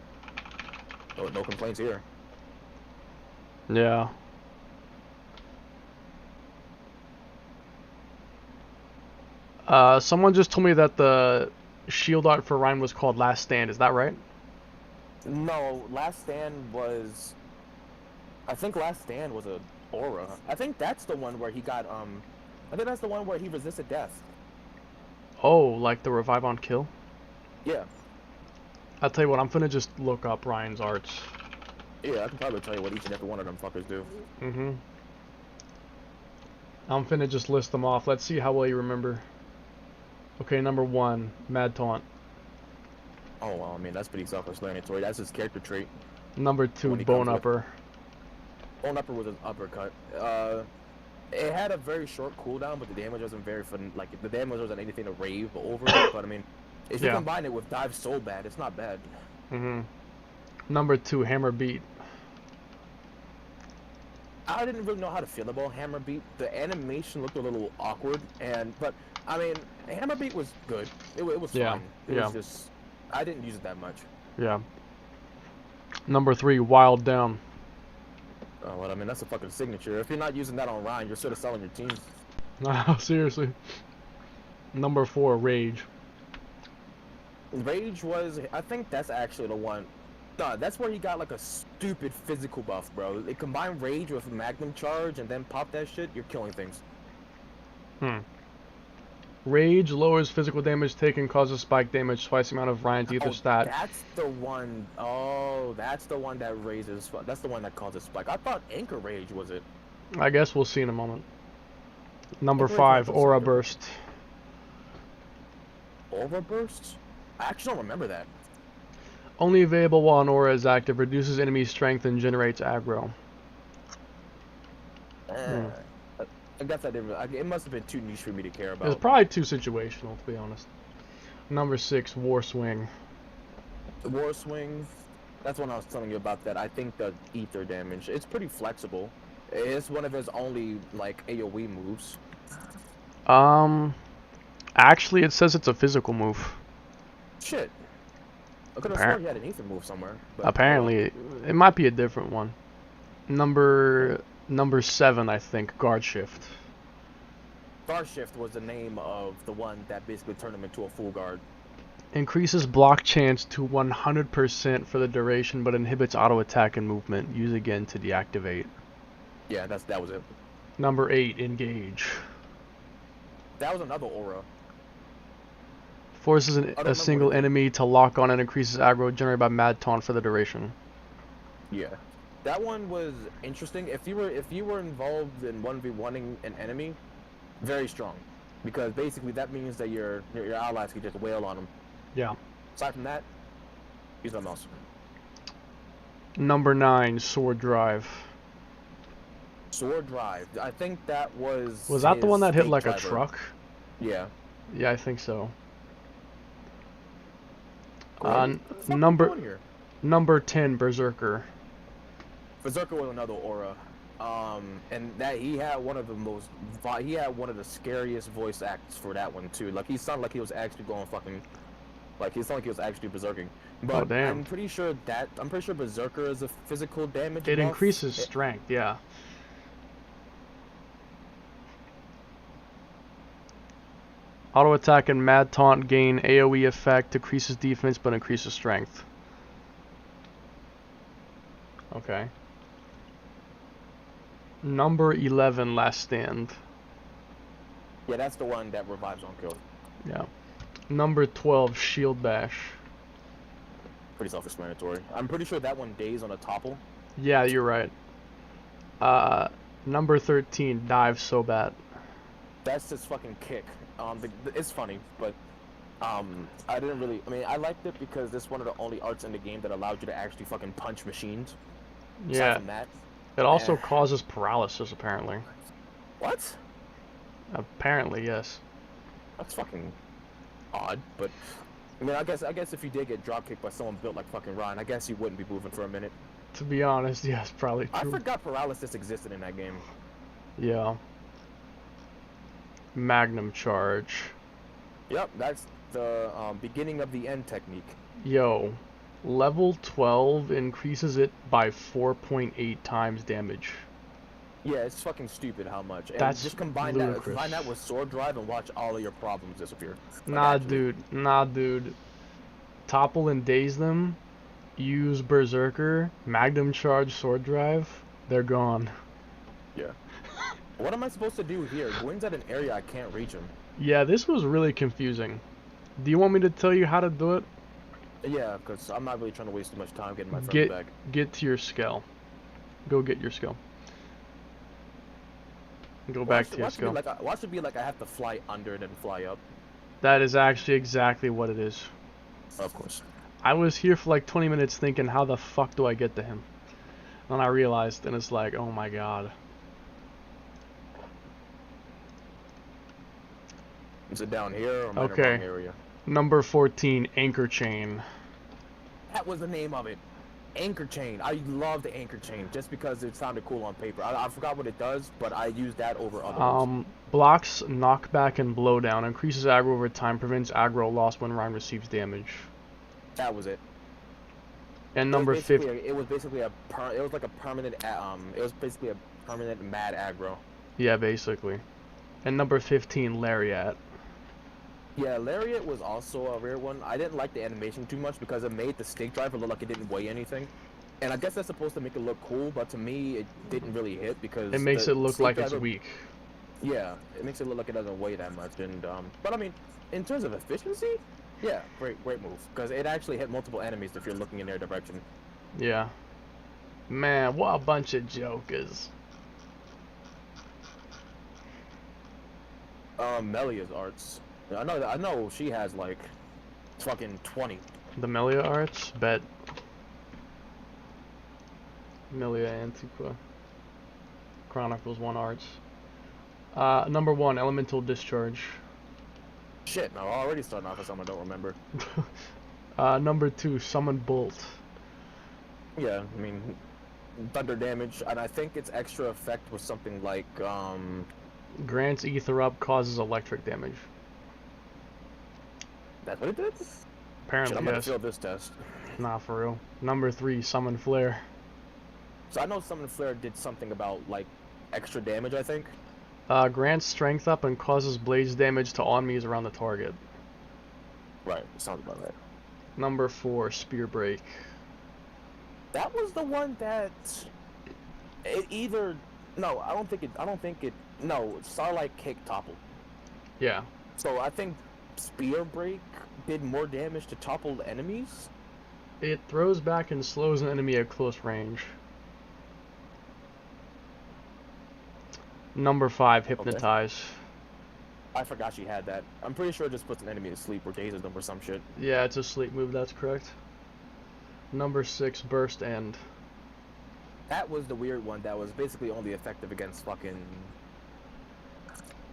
No complaints here. Yeah. Someone just told me that the shield art for Ryan was called Last Stand. Is that right? No, Last Stand was. I think Last Stand was a aura. I think that's the one where he got I think that's the one where he resisted death. Oh, like the revive on kill? Yeah. I'll tell you what, I'm finna just look up Ryan's arts. Yeah, I can probably tell you what each and every one of them fuckers do. Mm-hmm. I'm finna just list them off. Let's see how well you remember. Okay, number 1, Mad Taunt. Oh well, I mean that's pretty self-explanatory. That's his character trait. Number 2, When he Bone comes with- Upper. Bone Upper was an uppercut. It had a very short cooldown, but the damage wasn't very fun. Like the damage wasn't anything to rave over. But I mean, if you Yeah. combine it with Dive so bad, it's not bad. Mm-hmm. Number 2, Hammer Beat. I didn't really know how to feel about Hammer Beat. The animation looked a little awkward, but I mean, Hammer Beat was good. It was Yeah, fine. It yeah. was just I didn't use it that much. Yeah. Number 3, Wild Down. Oh, well, I mean that's a fucking signature. If you're not using that on Ryan, you're sort of selling your team. No, seriously. Number 4, Rage. Rage was, I think that's actually the one. Nah, that's where he got like a stupid physical buff, bro. They combine Rage with Magnum Charge and then pop that shit, you're killing things. Rage lowers physical damage taken, causes spike damage, twice the amount of Ryan's ether stat. That's the one. Oh, that's the one that raises. That's the one that causes spike. I thought Anchor Rage was it. I guess we'll see in a moment. Number Anchor Rage 5, might be Aura something. Burst. Aura Burst? I actually don't remember that. Only available while an aura is active, reduces enemy strength and generates aggro. I guess I didn't. It must have been too niche for me to care It was about. probably too situational, to be honest. Number 6, War Swing. War Swing. That's when I was telling you about that. I think the ether damage. It's pretty flexible. It's one of his only like AOE moves. Actually, it says it's a physical move. Shit. I could have sworn he had an ether move somewhere. But Apparently, it might be a different one. Number 7, I think, Guard Shift. Guard Shift was the name of the one that basically turned him into a full guard. Increases block chance to 100% for the duration, but inhibits auto attack and movement. Use again to deactivate. Yeah, that was it. Number 8, Engage. That was another aura. Forces remember a single what it did. enemy to lock on and increases aggro generated by Mad Taunt for the duration. Yeah. That one was interesting. If you were involved in 1v1ing an enemy, very strong. Because basically that means that your allies can just wail on them. Yeah. Aside from that, use something else. Number 9, Sword Drive. Sword Drive. I think that was. Was that the his one that hit fake like driver. a truck? Yeah. Yeah, I think so. What the fuck are we number doing here? number 10, Berserker. Berserker was another aura. And that he had one of the scariest voice acts for that one too. Like he sounded like he was actually going fucking, like he sounded like he was actually berserking. But damn. I'm pretty sure Berserker is a physical damage. It buff. increases strength, yeah. Auto attack and Mad Taunt gain AoE effect, decreases defense but increases strength. Okay. Number 11, Last Stand. Yeah, that's the one that revives on kill. Yeah. Number 12, Shield Bash. Pretty self-explanatory. I'm pretty sure that one days on a topple. Yeah, you're right. Number 13, Dive Sobat. That's his fucking kick. It's funny, but I didn't really. I mean, I liked it because it's one of the only arts in the game that allowed you to actually fucking punch machines. Aside Yeah. from that, It also causes paralysis, apparently. what? Apparently, yes. That's fucking odd. But I mean, I guess if you did get drop kicked by someone built like fucking Ryan, I guess you wouldn't be moving for a minute. To be honest, yes, probably I true. forgot paralysis existed in that game. Yeah. Magnum Charge. Yep, that's the beginning of the end technique. Yo, level 12 increases it by 4.8 times damage. Yeah, it's fucking stupid how much. And That's just ludicrous. combine that with sword drive and watch all of your problems disappear. Like, Nah, actually. dude. Topple and daze them. Use Berserker, Magnum Charge, Sword Drive. They're gone. Yeah. What am I supposed to do here? Gwyn's at an area I can't reach him. Yeah, this was really confusing. Do you want me to tell you how to do it? Yeah, because I'm not really trying to waste too much time getting my friends back. Get to your skull. Go get your skull. Go back to your skull. Why should it be like I have to fly under and then fly up? That is actually exactly what it is. Of course. I was here for like 20 minutes thinking, how the fuck do I get to him? And I realized, and it's like, oh my god. Is it down here or am I in the Okay. wrong area? Number 14, Anchor Chain. That was the name of it. Anchor chain. I love the anchor chain just because it sounded cool on paper. I forgot what it does, but I used that over other ones. Blocks knockback and blowdown. Increases aggro over time. Prevents aggro loss when Rhyme receives damage. That was it. And number 15. It was basically a permanent mad aggro. Yeah, basically. And number 15, Lariat. Yeah, Lariat was also a rare one. I didn't like the animation too much because it made the stick driver look like it didn't weigh anything. And I guess that's supposed to make it look cool, but to me, it didn't really hit because... It makes it look like it's weak. Yeah, it makes it look like it doesn't weigh that much. And but I mean, in terms of efficiency, yeah, great move. Because it actually hit multiple enemies if you're looking in their direction. Yeah. Man, what a bunch of jokers. Melia's arts. I know she has like fucking 20. The Melia arts? Bet. Melia Antiqua. Chronicles 1 arts. Number 1, Elemental Discharge. Shit, no, I'm already starting off with something I don't remember. Number 2, Summon Bolt. Yeah, I mean, thunder damage, and I think its extra effect was something like, Grants Ether Up, causes electric damage. That's what it did? Apparently, Shit, I'm yes. gonna fail this test. Nah, for real. Number 3, Summon Flare. So I know Summon Flare did something about, like, extra damage, I think. Grants Strength Up and causes blaze damage to all enemies around the target. Right, sounds about right. Number 4, Spear Break. That was the one that... It either... No, I don't think it... No, Starlight Kick toppled. Yeah. So I think Spear Break did more damage to toppled enemies? It throws back and slows an enemy at close range. Number 5, Hypnotize. Okay. I forgot she had that. I'm pretty sure it just puts an enemy to sleep or dazes them or some shit. Yeah, it's a sleep move, that's correct. Number 6, Burst End. That was the weird one that was basically only effective against fucking...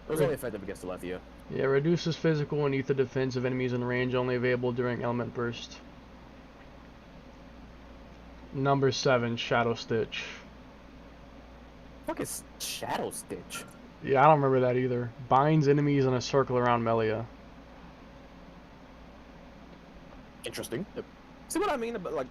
It was only effective against Alethea. Yeah, reduces physical and ether defense of enemies in range, only available during Element Burst. Number 7, Shadow Stitch. Fuck is Shadow Stitch? Yeah, I don't remember that either. Binds enemies in a circle around Melia. Interesting. See what I mean? But like,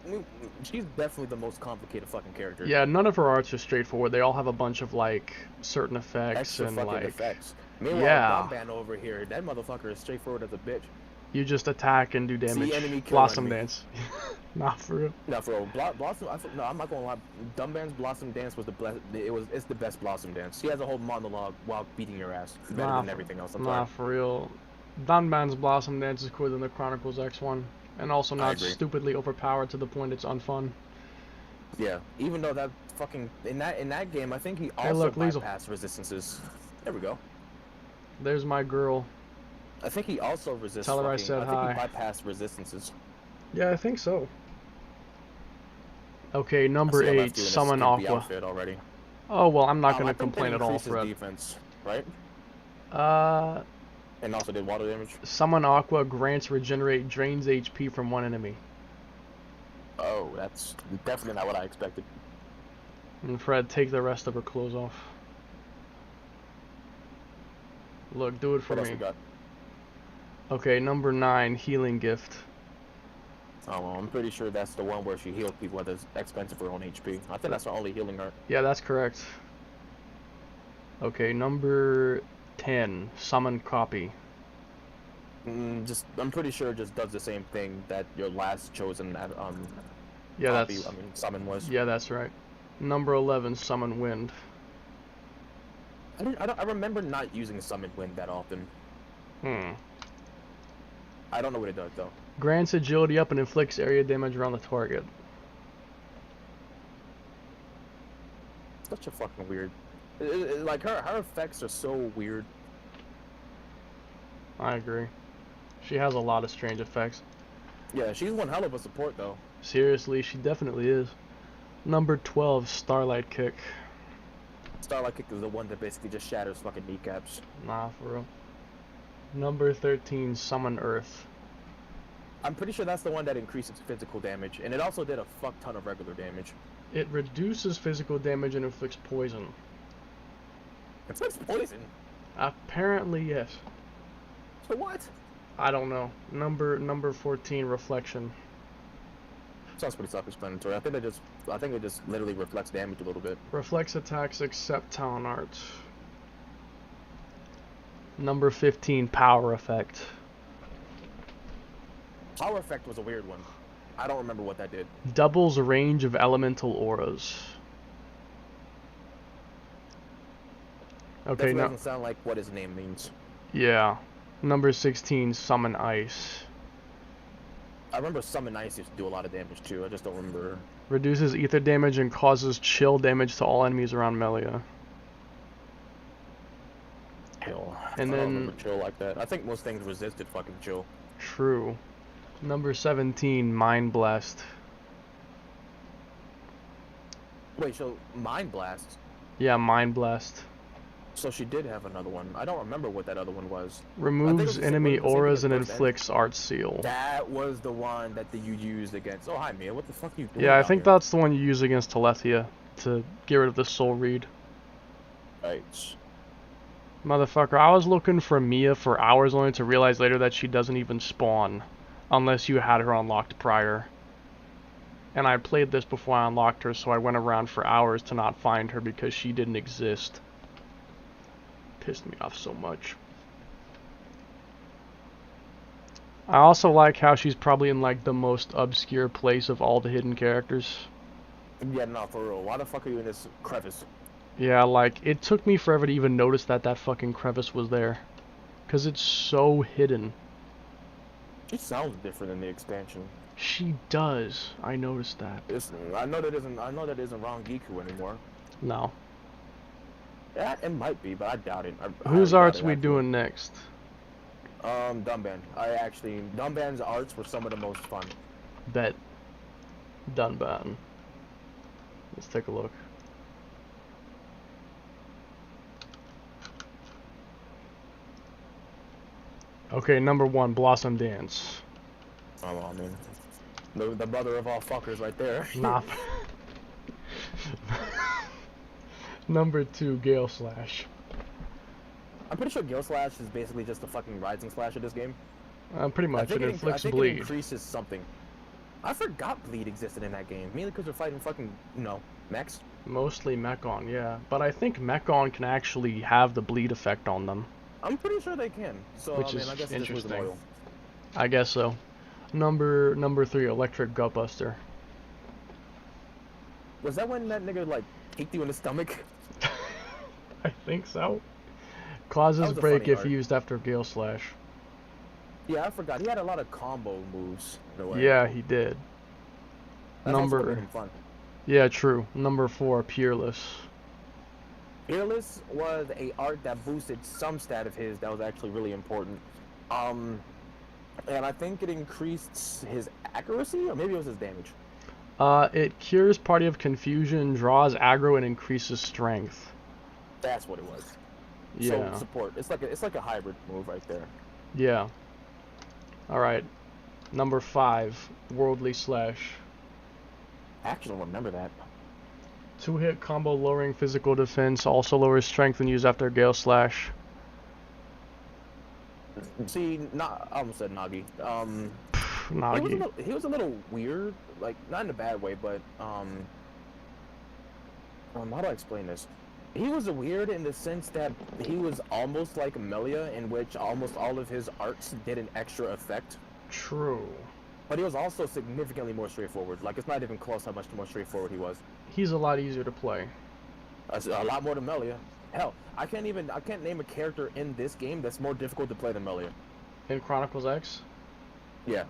she's definitely the most complicated fucking character. Yeah, none of her arts are straightforward. They all have a bunch of like certain effects Extra and fucking like effects. Meanwhile, yeah. Bomban over here, that motherfucker is straightforward as a bitch. You just attack and do damage. See enemy, kill Blossom enemy. Dance. Not for real. No, for real. Blossom. No, I'm not gonna lie. Dumban's Blossom Dance was the best. It's the best Blossom Dance. She has a whole monologue while beating your ass. Better than everything else. I'm nah, sorry. for real. Dunban's Blossom Dance is cooler than the Chronicles X one, and also not stupidly overpowered to the point it's unfun. Yeah, even though that fucking in that game, I think he also bypassed resistances. There we go. There's my girl. I think he also resists. Tell her I said hi. I think he bypassed resistances. Yeah, I think so. Okay, number 8, Summon Aqua. Already. Oh well, I'm not gonna complain at all, Fred. Defense, right? And also did water damage. Summon Aqua, grants regenerate, drains HP from one enemy. Oh, that's definitely not what I expected. And Fred, take the rest of her clothes off. Look, do it for me. Okay, number 9, healing gift. Oh, well, I'm pretty sure that's the one where she heals people at the expense of her own HP. I think that's her only healing art. Yeah, that's correct. Okay, number 10, summon copy. I'm pretty sure it just does the same thing that your last chosen Yeah, copy, that's summon was. yeah, that's right. Number 11, summon wind. I remember not using summon wind that often. I don't know what it does though. Grants agility up and inflicts area damage around the target. Such a fucking weird. Like her effects are so weird. I agree. She has a lot of strange effects. Yeah, she's one hell of a support though. Seriously, she definitely is. Number 12, starlight kick. Starlight Kick is the one that basically just shatters fucking kneecaps. Nah, for real. Number 13, summon earth. I'm pretty sure that's the one that increases physical damage, and it also did a fuck ton of regular damage. It reduces physical damage and inflicts poison. It inflicts poison? Apparently, yes. So what? I don't know. Number 14, reflection. Sounds pretty self-explanatory. I think it just literally reflects damage a little bit. Reflects attacks except talent arts. Number 15, power effect. Power effect was a weird one. I don't remember what that did. Doubles range of elemental auras. Okay, That now doesn't sound like what his name means. yeah. Number 16, summon ice. I remember Summon Ice used to do a lot of damage too. I just don't remember. Reduces ether damage and causes chill damage to all enemies around Melia. Chill. And I don't then remember chill like that. I think most things resisted fucking chill. true. Number 17, mind blast. Wait, so Mind Blast. Yeah, mind blast. So she did have another one. I don't remember what that other one was. Removes enemy auras and inflicts inflicts art seal. That was the one that you used against. Oh, hi, Mia. What the fuck are you doing? Yeah, I out think here? that's the one you use against Telethia to get rid of the soul read. Right. Motherfucker, I was looking for Mia for hours only to realize later that she doesn't even spawn unless you had her unlocked prior. And I played this before I unlocked her, so I went around for hours to not find her because she didn't exist. Pissed me off so much. I also like how she's probably in like the most obscure place of all the hidden characters. Yeah, no, for real. Why the fuck are you in this crevice? Yeah, like, it took me forever to even notice that that fucking crevice was there. Because it's so hidden. It sounds different in the expansion. She does. I noticed that. I know that isn't Ron Giku anymore. No. Yeah, it might be, but I doubt it. I Whose highly arts doubt it, we actually. doing next? Dunban. Dunban's arts were some of the most fun. Bet. Dunban. Let's take a look. Okay, number 1, Blossom Dance. Oh, well, I mean, the brother of all fuckers right there. Nah. Number 2, Gale Slash. I'm pretty sure Gale Slash is basically just the fucking Rising Slash of this game. Pretty I much, think it I inflicts think it bleed. increases something. I forgot bleed existed in that game, mainly because they're fighting fucking, mechs. Mostly Mechon, yeah. But I think Mechon can actually have the bleed effect on them. I'm pretty sure they can. So, Which I mean, is I guess it's just interesting. loyal. I guess so. Number 3, Electric Gutbuster. Was that when that nigga, like, kicked you in the stomach? I think so. That Causes was a break funny if art. used after Gale Slash. Yeah, I forgot. He had a lot of combo moves, in a way. Yeah, he did. That's also what made him fun. Yeah, true. Number 4, Peerless. Fearless was a art that boosted some stat of his that was actually really important. And I think it increased his accuracy, or maybe it was his damage. It cures Party of Confusion, draws aggro, and increases strength. That's what it was. Yeah. So support. It's like a hybrid move right there. Yeah. Alright. Number 5, Worldly Slash. I actually don't remember that. 2-hit combo lowering physical defense, also lowers strength when used after Gale Slash. See, not I almost said Nagi. Nagi. He was a little weird, like not in a bad way, but how do I explain this? He was weird in the sense that he was almost like Melia, in which almost all of his arts did an extra effect. True. But he was also significantly more straightforward. Like, it's not even close how much more straightforward he was. He's a lot easier to play. A lot more than Melia. Hell, I can't name a character in this game that's more difficult to play than Melia. In Chronicles X? Yeah.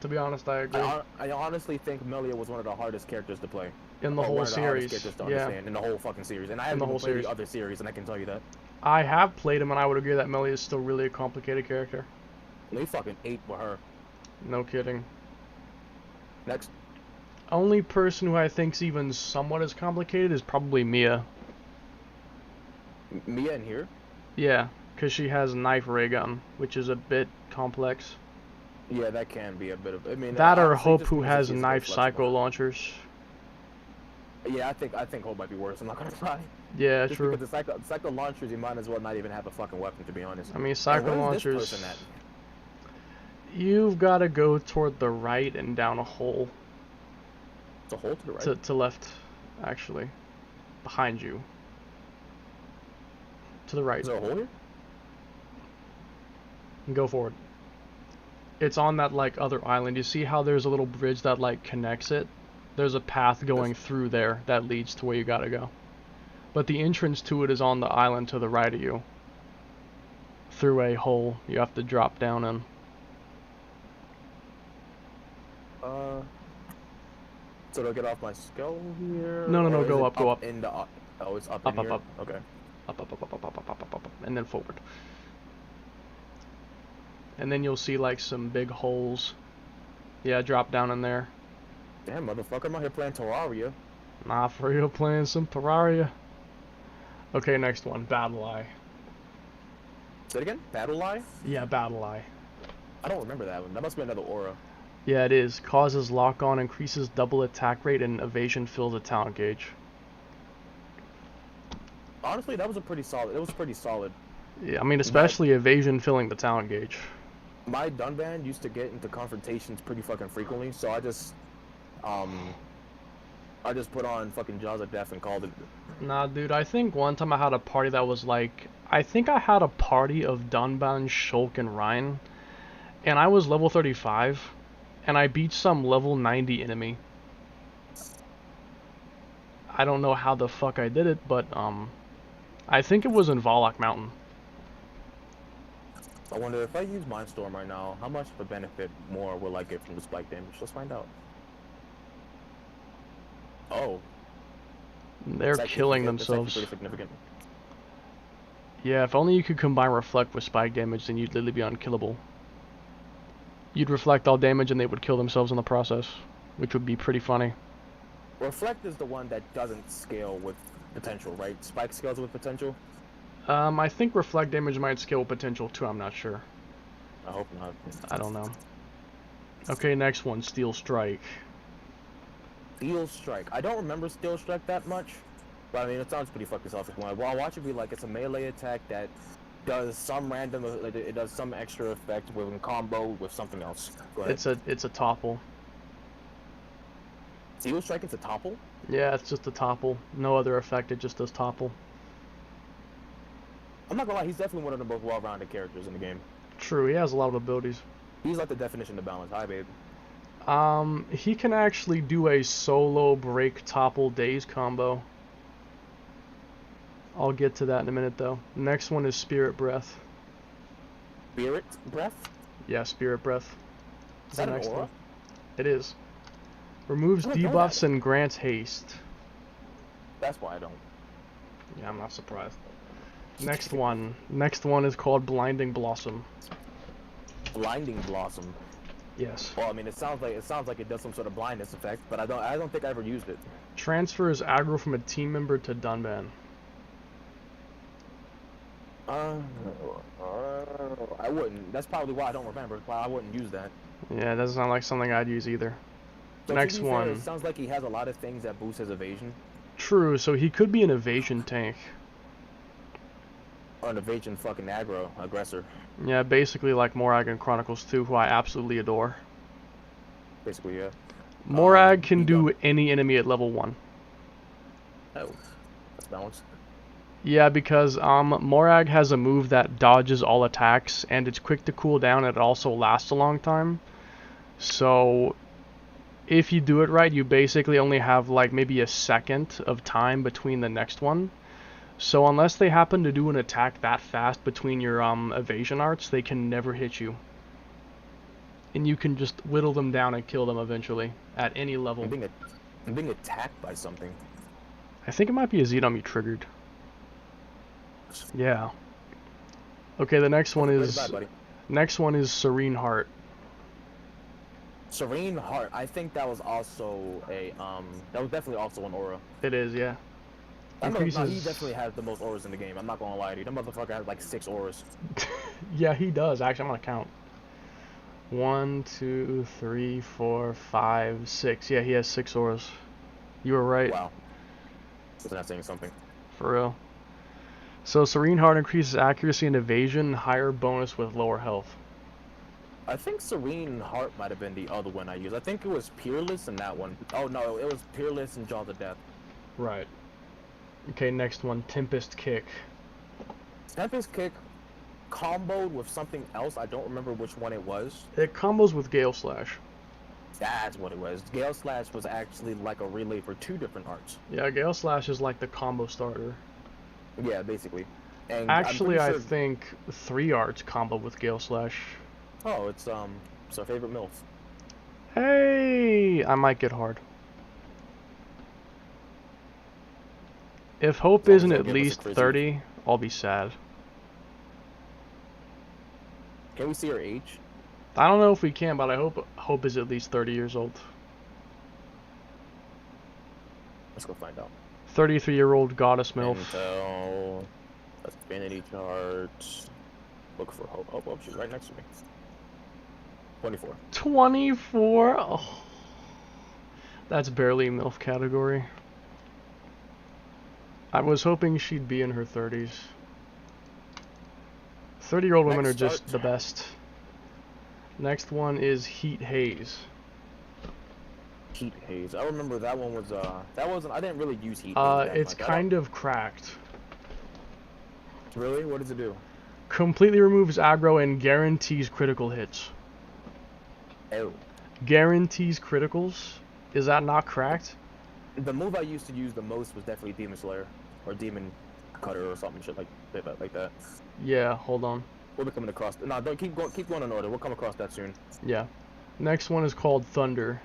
To be honest, I agree. I honestly think Melia was one of the hardest characters to play. In the whole series. Yeah. In the whole fucking series. And I haven't even played the other series, and I can tell you that. I have played him, and I would agree that Melia is still really a complicated character. They fucking ate with her. No kidding. Next. Only person who I think's even somewhat as complicated is probably Mia. Mia in here? Yeah, because she has knife ray gun, which is a bit complex. Yeah, that can be a bit of. I mean, that or Hope, who has knife psycho launchers. Yeah, I think Hope might be worse. I'm not gonna lie. Yeah, just true. Because the psycho launchers, you might as well not even have a fucking weapon, to be honest. I mean, psycho launchers. This person at? You've got to go toward the right and down a hole. It's a hole to the right? To left, actually. Behind you. To the right. Is there a hole here? And go forward. It's on that, like, other island. You see how there's a little bridge that, like, connects it? There's a path going through there that leads to where you gotta go. But the entrance to it is on the island to the right of you. Through a hole you have to drop down in. So do I get off my skull here? No, go up, go up. In the, oh, it's up in here? Up. Okay. Up, and then forward. And then you'll see, like, some big holes. Yeah, drop down in there. Damn, motherfucker, I'm out here playing Terraria. Nah, for real, playing some Terraria. Okay, next one, Battle Eye. Say it again? Battle Eye? Yeah, Battle Eye. I don't remember that one. That must be another aura. Yeah, it is. Causes lock-on, increases double attack rate, and evasion fills the talent gauge. Honestly, that was pretty solid. Yeah, I mean, especially evasion filling the talent gauge. My Dunban used to get into confrontations pretty fucking frequently, so I just put on fucking Jaws of Death and called it. Nah, dude, I think one time I had a party that was like... I think I had a party of Dunban, Shulk, and Ryan, and I was level 35, and I beat some level 90 enemy. I don't know how the fuck I did it, but, I think it was in Volok Mountain. I wonder if I use Mindstorm right now, how much of a benefit more will I get from the spike damage? Let's find out. Oh. They're killing themselves. Pretty significant. Yeah, if only you could combine Reflect with spike damage, then you'd literally be unkillable. You'd reflect all damage and they would kill themselves in the process, which would be pretty funny. Reflect is the one that doesn't scale with potential, right? Spike scales with potential? I think Reflect damage might scale with potential too, I'm not sure. I hope not. I don't know. Okay, next one, Steel Strike. Steel Strike. I don't remember Steel Strike that much, but I mean, it sounds pretty fucking self-explanatory. Well, I'll watch it be like, it's a melee attack that does some random, it does some extra effect with a combo with something else. Go ahead. It's a topple. Steel Strike is a topple? Yeah, it's just a topple. No other effect, it just does topple. I'm not gonna lie, he's definitely one of the most well-rounded characters in the game. True, he has a lot of abilities. He's like the definition of balance. Hi, babe. He can actually do a solo break topple daze combo. I'll get to that in a minute, though. Next one is Spirit Breath. Spirit Breath? Yeah, Spirit Breath. Is that an aura? It is. Removes debuffs and grants haste. That's why I don't. Yeah, I'm not surprised. Next one is called Blinding Blossom. Blinding Blossom. Yes. Well, I mean, it sounds like it does some sort of blindness effect, but I don't think I ever used it. Transfers aggro from a team member to Dunban. I wouldn't. That's probably why I don't remember. Why I wouldn't use that. Yeah, it doesn't sound like something I'd use either. So Next to be one. Fair, it sounds like he has a lot of things that boost his evasion. True, so he could be an evasion tank. Or an evasion fucking aggro aggressor, Yeah, basically like Morag in Chronicles 2, who I absolutely adore. basically, yeah. Morag can He got do any enemy at level 1. oh, that's balanced. Yeah, because Morag has a move that dodges all attacks, and it's quick to cool down, and it also lasts a long time. So, if you do it right, you basically only have like maybe a second of time between the next one. So unless they happen to do an attack that fast between your evasion arts, they can never hit you. And you can just whittle them down and kill them eventually, at any level. I'm being attacked by something. I think it might be a Xenom you triggered. Yeah. Okay, the next one is... Bye, buddy. Next one is Serene Heart. Serene Heart. I think that was also a that was definitely also an aura. It is, yeah. Increases... No, he definitely has the most auras in the game. I'm not gonna lie to you. That motherfucker has like 6 auras. Yeah, he does. Actually, I'm gonna count. 1, 2, 3, 4, 5, 6. Yeah, he has 6 auras. You were right. Wow. Wasn't that saying something? For real. So Serene Heart increases accuracy and evasion, higher bonus with lower health. I think Serene Heart might have been the other one I used. I think it was Peerless in that one. Oh no, it was Peerless and Jaws of Death. Right. Okay, next one, Tempest Kick. Tempest Kick comboed with something else. I don't remember which one it was. It combos with Gale Slash. That's what it was. Gale Slash was actually like a relay for 2 different arts. Yeah, Gale Slash is like the combo starter. Yeah, basically. And actually, I'm I sure... think 3 arts combo with Gale Slash. Oh, it's our favorite MILF. Hey, I might get hard. If Hope isn't at least 30, I'll be sad. Can we see her age? I don't know if we can, but I hope Hope is at least 30 years old. Let's go find out. 33-year-old goddess MILF. Intel, affinity chart. Look for Hope. Oh, she's right next to me. 24. 24? Oh. That's barely MILF category. I was hoping she'd be in her 30s. 30-year-old women are just the best. Next one is Heat Haze. Heat Haze. I remember that one was I didn't really use Heat Haze. Haze. It's kind of cracked. Really? What does it do? Completely removes aggro and guarantees critical hits. Oh. Guarantees criticals? Is that not cracked? The move I used to use the most was definitely Demon Slayer or Demon Cutter or something shit like that. Yeah, hold on. We'll be coming across. No, don't keep going in order. We'll come across that soon. Yeah. Next one is called Thunder.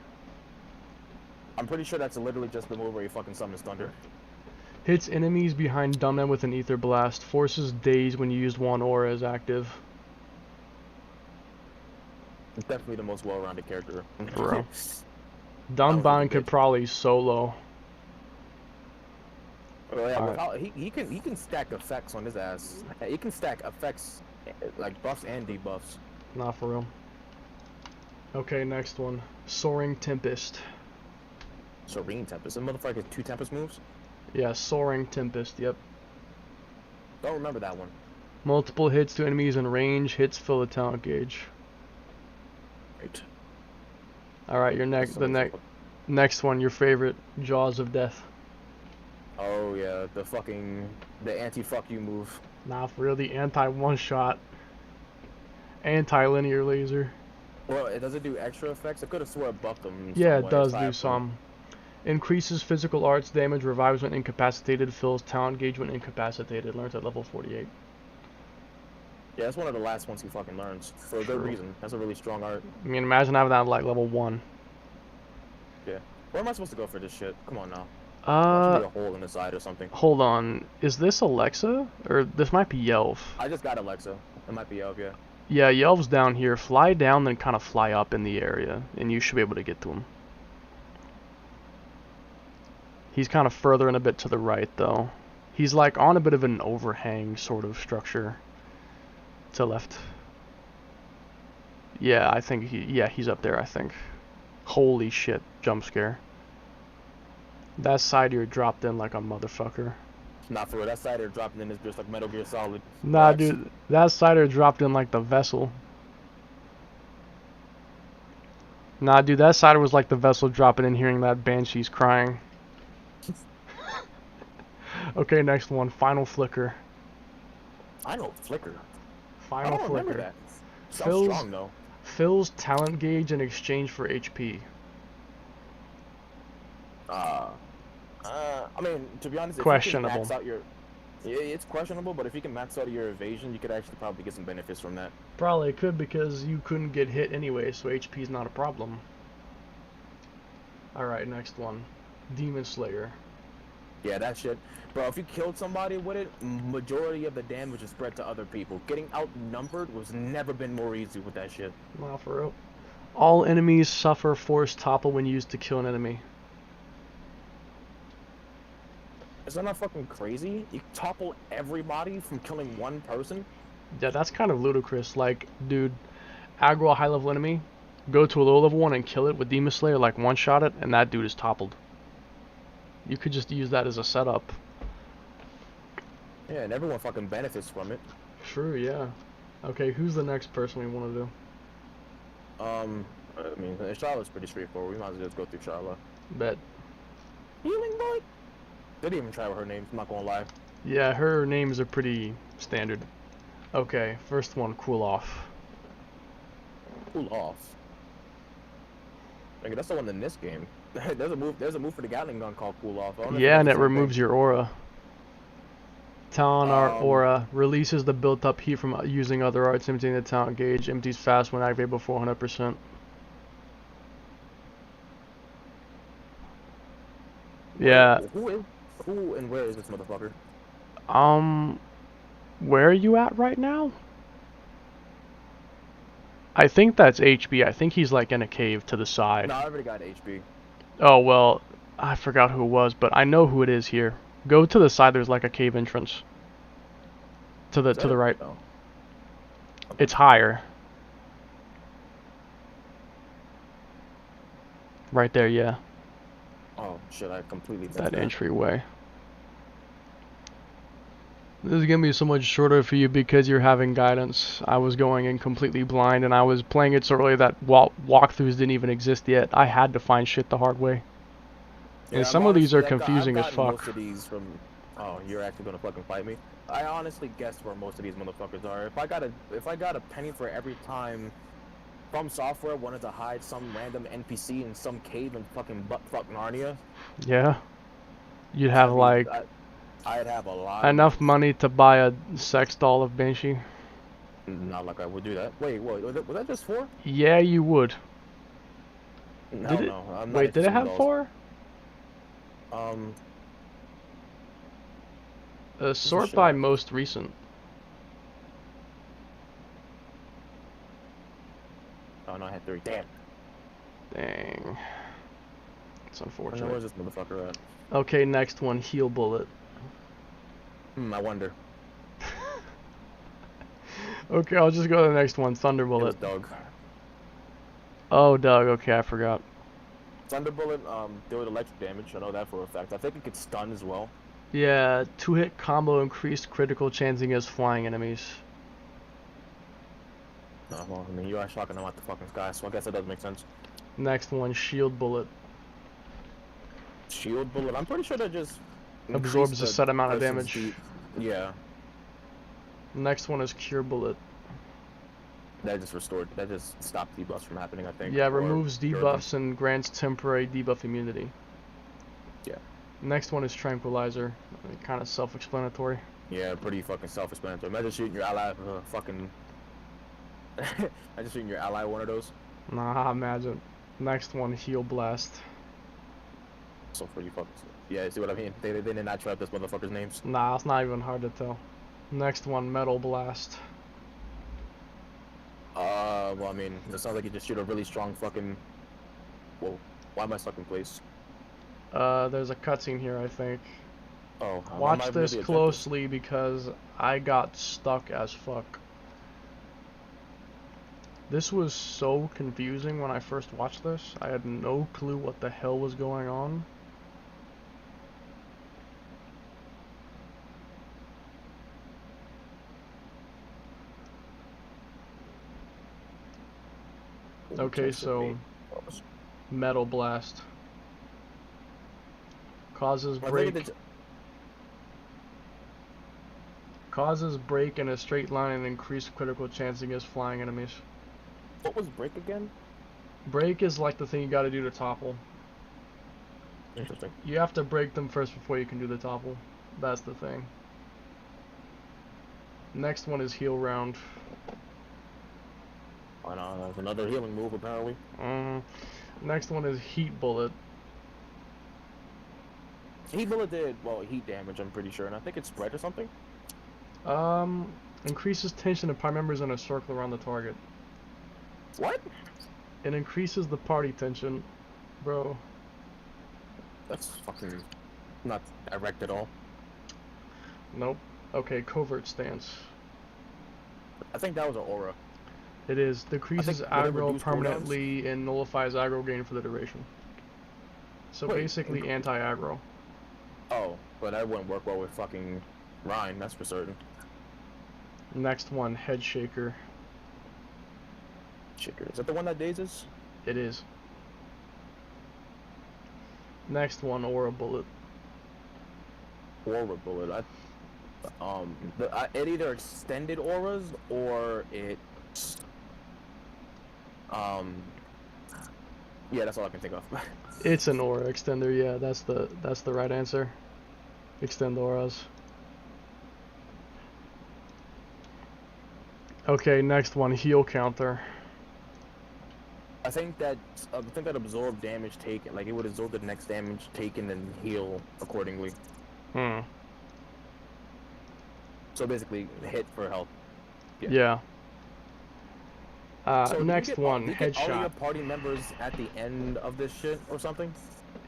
I'm pretty sure that's literally just the move where you fucking summons Thunder. Hits enemies behind Dumbman with an Ether Blast. Forces Daze when you use one aura as active. It's definitely the most well-rounded character. Bro. Dunban could probably solo. Well, yeah, he can stack effects on his ass. He can stack effects like buffs and debuffs. Not for real. Okay, next one. Soaring Tempest. Serene Tempest. That motherfucker has 2 Tempest moves? Yeah, Soaring Tempest, yep. Don't remember that one. Multiple hits to enemies in range. Hits fill the talent gauge. Right. Alright, your next one, your favorite, Jaws of Death. Oh yeah, the anti-fuck you move. Nah, for real, the anti-one-shot. Anti-linear laser. Well, does it do extra effects? I could have swore it buffed them. Yeah, it does do some. Increases physical arts damage, revives when incapacitated, fills talent gauge when incapacitated. Learns at level 48. Yeah, that's one of the last ones he fucking learns. For a good reason. That's a really strong art. I mean, imagine having that at like level 1. Yeah. Where am I supposed to go for this shit? Come on now. There should be a hole in the side or something. Hold on. Is this Alexa? Or this might be Yelv. I just got Alexa. It might be Yelv, yeah. Yeah, Yelv's down here. Fly down, then kind of fly up in the area. And you should be able to get to him. He's kind of further and a bit to the right, though. He's like on a bit of an overhang sort of structure. To left. Yeah, I think he's up there, I think. Holy shit, jump scare. That side here dropped in like a motherfucker. Not for real. That cider dropping in is just like Metal Gear Solid. Nah, Relax. dude, that cider dropped in like the vessel. Nah, dude, that cider was like the vessel dropping in hearing that banshee's crying. Okay, next one. Final flicker. I know Flicker. I Final don't remember flicker. that. Sounds Fills strong though. fills talent gauge in exchange for HP. I mean, to be honest, if you can Questionable. max out your, yeah, it's questionable. But if you can max out your evasion, you could actually probably get some benefits from that. Probably could because you couldn't get hit anyway, so HP is not a problem. Alright, next one. Demon Slayer. Yeah, that shit, bro. If you killed somebody with it, majority of the damage is spread to other people. Getting outnumbered was never been more easy with that shit. Nah, for real. All enemies suffer force topple when used to kill an enemy. Is that not fucking crazy? You topple everybody from killing one person? Yeah, that's kind of ludicrous. Like, dude, aggro a high level enemy, go to a low level one and kill it with Demon Slayer, like one shot it, and that dude is toppled. You could just use that as a setup. Yeah, and everyone fucking benefits from it. True, yeah. Okay, who's the next person we want to do? I mean, Charlotte's pretty straightforward. We might as well just go through Charlotte. Bet. Healing boy? They didn't even try with her name, I'm not gonna lie. Yeah, her names are pretty standard. Okay, first one, Cool Off. Cool off. Nigga, that's the one in this game. There's a move for the Gatling gun called Cool Off. Yeah, and it removes your aura. Talent art aura releases the built-up heat from using other arts, emptying the talent gauge. Empties fast when activated before 100%. Yeah. Who and where is this motherfucker? Where are you at right now? I think that's HB. I think he's like in a cave to the side. No, I already got HB. Oh, well, I forgot who it was, but I know who it is here. Go to the side, there's like a cave entrance. To the right. Oh. It's higher. Right there, yeah. Oh shit, I completely missed That entryway. This is gonna be so much shorter for you because you're having guidance. I was going in completely blind and I was playing it so early that walkthroughs didn't even exist yet. I had to find shit the hard way. Yeah, And some of these are confusing as fuck. Most of these from... Oh, you're actually gonna fucking fight me? I honestly guessed where most of these motherfuckers are. If I got a penny for every time From Software wanted to hide some random NPC in some cave in fucking buttfuck Narnia, Yeah. You'd have like I'd have a lot enough money to buy a sex doll of Banshee. Not like I would do that. Wait, was that just 4? Yeah, you would. No, Did it? no. I'm not Wait, did it interested in have dolls. 4? Sort by most recent. Oh no, I had 3. Damn. Dang. It's unfortunate. Where's this motherfucker at? Okay, next one, Heal Bullet. I wonder. Okay, I'll just go to the next one, It was Thunderbolt. Doug. Oh, Doug, okay, I forgot. Thunderbolt, dealt electric damage. I know that for a fact. I think it could stun as well. Yeah, 2-hit combo increased critical chance against flying enemies. No, well, I mean, you are shocking them out the fucking sky, so I guess that does make sense. Next one, Shield Bullet. Shield bullet. I'm pretty sure that just Absorbs a set amount of person's damage. heat. Yeah, Next one is Cure Bullet. that just restored. That just stopped debuffs from happening, I think. Yeah, or removes cured them. debuffs and grants temporary debuff immunity. Yeah. Next one is Tranquilizer. Kind of self-explanatory. Yeah, pretty fucking self-explanatory. Imagine shooting your ally with a fucking. Imagine shooting your ally one of those. Nah, imagine. Next one, Heal Blast. So pretty fucking. Yeah, see what I mean? They did not try out this motherfucker's names. Nah, it's not even hard to tell. Next one, Metal Blast. Well, I mean, it sounds like you just shoot a really strong fucking. Whoa, why am I stuck in place? There's a cutscene here, I think. Oh, Watch this closely because I got stuck as fuck. This was so confusing when I first watched this. I had no clue what the hell was going on. Okay, so Metal Blast causes break in a straight line and increased critical chance against flying enemies. What was break again? Break is like the thing you gotta do to topple. Interesting. You have to break them first before you can do the topple. That's the thing. Next one is Heal Round. I know, that's another healing move apparently. Next one is Heat Bullet. Heat Bullet did, well, heat damage, I'm pretty sure, and I think it's spread or something. Increases tension of party members in a circle around the target. What? It increases the party tension, bro. That's fucking not direct at all. Nope. Okay, Covert Stance. I think that was an aura. It is. Decreases aggro permanently and nullifies aggro gain for the duration. So basically anti-aggro. Oh, but that wouldn't work well with fucking Rhine, that's for certain. Next one, Head Shaker. Shaker. Is that the one that dazes? It is. Next one, Aura Bullet. Aura Bullet. It either extended auras or it. Yeah, that's all I can think of. It's an aura extender. Yeah, that's the right answer. Extend auras. Okay, next one, Heal Counter. I think that absorb damage taken, like it would absorb the next damage taken and heal accordingly. So basically, hit for health. Yeah. So next one, Headshot. All your Headshot. party members at the end of this shit or something?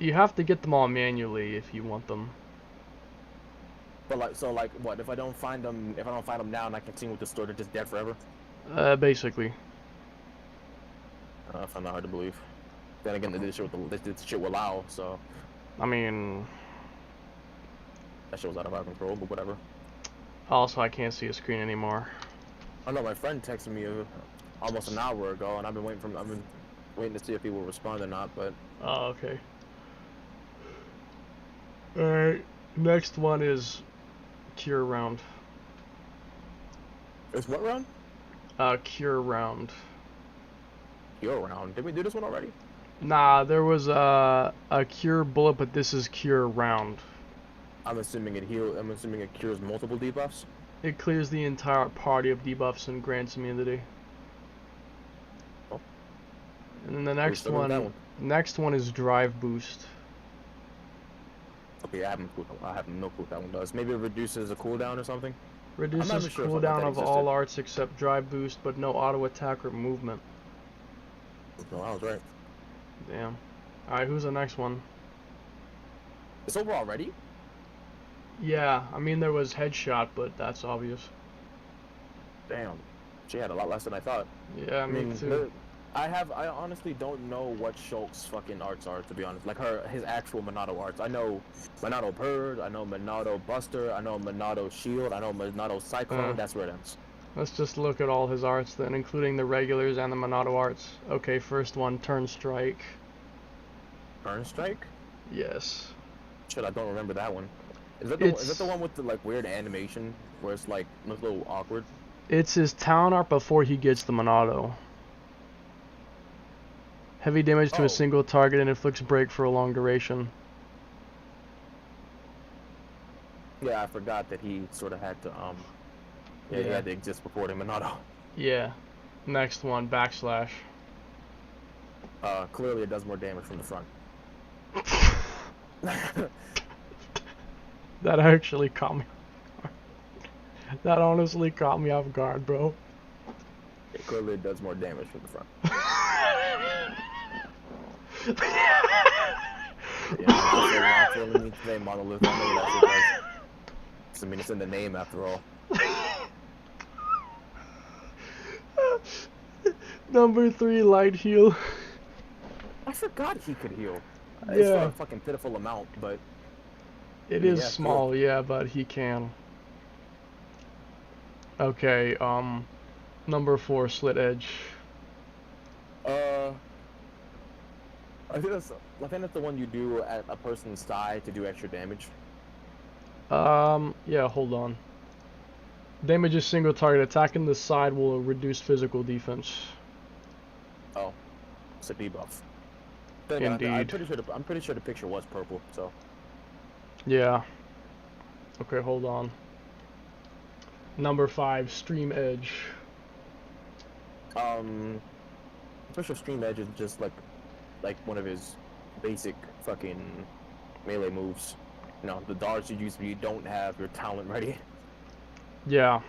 You have to get them all manually if you want them. But like what? If I don't find them now and I continue with the story, they're just dead forever? Basically. I find that hard to believe. Then again, this shit will allow, so. I mean, that shit was out of our control, but whatever. Also, I can't see a screen anymore. I know my friend texted me almost an hour ago, and I've been waiting to see if he will respond or not. But. Oh, okay. All right. Next one is Cure Round. It's what round? Cure Round. Cure Round. Did we do this one already? Nah, there was a Cure Bullet, but this is Cure Round. I'm assuming it cures multiple debuffs. It clears the entire party of debuffs and grants immunity. Oh. And then the next one is Drive Boost. Okay, I have no clue what that one does. Maybe it reduces a cooldown or something? Reduces cooldown of all arts except Drive Boost, but no auto attack or movement. No, I was right. Damn. Alright, who's the next one? It's over already? Yeah, I mean there was Headshot, but that's obvious. Damn. She had a lot less than I thought. Yeah, me too. I honestly don't know what Shulk's fucking arts are, to be honest. Like his actual Monado arts. I know Monado Purge, I know Monado Buster, I know Monado Shield, I know Monado Cyclone, that's where it ends. Let's just look at all his arts then, including the regulars and the Monado arts. Okay, first one, Turn Strike. Turn Strike? Yes. Shit, I don't remember that one. Is that the one with the like weird animation where it's like looks a little awkward? It's his talent art before he gets the Monado. Heavy damage to a single target and inflicts break for a long duration. Yeah, I forgot that he sort of had to he had to exist before the Monado. Yeah. Next one, Backslash. Clearly it does more damage from the front. That actually caught me. That honestly caught me off guard, bro. It clearly does more damage from the front. Yeah, I'm telling me today, Monolith. I know that shit does. I mean, it's in the name after all. Number 3, Light Heal. I forgot he could heal. Yeah. It's not a fucking pitiful amount, but... It is small, yeah, but he can. Okay, number 4, Slit Edge. I I think that's the one you do at a person's thigh to do extra damage. Yeah, hold on. Damages single target. Attacking the side will reduce physical defense. Oh, it's a debuff. Then again, Indeed. I'm pretty sure the picture was purple. So Yeah. Okay, hold on. Number 5, Stream Edge. I'm pretty sure Stream Edge is just like one of his basic fucking melee moves. You know, the darts you use when you don't have your talent ready. Yeah.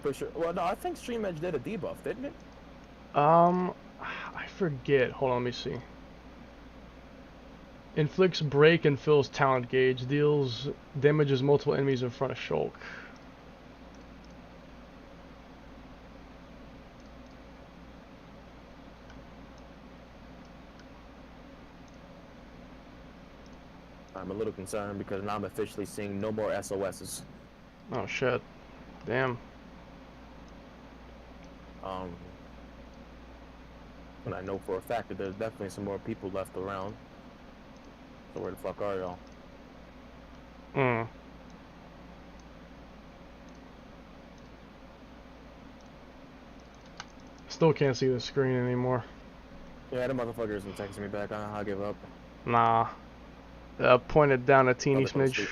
For sure. Well, no, I think Stream Edge did a debuff, didn't it? I forget. Hold on, let me see. Inflicts break and fills talent gauge. Deals damages multiple enemies in front of Shulk. I'm a little concerned because now I'm officially seeing no more SOSs. Oh shit. Damn. And I know for a fact that there's definitely some more people left around. So where the fuck are y'all? Still can't see the screen anymore. Yeah, the motherfucker isn't texting me back. I'll give up. Nah. Pointed down a teeny smidge.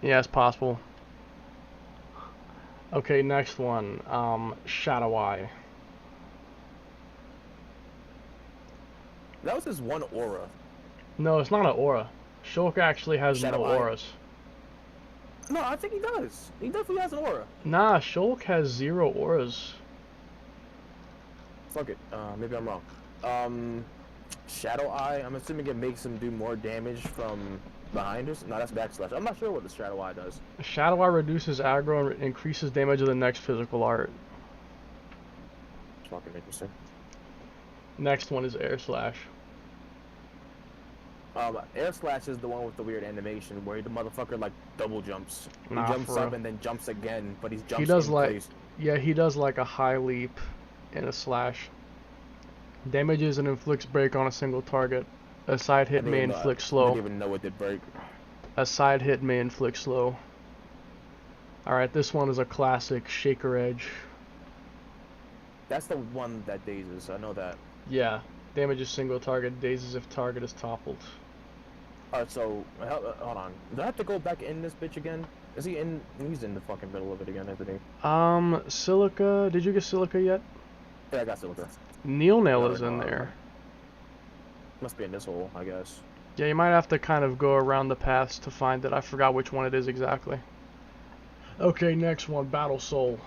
Yeah, it's possible. Okay, next one. Shadow Eye. That was his one aura. No, it's not an aura. Shulk actually has Shadow no Eye? auras. No, I think he does. He definitely has an aura. Nah, Shulk has 0 auras. Fuck it. Maybe I'm wrong. Shadow Eye. I'm assuming it makes him do more damage from behind us. No, that's backslash. I'm not sure what the Shadow Eye does. Shadow Eye reduces aggro and increases damage of the next physical art. It's fucking interesting. Next one is Air Slash. Air Slash is the one with the weird animation where the motherfucker like double jumps. Nah, he jumps for up real. and then jumps again, but he jumps He does in like, place. yeah, he does like a high leap and a slash. Damages and inflicts break on a single target. A side hit may inflict I slow. didn't even know it did break. A side hit may inflict slow. Alright, this one is a classic Shaker Edge. That's the one that dazes. I know that. Yeah, damages single target, dazes if target is toppled. Alright, so hold on. Do I have to go back in this bitch again? Is he in? He's in the fucking middle of it again, isn't he? Silica. Did you get Silica yet? Yeah, I got Silica. Neil Nail No, is in no, there. Must be in this hole, I guess. Yeah, you might have to kind of go around the paths to find it. I forgot which one it is exactly. Okay, next one, Battle Soul.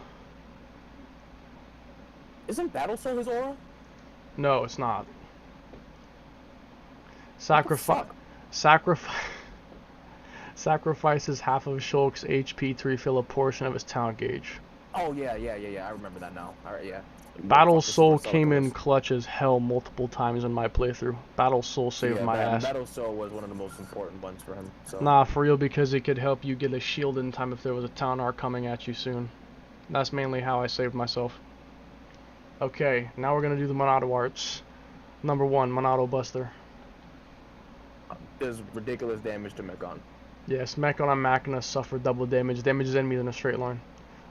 Isn't Battle Soul his aura? No, it's not. Fuck? Sacrifices half of Shulk's HP to refill a portion of his talent gauge. Oh yeah. I remember that now. Alright, yeah. Battle Soul Motherfuckers came in was- clutch as hell multiple times in my playthrough. Battle Soul saved yeah, my ass. Battle Soul was one of the most important ones for him. So. Nah, for real, because it could help you get a shield in time if there was a town arc coming at you soon. That's mainly how I saved myself. Okay, now we're gonna do the Monado arts. Number 1, Monado Buster. Does ridiculous damage to Mekon. Yes, Mechon and Machina suffer double damage. Damages enemies in a straight line.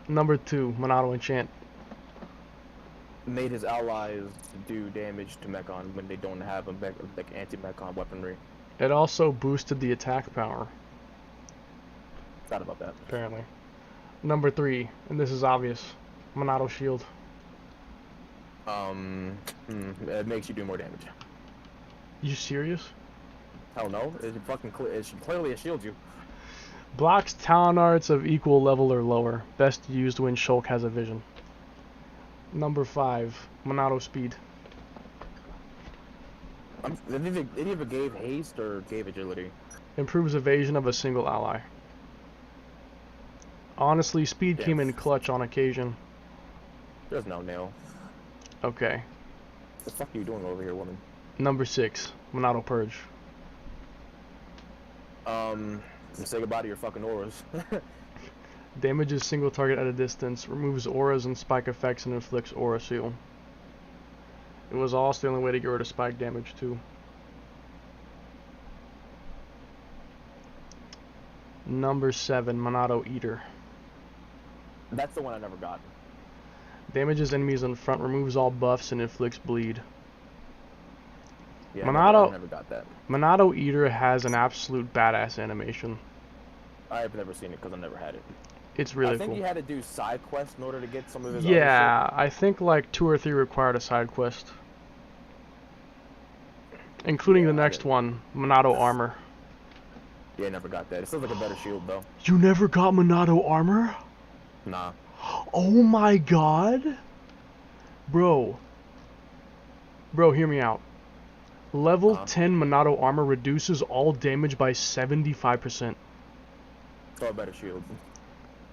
Number 2, Monado Enchant. Made his allies do damage to Mekon when they don't have a like anti-Mekon weaponry. It also boosted the attack power, Forgot about that. apparently. Number 3, and this is obvious, Monado Shield. It makes you do more damage. You serious? Hell no, it fucking clearly it shields you. Blocks talent arts of equal level or lower. Best used when Shulk has a vision. Number 5, Monado Speed. It either gave haste or gave agility. Improves evasion of a single ally. Honestly, speed Yeah. came in clutch on occasion. There's no nail. Okay. What the fuck are you doing over here, woman? Number 6, Monado Purge. Say goodbye to your fucking auras. Damages single target at a distance, removes auras and spike effects, and inflicts aura seal. It was also the only way to get rid of spike damage too. Number 7, Monado Eater. That's the one I never got. Damages enemies in front, removes all buffs, and inflicts bleed. Yeah, Monado, I never got that. Monado Eater has an absolute badass animation. I've never seen it because I never had it. It's really I think cool. you had to do side quests in order to get some of his other Yeah, I think like 2 or 3 required a side quest. Including the next one, Monado Armor. shit. Yeah, I never got that. It still like a better shield though. You never got Monado Armor? Nah. Oh my god! Bro, hear me out. Level 10 Monado Armor reduces all damage by 75%. So a better shield.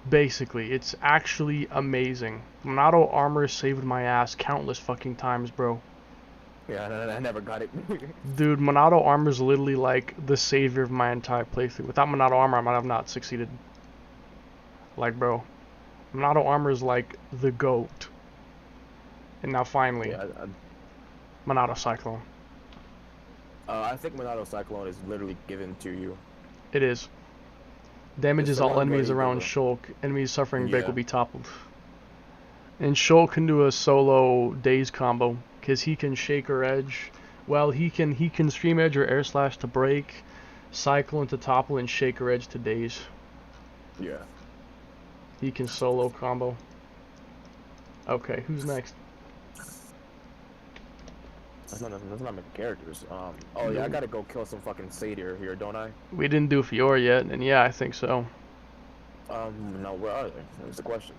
Basically, it's actually amazing. Monado Armor saved my ass countless fucking times, bro. Yeah, I never got it. Dude, Monado Armor is literally like the savior of my entire playthrough. Without Monado Armor, I might have not succeeded. Like, bro, Monado Armor is like the GOAT. And now finally, Yeah, Monado Cyclone. I think Monado Cyclone is literally given to you. It is. Damages It's the all one where enemies you around go- Shulk. Enemies suffering break Yeah. will be toppled. And Shulk can do a solo daze combo, because he can shake or edge. Well, he can stream edge or air slash to break, cyclone to topple, and shake or edge to daze. Yeah. He can solo combo. Okay, who's next? That's not many characters. Oh yeah, I gotta go kill some fucking satyr here, don't I? We didn't do Fiora yet, and yeah, I think so. No, where are they? That's the question.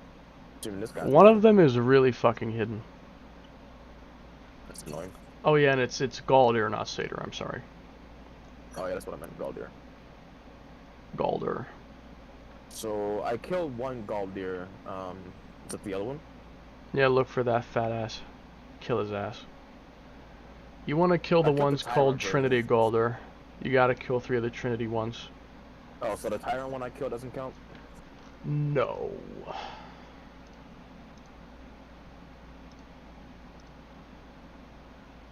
Assuming this guy. One of them is really fucking hidden. That's annoying. Oh yeah, and it's Galdir, not Satyr, I'm sorry. Oh yeah, that's what I meant, Galdir. Galdir. So I killed one Galdir. Is that the other one? Yeah, look for that fat ass. Kill his ass. You want to kill the killed the ones Tyrant called version. Trinity Galdir. You gotta kill 3 of the Trinity ones. Oh, so the Tyrant one I killed doesn't count? No.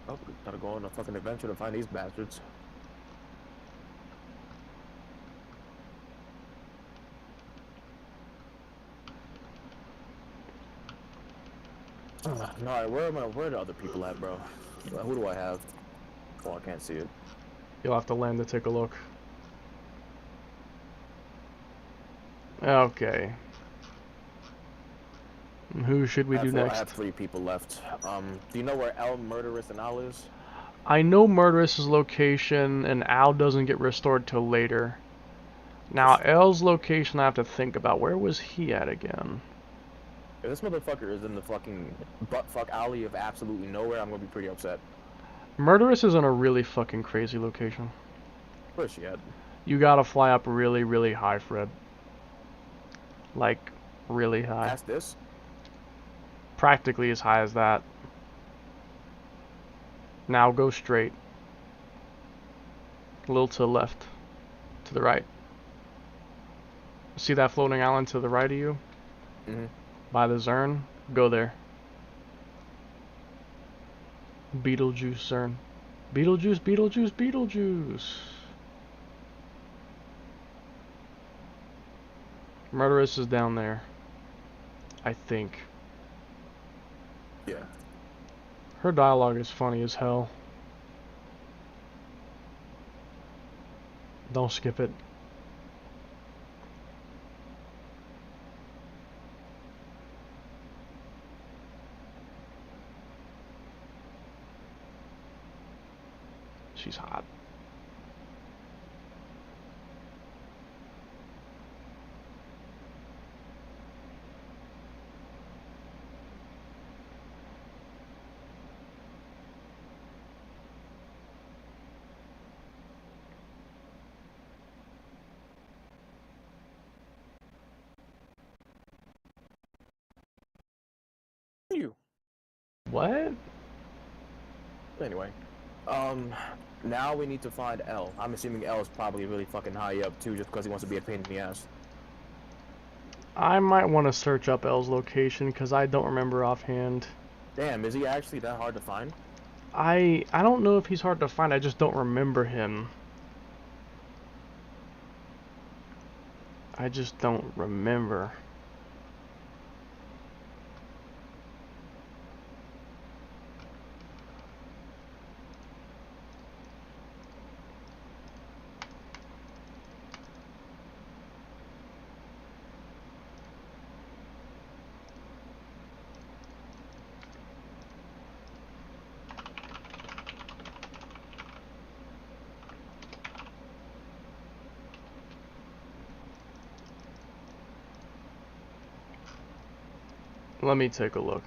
Oh, gotta go on a fucking adventure to find these bastards. Alright, where are the other people at, bro? Who do I have? Oh, I can't see it. You'll have to land to take a look. Okay. Who should we do I next? have 3 people left. Do you know where El, Murderous, and Al is? I know Murderous's location, and Al doesn't get restored till later. Now, L's location I have to think about. Where was he at again? If this motherfucker is in the fucking buttfuck alley of absolutely nowhere, I'm gonna be pretty upset. Murderous is in a really fucking crazy location. Where's she at? You gotta fly up really, really high, Fred. Like, really high. Past this? Practically as high as that. Now go straight. A little to the left. To the right. See that floating island to the right of you? Mm-hmm. By the Zern? Go there. Beetlejuice Zern. Beetlejuice, Beetlejuice, Beetlejuice. Murderous is down there. I think. Yeah. Her dialogue is funny as hell. Don't skip it. She's hot. You. What? Anyway. Now we need to find L. I'm assuming L is probably really fucking high up too, just because he wants to be a pain in the ass. I might want to search up L's location because I don't remember offhand. Damn, is he actually that hard to find? I don't know if he's hard to find. I just don't remember him. I just don't remember. Let me take a look.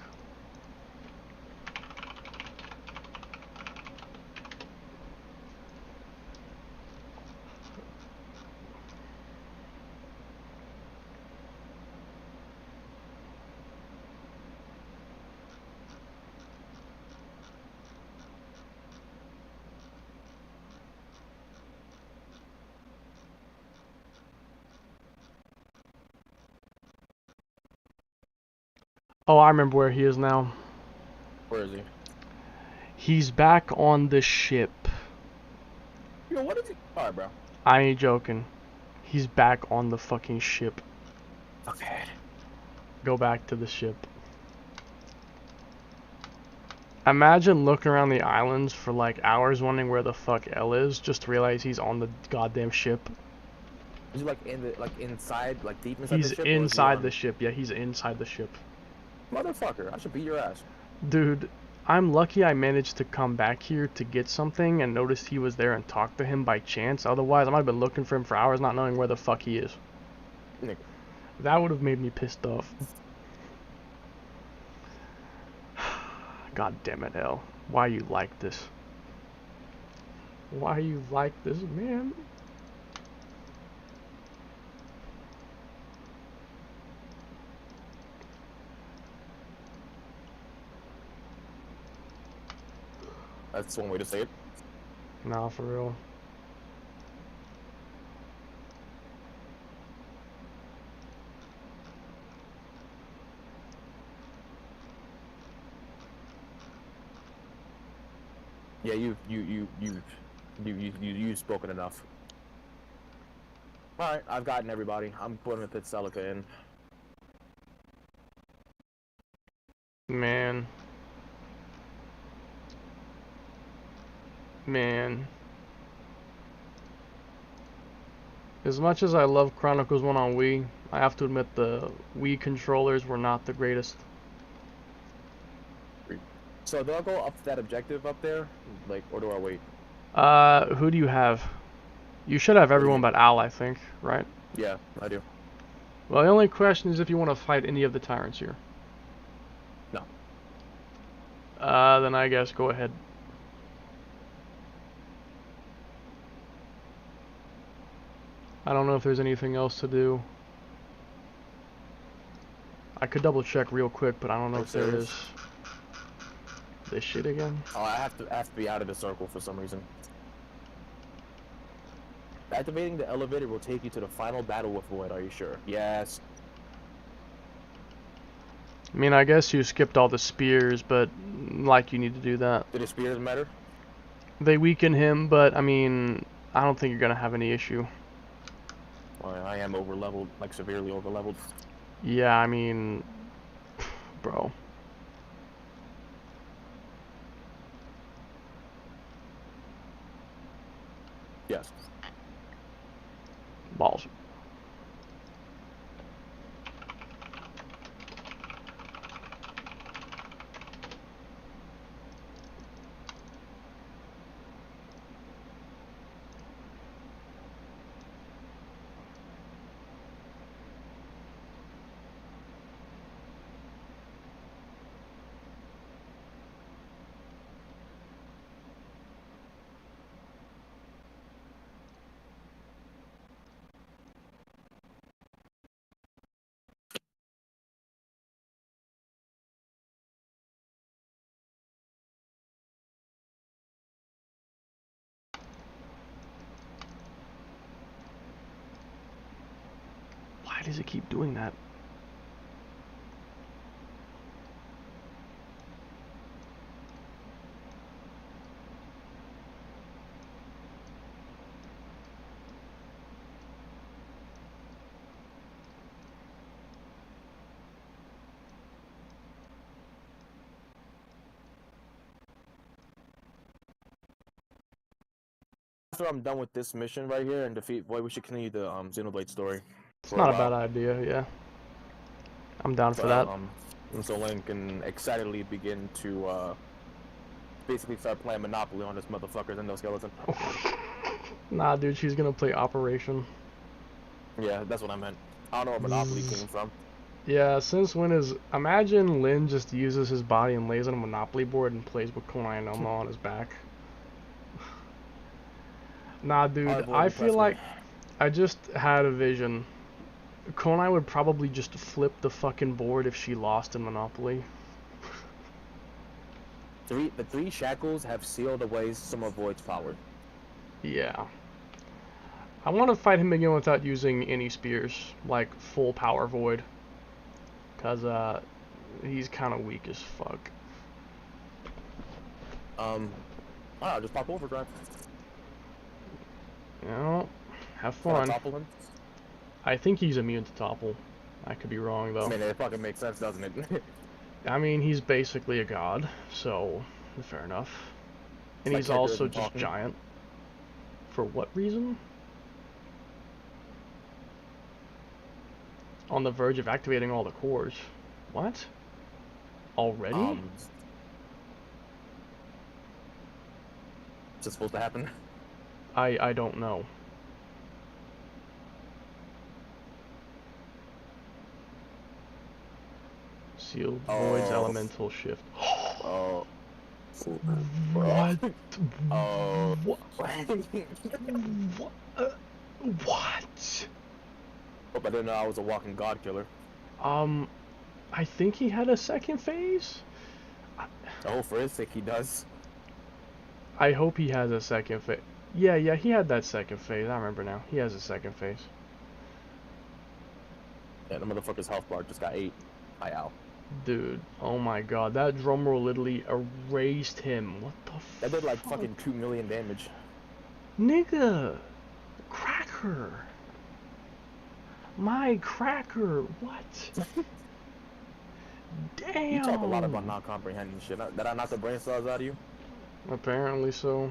Oh, I remember where he is now. Where is he? He's back on the ship. Yo, what is he? Alright, bro. I ain't joking. He's back on the fucking ship. Okay. Go back to the ship. Imagine looking around the islands for like hours wondering where the fuck L is, just to realize he's on the goddamn ship. Is he like in the inside, like deep inside He's the ship? inside the ship. Yeah, he's inside the ship. Motherfucker, I should beat your ass. Dude, I'm lucky I managed to come back here to get something and noticed he was there and talk to him by chance. Otherwise, I might have been looking for him for hours not knowing where the fuck he is. Nigga. That would have made me pissed off. God damn it, L. Why you like this? Why you like this, man? That's one way to say it. Nah, for real. Yeah, you've spoken enough. Alright, I've gotten everybody. I'm putting the Celica in. Man. Man. As much as I love Chronicles 1 on Wii, I have to admit the Wii controllers were not the greatest. So do I go up to that objective up there? Like, or do I wait? Who do you have? You should have everyone but Al, I think, right? Yeah, I do. Well, the only question is if you want to fight any of the tyrants here. No. Then I guess go ahead. I don't know if there's anything else to do. I could double check real quick, but I don't know if there is. This shit again? Oh, I have to be out of the circle for some reason. Activating the elevator will take you to the final battle with Void, are you sure? Yes. I mean, I guess you skipped all the spears, but like you need to do that. Do the spears matter? They weaken him, but I mean, I don't think you're gonna have any issue. Well, I am over-leveled, like severely over-leveled. Yeah, I mean, bro. Yes. Balls. Why does it keep doing that? after I'm done with this mission right here and defeat Void, we should continue the Xenoblade story. It's not a bad idea, yeah. I'm down for that. And so Link can excitedly begin to basically start playing Monopoly on this motherfucker's endoskeleton. Nah, dude, she's gonna play Operation. Yeah, that's what I meant. I don't know where Monopoly came from. Yeah, since when is... Imagine Lin just uses his body and lays on a Monopoly board and plays with Konai and Elmo on his back. Nah, dude, I feel like I just had a vision. Konai would probably just flip the fucking board if she lost in Monopoly. The three shackles have sealed away some of Void's power. Yeah. I want to fight him again without using any spears, like full power Void. Cause he's kind of weak as fuck. Wow, just pop overdrive. You know, have fun. I think he's immune to topple. I could be wrong though. I mean, it fucking makes sense, doesn't it? I mean, he's basically a god, so fair enough. And he's also just giant. For what reason? On the verge of activating all the cores. What? Already? Is this supposed to happen? I don't know. Sealed Void's elemental shift. Oh. What? Oh. What? What? Hope I didn't know I was a walking god killer. I think he had a second phase? Oh, for his sake he does. I hope he has a second phase. Yeah, he had that second phase. I remember now. He has a second phase. Yeah, the motherfucker's health bar just got 8. Hi, Al. Dude, oh my god, that drumroll literally erased him. What the fuck? That did like fucking 2 million damage. Nigga! Cracker! My cracker! What? Damn! You talk a lot about not comprehending shit. Did I knock the brain cells out of you? Apparently so.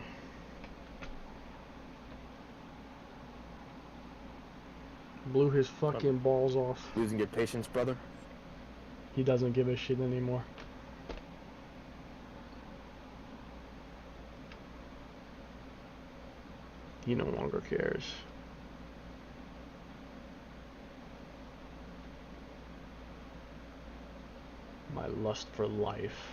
Blew his fucking balls off. Losing your patience, brother? He doesn't give a shit anymore. He no longer cares. My lust for life.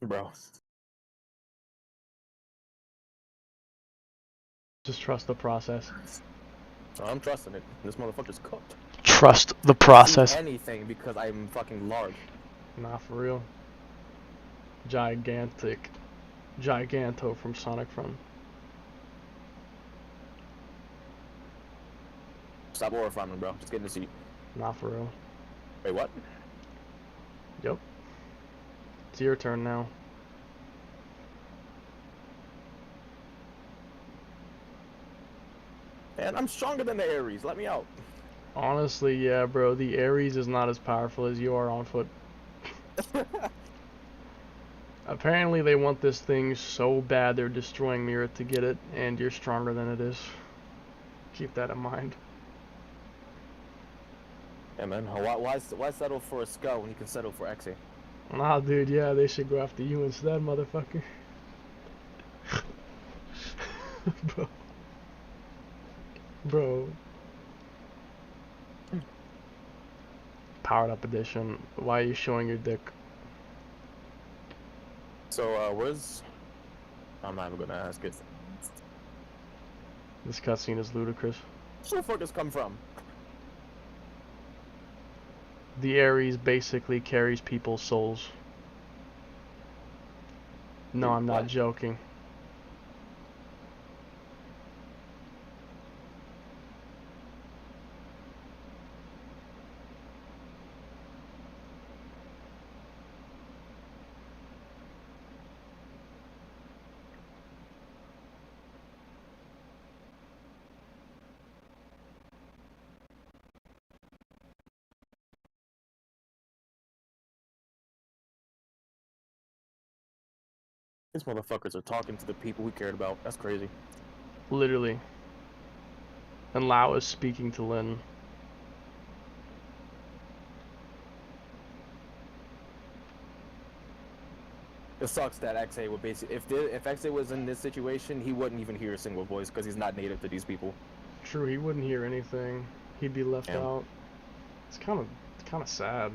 Bro. Just trust the process. I'm trusting it. This motherfucker's cooked. Trust the process. Anything because I'm fucking large. Nah, for real. Gigantic. Giganto from Sonic Front. Stop horrifying me, bro. Just get in the seat. Nah, for real. Wait, what? Yep. It's your turn now. Man, I'm stronger than the Ares. Let me out. Honestly, yeah, bro. The Ares is not as powerful as you are on foot. Apparently, they want this thing so bad they're destroying Mirror to get it, and you're stronger than it is. Keep that in mind. Yeah, man. Why settle for a skull when you can settle for Exe? Nah, dude, yeah, they should go after you instead, motherfucker. Bro. Powered up edition. Why are you showing your dick? So, where's... I'm not even gonna ask it. This cutscene is ludicrous. Where the fuck does this come from? The Ares basically carries people's souls. No, I'm not What? joking. These motherfuckers are talking to the people we cared about. That's crazy. Literally. And Lao is speaking to Lin. It sucks that XA would basically, if XA was in this situation, he wouldn't even hear a single voice because he's not native to these people. True, he wouldn't hear anything. He'd be left Damn. out. It's kind of sad.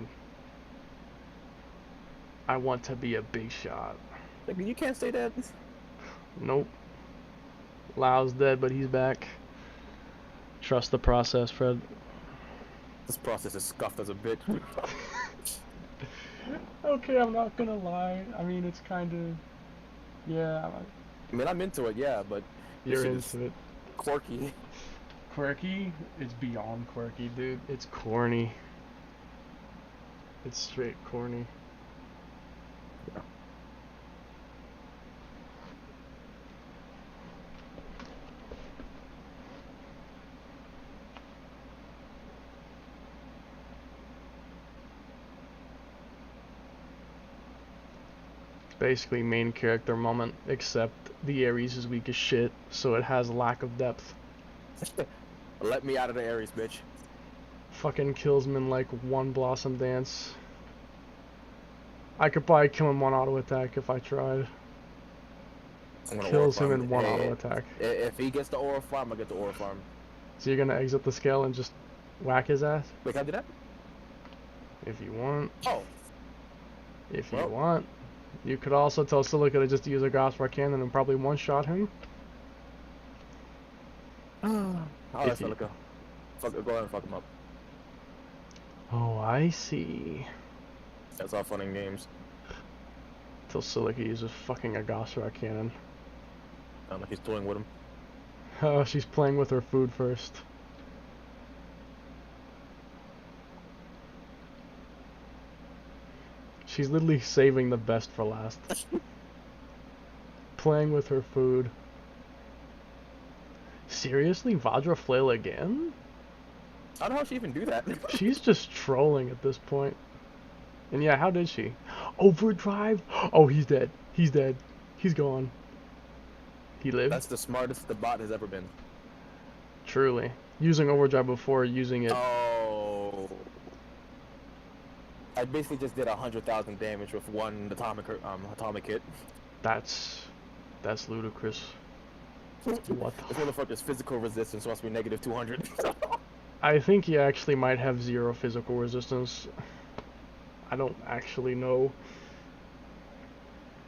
I want to be a big shot. Like, you can't say that. Nope. Lao's dead, but he's back. Trust the process, Fred. This process is scuffed as a bitch. Okay, I'm not gonna lie. I mean, it's kind of... Yeah, I mean, I'm into it, yeah, but you're shit is into it. quirky. Quirky? It's beyond quirky, dude. It's corny. It's straight corny. Yeah. Basically main character moment, except the Ares is weak as shit, so it has lack of depth. Let me out of the Ares, bitch. Fucking kills him in like one Blossom Dance. I could probably kill him one auto attack if I tried. Kills him in one auto attack. If he gets the aura farm, I get the aura farm. So you're gonna exit the scale and just whack his ass? Wait, can I do that? If you want. Oh. If you want. You could also tell Silica to just use a Gospel Cannon and probably one-shot him. Alright, Silica. Go ahead and fuck him up. Oh, I see. That's all fun and games. Till Silica uses fucking a Gospel Cannon. I don't know if he's toying with him. Oh, she's playing with her food first. She's literally saving the best for last. Playing with her food. Seriously? Vajra Flail again? I don't know how she even do that. She's just trolling at this point. And yeah, how did she? Overdrive? Oh, he's dead. He's dead. He's gone. He lived? That's the smartest the bot has ever been. Truly. Using Overdrive before using it. Oh. I basically just did 100,000 damage with one atomic hit. That's ludicrous. What the This motherfucker's physical resistance must be negative 200. I think he actually might have 0 physical resistance. I don't actually know.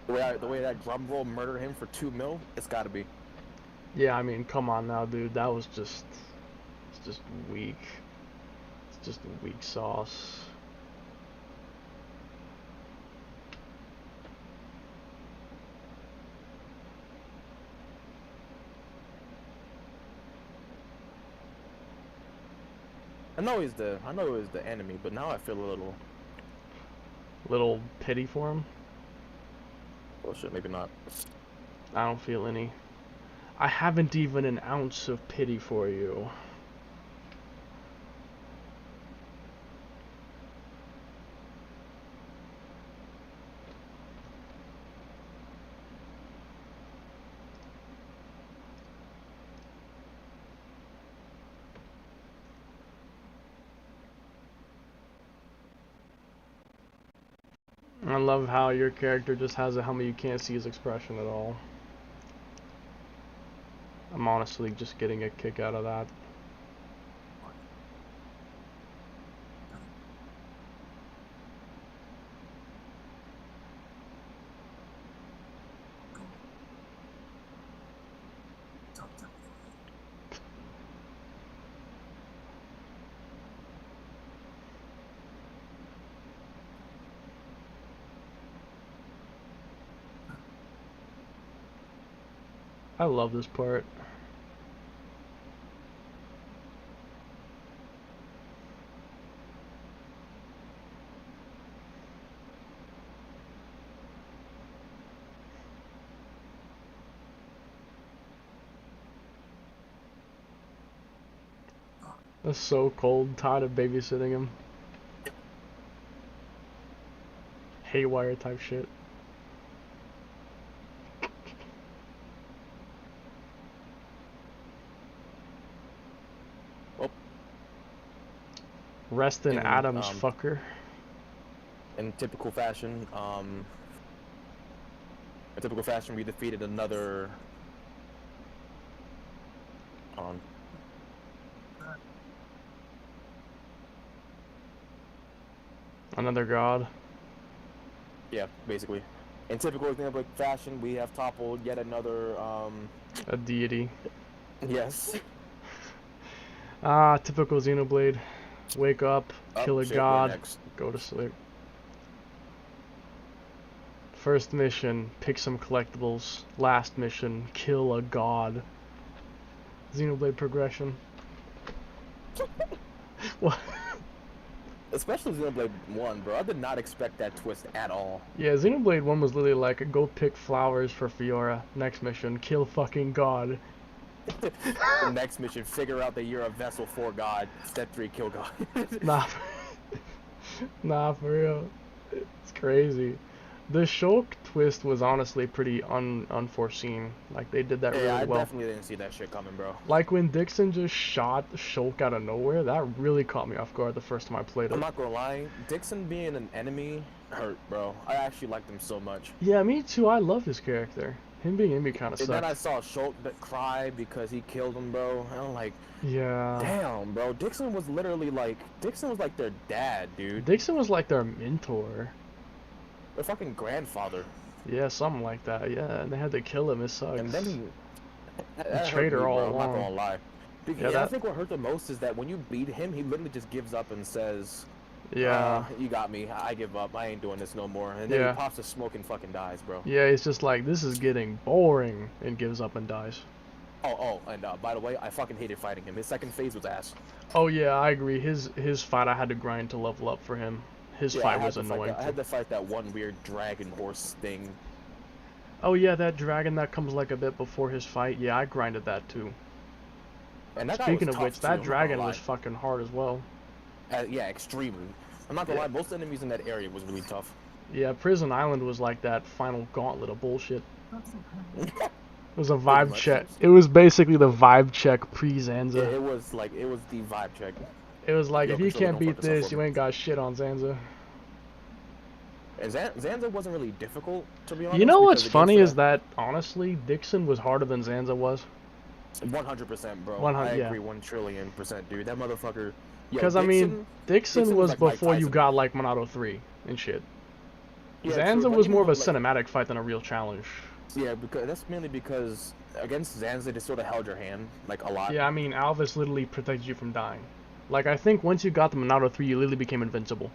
The way that drum roll murdered him for 2 mil, it's gotta be. Yeah, I mean, come on now, dude. That was just... It's just weak. It's just weak sauce. I know it was the enemy, but now I feel a Little pity for him. well, shit, maybe not. I don't feel any. I haven't even an ounce of pity for you. I love how your character just has a helmet, you can't see his expression at all. I'm honestly just getting a kick out of that. I love this part. That's so cold. Tired of babysitting him. Haywire type shit. Oh. Rest in In, Adams, fucker. In typical fashion, we defeated another. Another god. Yeah, basically. In typical Xenoblade fashion, we have toppled yet another. A deity. Yes. Ah, typical Xenoblade. Wake up, Oh, kill a shit, god, we're next. go to sleep. First mission, pick some collectibles. Last mission, kill a god. Xenoblade progression. What? Especially Xenoblade 1, bro. I did not expect that twist at all. Yeah, Xenoblade 1 was literally like, go pick flowers for Fiora. Next mission, kill fucking god. The next mission, figure out that you're a vessel for God. Step 3, kill God. Nah, nah, for real. It's crazy. The Shulk twist was honestly pretty unforeseen. Like, they did that Yeah, really I well. definitely didn't see that shit coming, bro. Like, when Dixon just shot Shulk out of nowhere, that really caught me off guard the first time I played I'm it. not gonna lie, Dixon being an enemy hurt, bro. I actually liked him so much. Yeah, me too. I love his character. Him being enemy kind of And then I sucks. saw Shulk cry because he killed him, bro. And I'm like, Yeah. damn, bro. Dixon was literally like, Dixon was like their dad, dude. Dixon was like their mentor. Their fucking grandfather. Yeah, something like that. Yeah, and they had to kill him. It sucks. And then he betrayed her all I'm not along. gonna lie. Because, Yeah, I that- think what hurt the most is that when you beat him, he literally just gives up and says, Yeah. you got me. I give up. I ain't doing this no more. And then Yeah. he pops a smoke and fucking dies, bro. Yeah, it's just like, this is getting boring, and gives up and dies. Oh, and by the way, I fucking hated fighting him. His second phase was ass. Oh yeah, I agree. His fight, I had to grind to level up for him. His Yeah, fight was annoying. I had to fight that one weird dragon horse thing. Oh yeah, that dragon that comes like a bit before his fight. Yeah, I grinded that too. And that guy Speaking was of tough, which, too, that I'm not gonna dragon lie. was fucking hard as well. Yeah, extremely. I'm not gonna Yeah. lie, most enemies in that area was really tough. Yeah, Prison Island was like that final gauntlet of bullshit. It was a Pretty vibe much. check. It was basically the vibe check pre-Zanza. Yeah, it was the vibe check. It was like, Yo, if you Priscilla, can't don't beat fuck this up this, for you me. ain't got shit on Zanza. And Zanza wasn't really difficult, to be honest. You know what's because funny against is that, honestly, Dixon was harder than Zanza was. 100%, bro. 100, I yeah. agree 1,000,000,000%, dude. That motherfucker. Yo, Because, I mean, Dixon Dixon was was like Mike before you Tyson. got, like, Monado 3 and shit. yeah, Zanza true, but was even more of a with, like, cinematic fight than a real challenge. Yeah, because that's mainly because against Zanza, they sort of held your hand, like, a lot. Yeah, I mean, Alvis literally protected you from dying. Like, I think once you got the Monado 3, you literally became invincible.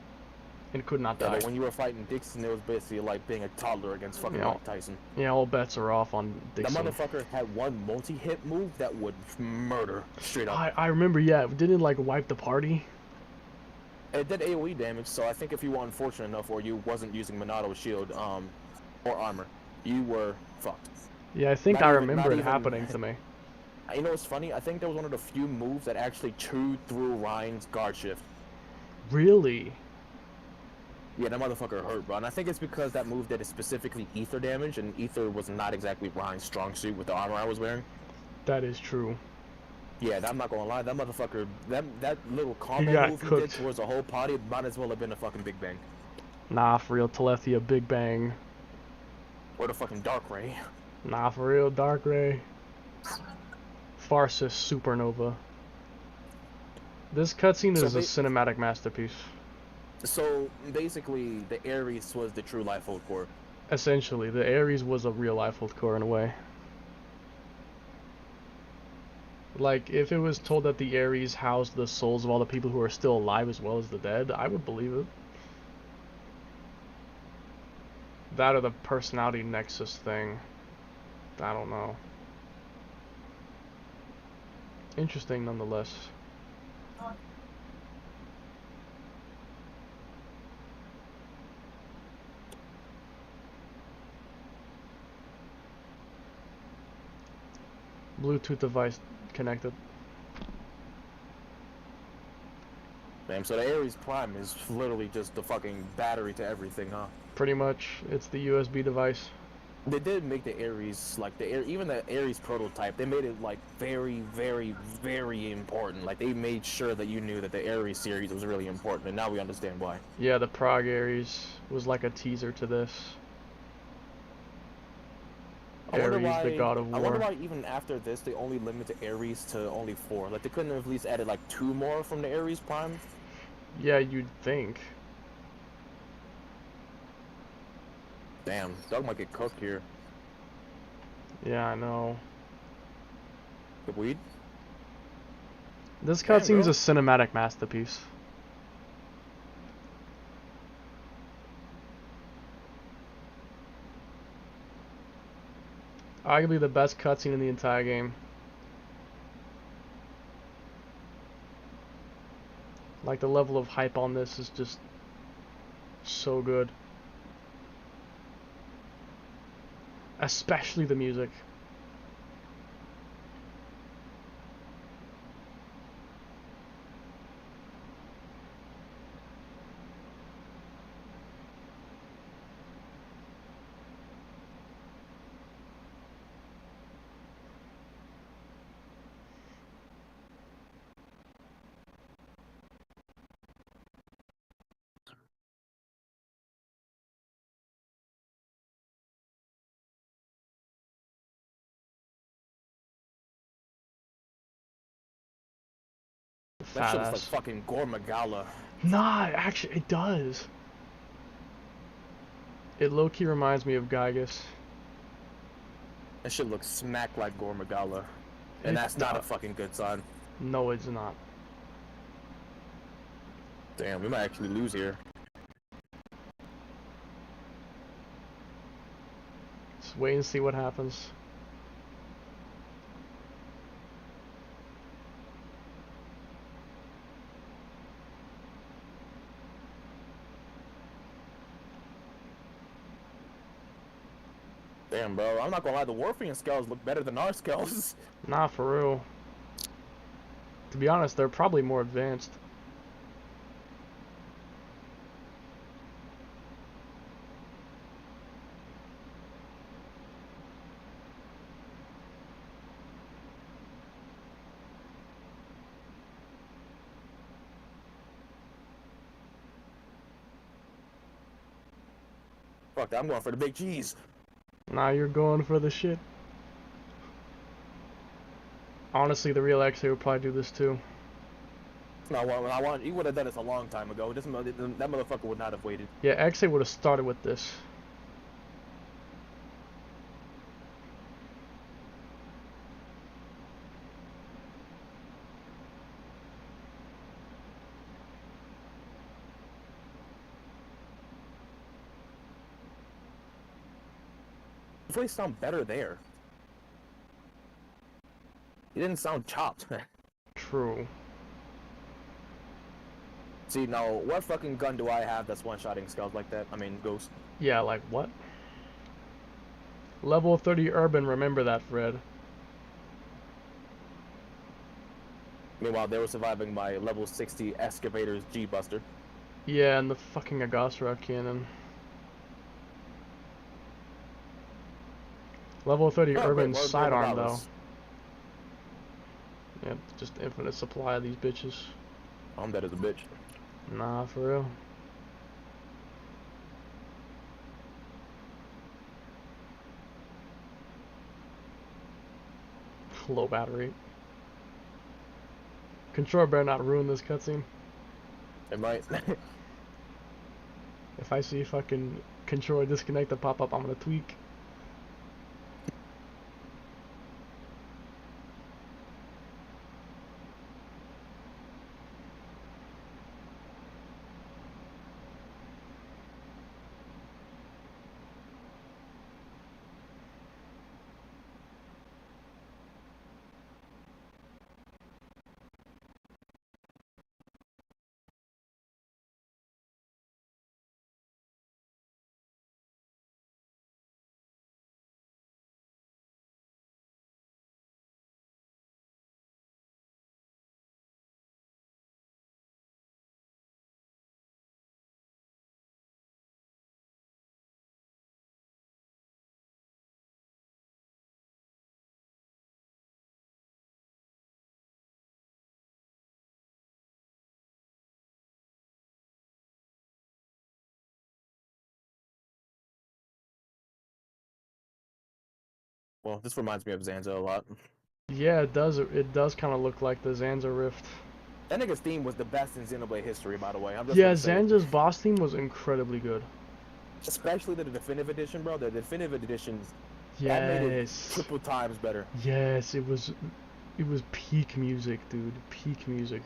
And could not Yeah, die. but when you were fighting Dixon, it was basically like being a toddler against fucking Yeah. Mike Tyson. Yeah, all bets are off on That Dixon. motherfucker had one multi-hit move that would murder straight up. I remember, yeah, didn't it, like, wipe the party? It did AoE damage, so I think if you were unfortunate enough or you wasn't using Monato's shield or armor, you were fucked. Yeah, I think Not I even- remember not it even- happening to me. You know what's funny? I think that was one of the few moves that actually chewed through Ryan's guard shift. Really? Yeah, that motherfucker hurt, bro. And I think it's because that move did specifically ether damage, and ether was not exactly Ryan's strong suit with the armor I was wearing. That is true. Yeah, I'm not gonna lie, that motherfucker, that little combo got move he cooked. did towards the whole party might as well have been a fucking Big Bang. Nah, for real, Telethia, Big Bang. Or the fucking Dark Ray. Nah, for real, Dark Ray. Farsis, Supernova. This cutscene So is a cinematic masterpiece. So, basically, the Ares was the true life hold core. Essentially, the Ares was a real life hold core in a way. Like, if it was told that the Ares housed the souls of all the people who are still alive as well as the dead, I would believe it. That or the personality nexus thing. I don't know. Interesting nonetheless. Bluetooth device connected. Damn, so the Ares Prime is literally just the fucking battery to everything, huh? Pretty much, it's the USB device. They did make the Ares, like, even the Ares prototype, they made it, like, very, very, very important. Like, they made sure that you knew that the Ares series was really important, and now we understand why. Yeah, the Prague Ares was like a teaser to this. I wonder Ares, the god of I wonder war. why even after this, they only limited Ares to only 4. Like, they couldn't have at least added, like, 2 more from the Ares Prime? Yeah, you'd think. Damn, dog might get cooked here. Yeah, I know. The weed? This Damn, cutscene's bro. a cinematic masterpiece. Arguably the best cutscene in the entire game. Like, the level of hype on this is just so good. Especially the music. That Fat shit looks like ass. fucking Gormagala. Nah, actually, it does. It low-key reminds me of Gygus. That shit looks smack like Gormagala. And It that's not a does. fucking good sign. No, it's not. Damn, we might actually lose here. Just wait and see what happens. Damn, bro. I'm not gonna lie, the Warframe scales look better than our scales. Nah, for real. To be honest, they're probably more advanced. Fuck that, I'm going for the big cheese. Nah, you're going for the shit. Honestly, the real XA would probably do this too. No, he would have done this a long time ago. That motherfucker would not have waited. Yeah, XA would have started with this. His voice sound better there. He didn't sound chopped. True. See, now, what fucking gun do I have that's one-shotting scales like that? I mean, Ghost. Yeah, like what? Level 30 Urban, remember that, Fred. Meanwhile, they were surviving my level 60 Excavator's G-Buster. Yeah, and the fucking Agostra cannon. Level 30 Oh, Urban great, well, sidearm, though. regardless. Yeah, just infinite supply of these bitches. I'm dead as a bitch. Nah, for real. Low battery. Controller better not ruin this cutscene. It might. If I see fucking controller disconnected pop up, I'm gonna tweak. Well, this reminds me of Zanza a lot. Yeah, it does. It does kind of look like the Zanza Rift. That nigga's theme was the best in Xenoblade history, by the way. I'm just Yeah, gonna say it. Zanja's boss theme was incredibly good. Especially the definitive edition, bro. The definitive editions that made it Yes. triple times better. Yes, it was peak music, dude. Peak music.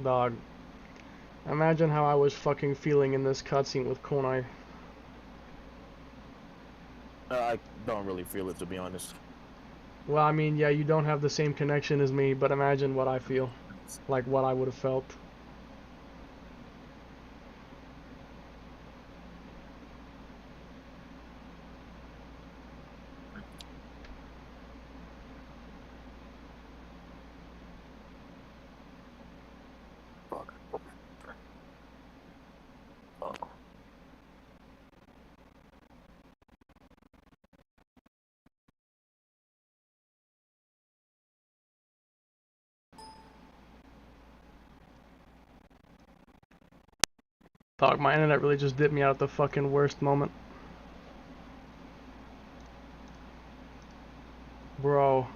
Dog. Imagine how I was fucking feeling in this cutscene with Konai. I don't really feel it, to be honest. Well, I mean, yeah, you don't have the same connection as me, but imagine what I feel. Like what I would have felt. Fuck. Fuck. Dog, my internet really just dipped me out at the fucking worst moment. Bro.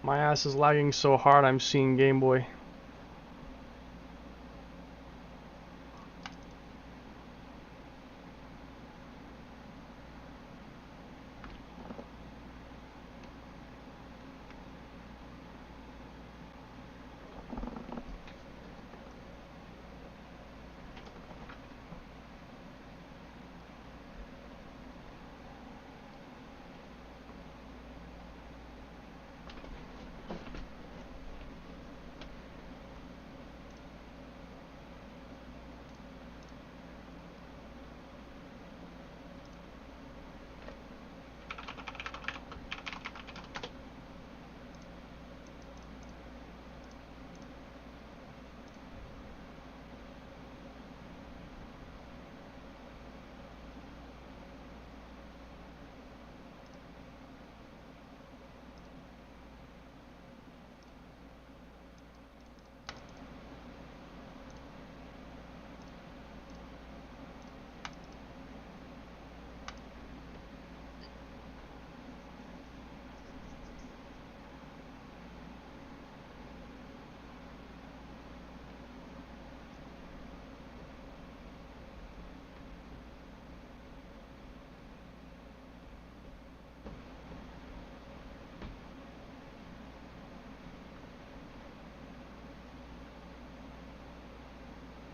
My ass is lagging so hard I'm seeing Game Boy.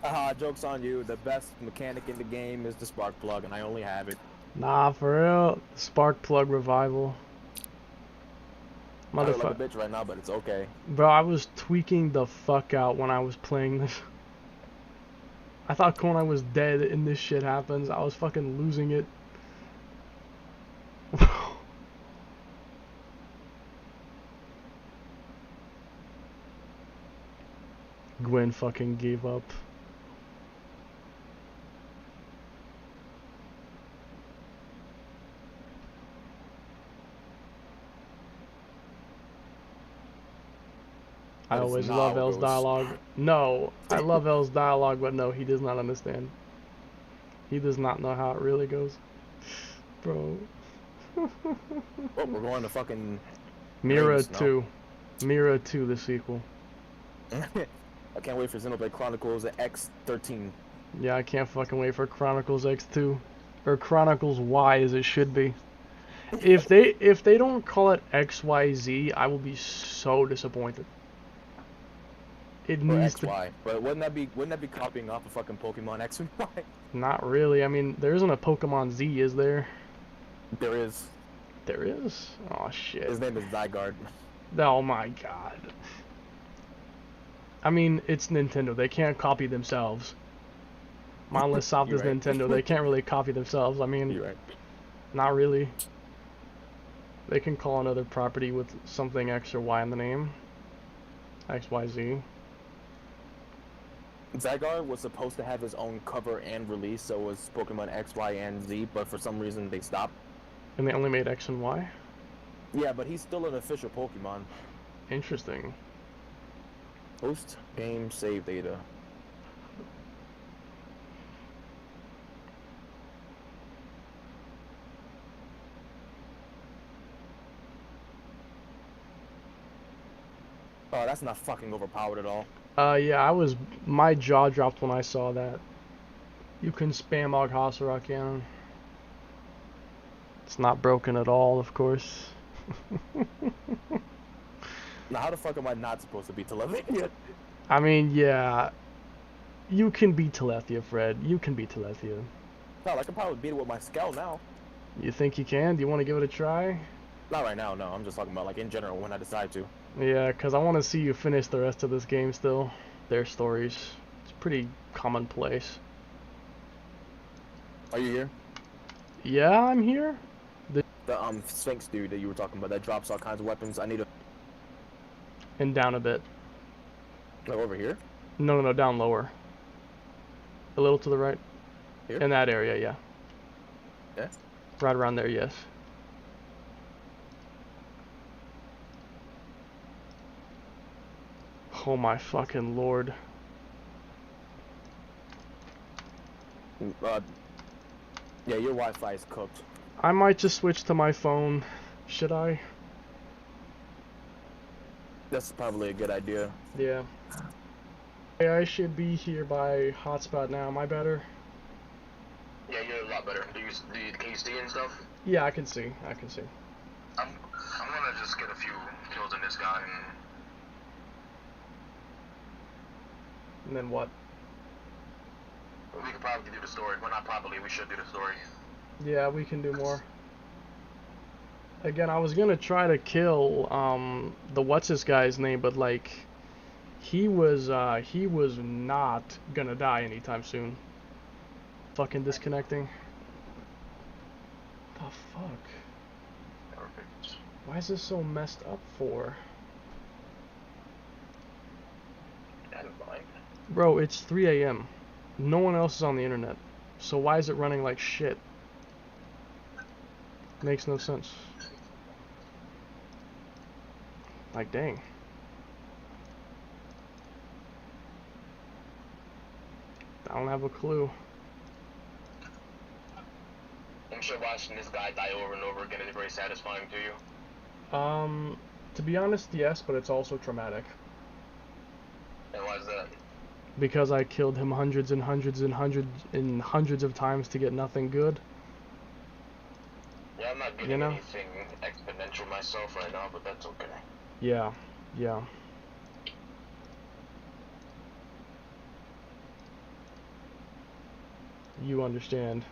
Haha, joke's on you. The best mechanic in the game is the spark plug, and I only have it. Nah, for real. Spark plug revival. I look like a Motherfucker. bitch right now, but it's okay. Bro, I was tweaking the fuck out when I was playing this. I thought Konai was dead and this shit happens. I was fucking losing it. Gwen fucking gave up. I That is always not love how it L's goes. dialogue. No, I love L's dialogue, but no, he does not understand. He does not know how it really goes. Bro. Oh, we're going to fucking Mira rings now. 2. Mira 2, the sequel. I can't wait for Xenoblade Chronicles X13. Yeah, I can't fucking wait for Chronicles X2. Or Chronicles Y as it should be. If they don't call it XYZ, I will be so disappointed. It Or needs XY. But wouldn't that be copying off of fucking Pokemon X and Y? to. Not really. I mean, there isn't a Pokemon Z, is there? There is. There is? Oh shit. His name is Zygarde. Oh my god. I mean, it's Nintendo. They can't copy themselves. Mindless Soft is You're right. Nintendo. They can't really copy themselves. I mean, You're right. not really. They can call another property with something X or Y in the name. X, Y, Z. Zygarde was supposed to have his own cover and release, so it was Pokemon X, Y, and Z, but for some reason they stopped. And they only made X and Y? Yeah, but he's still an official Pokemon. Interesting. Host game save data. Oh, that's not fucking overpowered at all. Yeah, my jaw dropped when I saw that. You can spam Aghasura cannon. It's not broken at all, of course. Now, how the fuck am I not supposed to be Telethia? I mean, yeah. You can beat Telethia, Fred. You can beat Telethia. No, I can probably beat it with my Scout now. You think you can? Do you want to give it a try? Not right now, no. I'm just talking about, like, in general, when I decide to. Yeah, because I want to see you finish the rest of this game still. Their stories. It's pretty commonplace. Are you here? Yeah, I'm here. The, Sphinx dude that you were talking about that drops all kinds of weapons. I need to... And down a bit. Like, over here? No, down lower. A little to the right. Here? In that area, yeah. Yeah? Right around there, yes. Oh my fucking lord. Yeah, your Wi-Fi is cooked. I might just switch to my phone. Should I? That's probably a good idea. Yeah. Hey, I should be here by hotspot now. Am I better? Yeah, you're a lot better. Can you see and stuff? Yeah, I can see. I can see. I'm gonna just get a few kills on this guy And then what? and we could probably do the story. Well, not probably, we should do the story. Yeah, we can do more. Again, I was gonna try to kill the what's this guy's name, but like he was not gonna die anytime soon. Fucking disconnecting. The fuck? Perfect. Why is this so messed up for? I don't mind. Bro, it's 3 a.m. No one else is on the internet. So why is it running like shit? Makes no sense. Like, dang. I don't have a clue. I'm sure watching this guy die over and over again is very satisfying to you. To be honest, yes, but it's also traumatic. And why is that? Because I killed him hundreds and hundreds and hundreds and hundreds of times to get nothing good. Yeah, I'm not getting anything exponential myself right now, but that's okay. Yeah, yeah. You understand.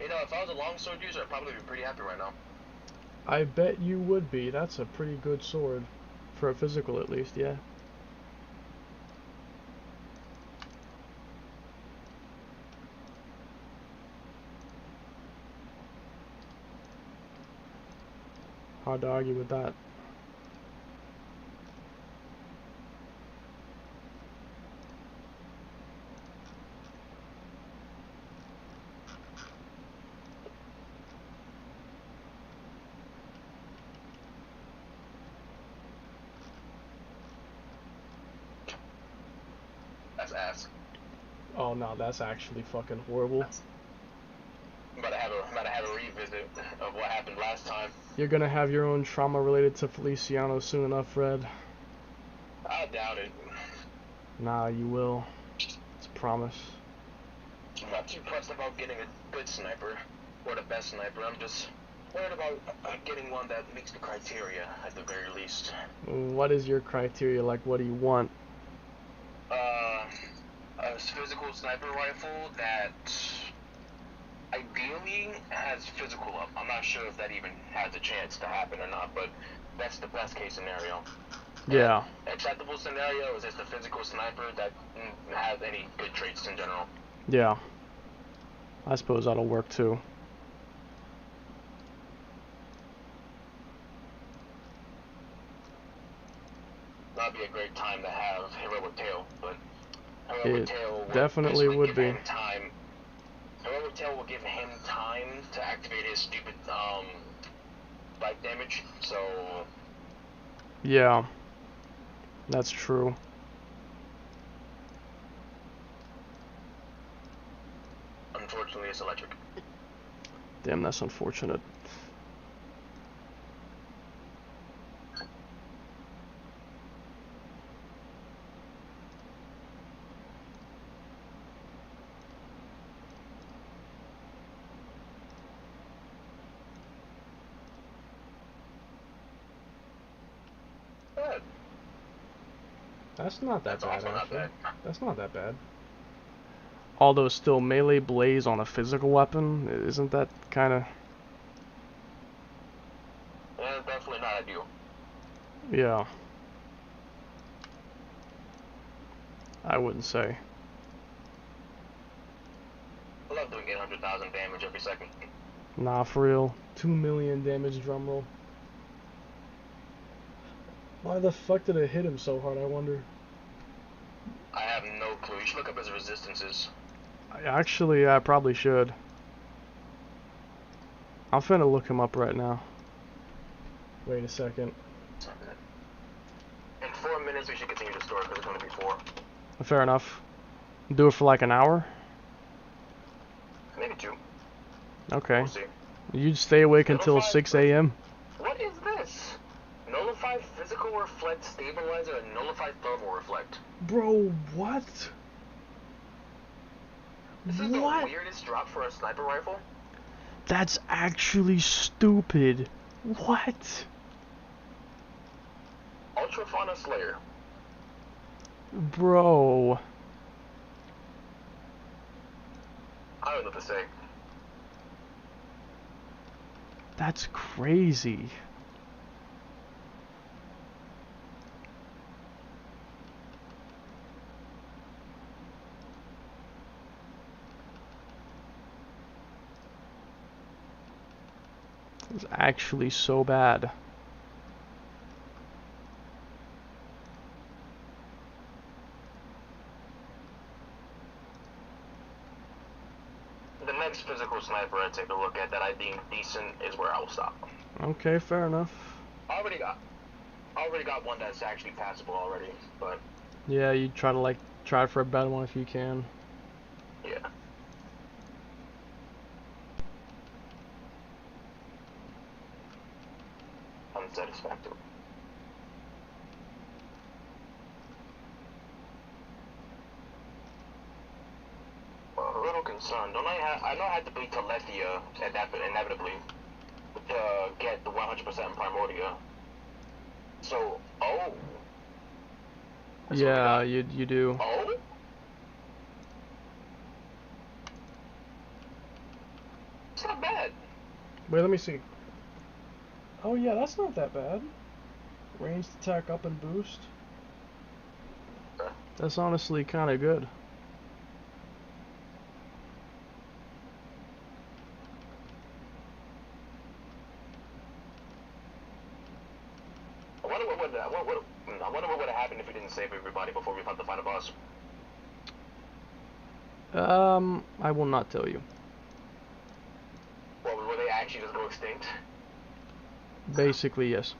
You know, if I was a longsword user, I'd probably be pretty happy right now. I bet you would be. That's a pretty good sword. For a physical, at least, yeah. Hard to argue with that. That's ass. Oh no, that's actually fucking horrible. I'm about to have a revisit of what happened last time. You're gonna have your own trauma related to Feliciano soon enough, Fred. I doubt it. Nah, you will. It's a promise. I'm not too pressed about getting a good sniper, or the best sniper. I'm just worried about getting one that meets the criteria, at the very least. What is your criteria? Like, what do you want? A physical sniper rifle that ideally has physical up. I'm not sure if that even has a chance to happen or not, but that's the best case scenario. Yeah. Acceptable scenario is just a physical sniper that has any good traits in general. Yeah. I suppose that'll work too. That'd be a great time to have Heroic Tail, but Heroic It Tail definitely would give be. him time. Heroic Tail will give him time to activate his stupid bite damage, so Yeah. That's true. unfortunately it's electric. Damn, that's unfortunate. But That's not that that's bad, also not actually. bad. That's not that bad. Although still, melee blaze on a physical weapon, isn't that kind of... Yeah, definitely not ideal. Yeah. I wouldn't say. I love doing 800,000 damage every second. Nah, for real. 2 million damage drumroll. Why the fuck did it hit him so hard, I wonder? I have no clue. You should look up his resistances. Actually, I probably should. I'm finna look him up right now. Wait a second. In 4 minutes we should continue the story because it's going to be 4. Fair enough. Do it for like an hour? Maybe 2. Okay. We'll see. You'd stay awake until Notify 6 a.m.? What is this? Nullify physical reflect stabilizer and nullify thermal reflect. Bro, what? This is the weirdest drop for a sniper rifle. That's actually stupid. What? Ultra Fauna Slayer. Bro. I don't know what to say. That's crazy. It's actually so bad. The next physical sniper I take a look at that I deem decent is where I'll stop. Okay, fair enough. I already got one that's actually passable already, but Yeah, you try to try for a better one if you can. yeah. Unsatisfactory. Well, a little concerned. I know I had to beat Telethia inevitably to get the 100% Primordia. So, oh. That's what we Yeah, got. you do. Oh? It's not bad. Wait, let me see. Oh yeah, that's not that bad. Ranged attack up and boost. That's honestly kind of good. I wonder what would have happened if we didn't save everybody before we fought the final boss. I will not tell you. Well, will they actually just go extinct? Basically, yes.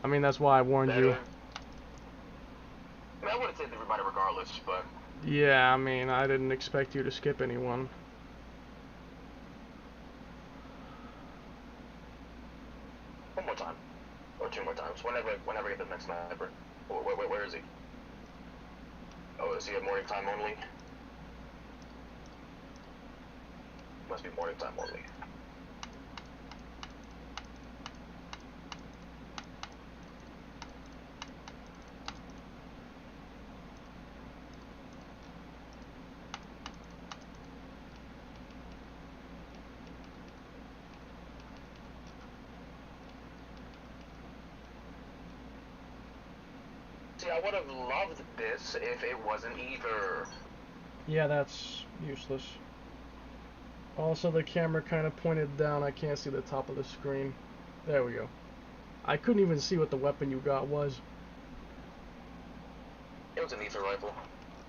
I mean, that's why I warned you. I mean, I would have saved everybody regardless, but Yeah, I mean, I didn't expect you to skip anyone. one more time. Or 2 more times. Whenever I get the next sniper. Where is he? Oh, is he at morning time only? Must be morning time only. See, I would have loved this if it wasn't either. Yeah, that's useless. Also, the camera kind of pointed down. I can't see the top of the screen. There we go. I couldn't even see what the weapon you got was. It was an ether rifle.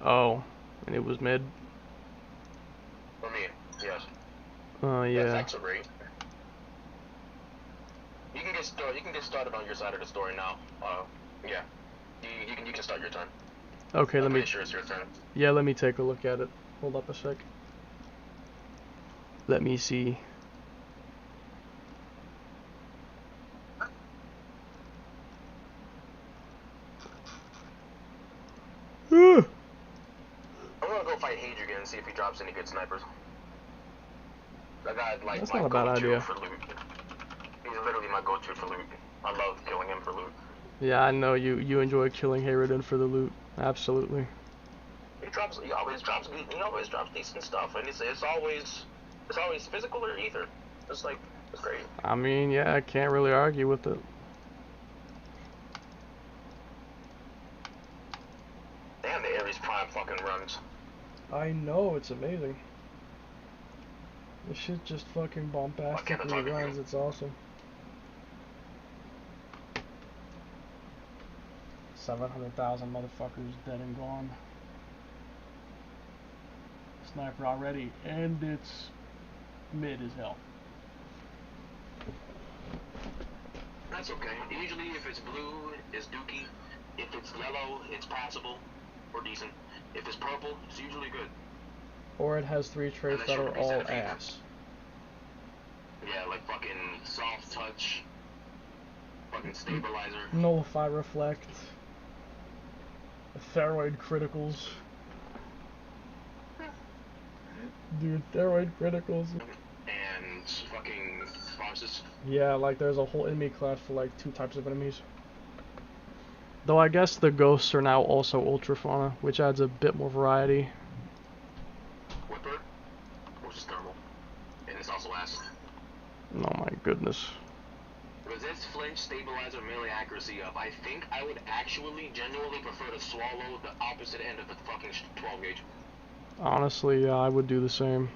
Oh, and it was mid? For me, yes. Oh, yeah. That's great. You can get started on your side of the story now. Yeah. You can start your turn. Okay, I'm pretty sure it's your turn. Yeah, let me take a look at it. Hold up a sec. Let me see. I'm gonna go fight Hadrian and see if he drops any good snipers. That guy, like, That's my not a bad go-to idea. for loot. He's literally my go-to for loot. I love killing him for loot. Yeah, I know you enjoy killing Hayridin for the loot. Absolutely. He always drops decent stuff, and it's always physical or ether. It's like, it's great. I mean, yeah, I can't really argue with it. Damn, the Ares Prime fucking runs. I know, it's amazing. This shit just fucking bombastically runs, it's awesome. 700,000 motherfuckers dead and gone. Sniper already, and it's mid as hell. That's okay. Usually if it's blue, it's dookie. If it's yellow, it's passable or decent. If it's purple, it's usually good. Or it has 3 traits that are all ass. Yeah, like fucking soft touch, fucking stabilizer. Nullify reflect. Thyroid criticals. Dude, thyroid criticals. And fucking bosses. Yeah, like there's a whole enemy class for like 2 types of enemies. Though I guess the ghosts are now also ultra fauna, which adds a bit more variety. Whipper, which is thermal. And it's also ass. Oh my goodness. Resist, flinch, stabilizer, melee accuracy up. I think I would actually genuinely prefer to swallow the opposite end of the fucking 12 gauge. Honestly, yeah, I would do the same.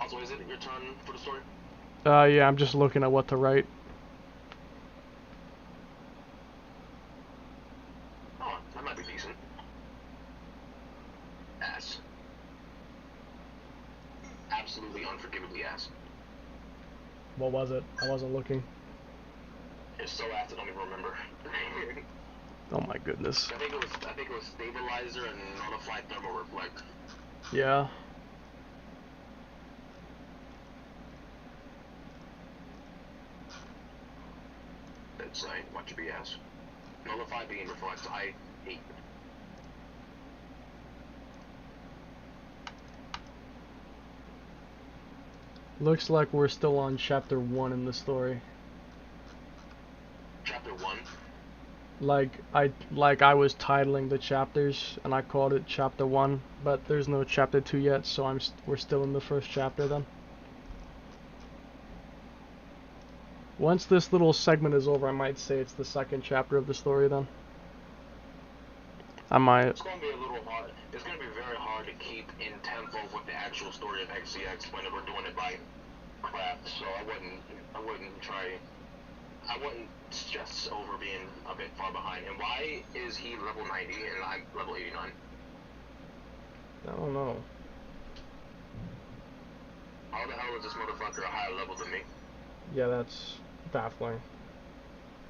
Also, is it your turn for the story? Yeah, I'm just looking at what to write. Oh, that might be decent. Ass. Absolutely unforgivably ass. What was it? I wasn't looking. It's so ass I don't even remember. Oh my goodness. I think it was stabilizer and nullified thermal reflect. Yeah. It's like watch your BS. Nullified beam reflects. I hate. Looks like we're still on chapter 1 in the story. Chapter 1. Like I was titling the chapters and I called it chapter 1, but there's no chapter 2 yet, so we're still in the first chapter then. Once this little segment is over, I might say it's the second chapter of the story then. I might. It's gonna be a little hard. It's gonna be very hard to keep in tempo with the actual story of XCX when we're doing it by craft. So I wouldn't stress over being a bit far behind. And why is he level 90 and I'm level 89? I don't know. How the hell is this motherfucker a higher level than me? Yeah, that's baffling.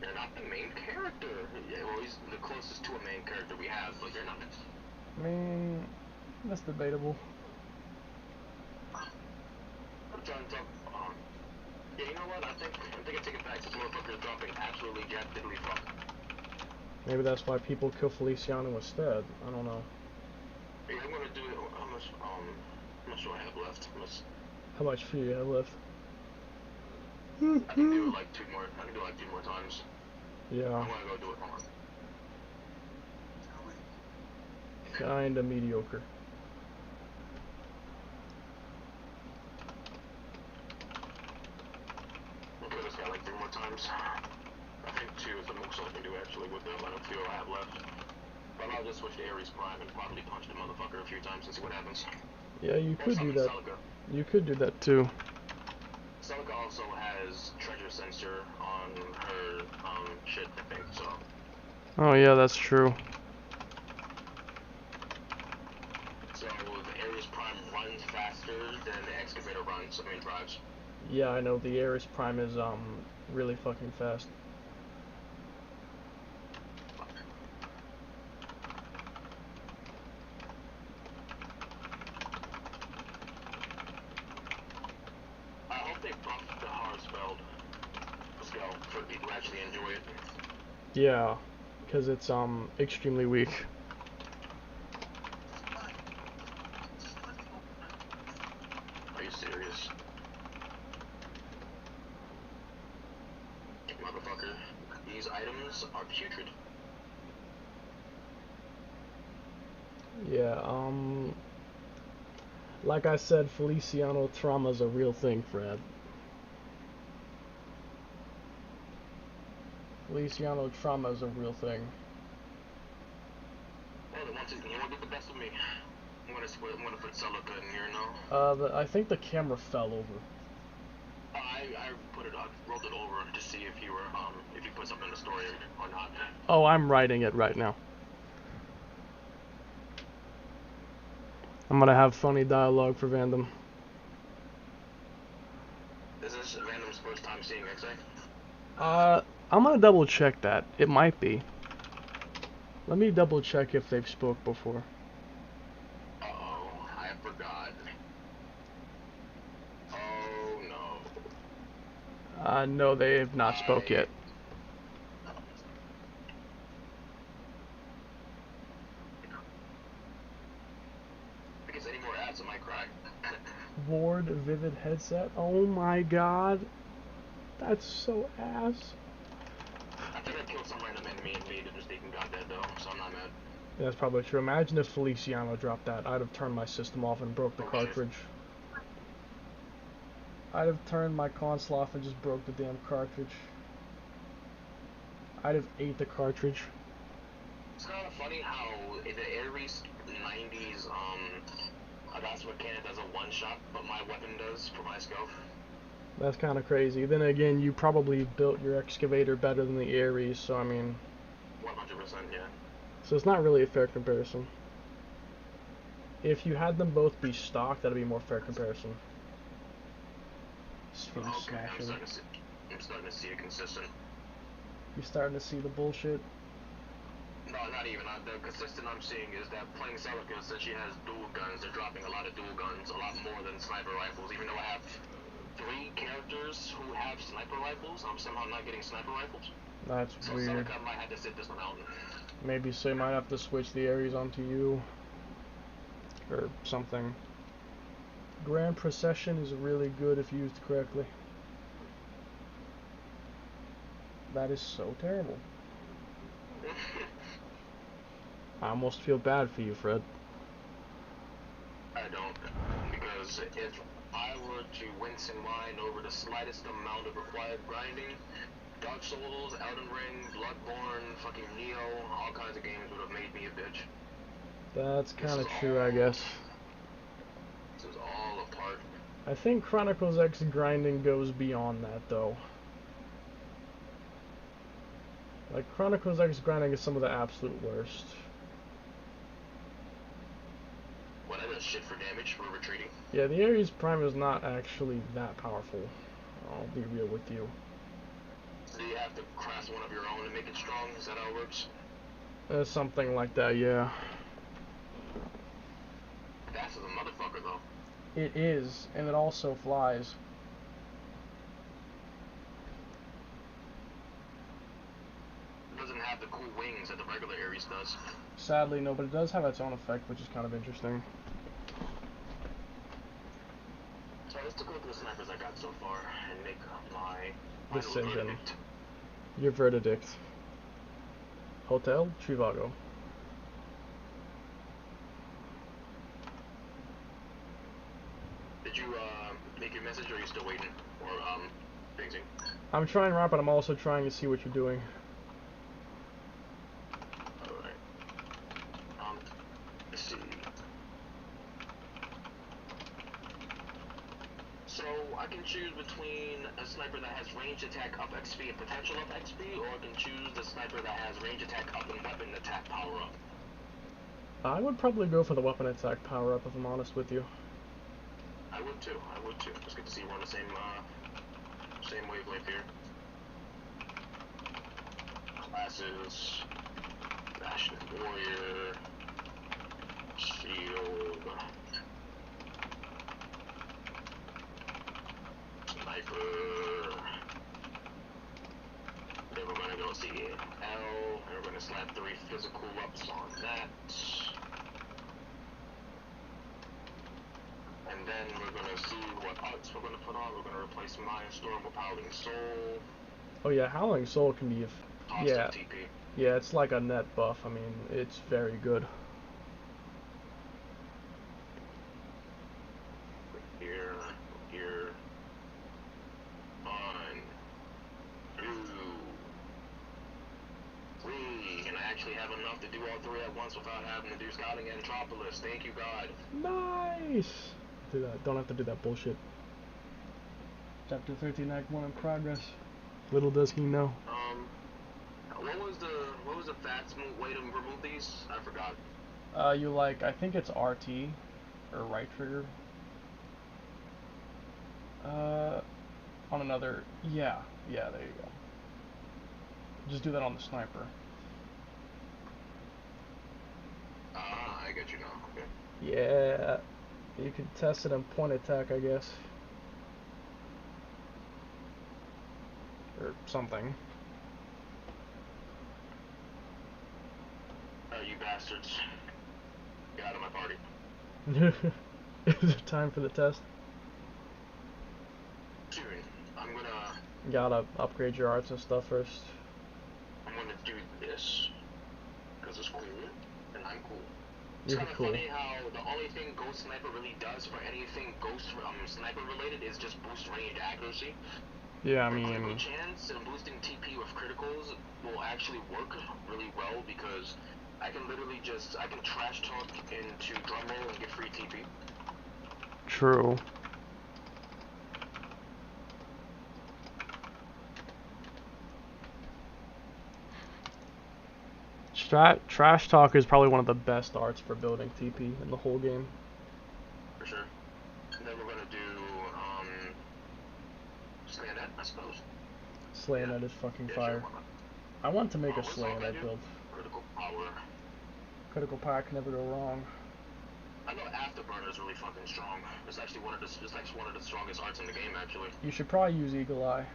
You're not the main character. Yeah, well, he's the closest to a main character we have, but you're not. I mean, that's debatable. I'm trying to talk. Yeah, you know what? I think I take it back. This motherfucker is dropping absolutely jack diddly fuck. Maybe that's why people kill Feliciano instead. I don't know. Yeah, I'm gonna do it. How much do I have left? How much fear you have left? I can do it like 2 more. I can do it like 2 more times. Yeah. I'm gonna go do it. Hold on. Kinda mediocre. Okay, this guy like 3 more times. I think 2 is the most I can do actually with the battlefield. left. But I'll just switch to Ares Prime and probably punch the motherfucker a few times and see what happens. Yeah, you Or could do summon that. Celica. You could do that too. Celica also has treasure sensor on her shit, I think, so. Oh yeah, that's true. So the Ares Prime runs faster than the excavator runs, I mean drives. Yeah, I know the Ares Prime is really fucking fast. I hope they buff the hard spelled skill for people who actually enjoy it. Yeah, because it's extremely weak. Are you serious? Motherfucker. These items are putrid. Yeah, like I said, Feliciano trauma's a real thing, Fred. Feliciano trauma is a real thing. Oh, they want to, you want to get the best of me. I'm gonna put Celica in here now. I think the camera fell over. I put it up, rolled it over to see if you were, if you put something in the story or not. Oh, I'm writing it right now. I'm gonna have funny dialogue for Vandom. Is this Random's first time seeing XA? I'm gonna double check that. It might be. Let me double check if they've spoke before. Uh-oh, I forgot. Oh no. No, they have not spoke yet. If it gets any more ads, I might cry. Ward Vivid headset. Oh my god. That's so ass. I think I killed some random enemy and made it just even got dead though, so I'm not mad. Yeah, that's probably true. Imagine if Feliciano dropped that. I'd have turned my system off and broke the Oh, shit. cartridge. I'd have turned my console off and just broke the damn cartridge. I'd have ate the cartridge. It's kind of funny how in the Ares 90s, that's what cannon does a one-shot, but my weapon does for my scope. That's kind of crazy. Then again, you probably built your excavator better than the Ares, so I mean... 100%, yeah. So it's not really a fair comparison. If you had them both be stock, that'd be a more fair comparison. Sphinx Okay, smashing. I'm starting to see it consistent. You starting to see the bullshit? No, not even. The consistent I'm seeing is that playing Celica, since she has dual guns, they're dropping a lot of dual guns, a lot more than sniper rifles. Even though I have 3 characters who have sniper rifles, I'm somehow not getting sniper rifles. That's So weird. Celica might have to sit this one out. Maybe so you might have to switch the Ares onto you. Or something. Grand Procession is really good if used correctly. That is so terrible. I almost feel bad for you, Fred. I don't, because if I were to wince and whine over the slightest amount of required grinding, Dark Souls, Elden Ring, Bloodborne, fucking Neo, all kinds of games would have made me a bitch. That's kind of This is true, I all- guess. This is all a part. I think Chronicles X grinding goes beyond that, though. Like, Chronicles X grinding is some of the absolute worst. What, I does shit for damage for retreating? Yeah, the Ares Prime is not actually that powerful. I'll be real with you. Do you have to craft one of your own to make it strong? Is that how it works? Something like that, yeah. That's a motherfucker, though. It is, and it also flies. It doesn't have the cool wings that the regular Ares does. Sadly, no, but it does have its own effect, which is kind of interesting. So let's take a look at the snipers I got so far and make my final Decision. verdict. Your verdict. Hotel Trivago. Did you make your message, or are you still waiting? Or fixing? I'm trying right, but I'm also trying to see what you're doing. Let's see. So I can choose between a sniper that has range attack up XP and potential up XP, or I can choose the sniper that has range attack up and weapon attack power up. I would probably go for the weapon attack power up if I'm honest with you. I would too. I would too. Just good to see we're on the same wavelength here. Classes, National Warrior, Shield, Sniper. Then we're gonna go see L, and we're gonna slap 3 physical ups on that. And then we're gonna see what arts we're gonna put on. We're gonna replace Maya Storm with Howling Soul. Oh yeah, Howling Soul can be yeah. TP. Yeah, it's like a net buff. I mean, it's very good. Here, 1, 2, 3, and I actually have enough to do all 3 at once without having to do scouting at Metropolis. Thank you, God. Nice. Do that. Don't have to do that bullshit. Chapter 13, Act 1 in progress. Little does he know. What was the fast way to remove these? I forgot. You like, I think it's RT or right trigger. On another, yeah, there you go. Just do that on the sniper. Ah, I get you now. Okay. Yeah, you can test it on point attack, I guess. Or something. You bastards. Get out of my party. Is it time for the test? Soon. I'm gonna... Gotta upgrade your arts and stuff first. I'm gonna do this. Because it's cool. And I'm cool. It's You're kind of cool. funny how the only thing Ghost Sniper really does for anything Ghost Sniper related is just boost range accuracy. Yeah, I Critical mean... chance and boosting TP with criticals will actually work really well because I can literally just, I can trash talk into drum roll and get free TP. True. Trash Talk is probably one of the best arts for building TP in the whole game. For sure. And then we're gonna do, Slayonet, I suppose. Slayonet is fucking fire. Sure, I want to make a what's all Slayonet that build. Critical power. Critical power can never go wrong. I know Afterburner is really fucking strong. It's actually one of the strongest arts in the game, actually. You should probably use Eagle Eye.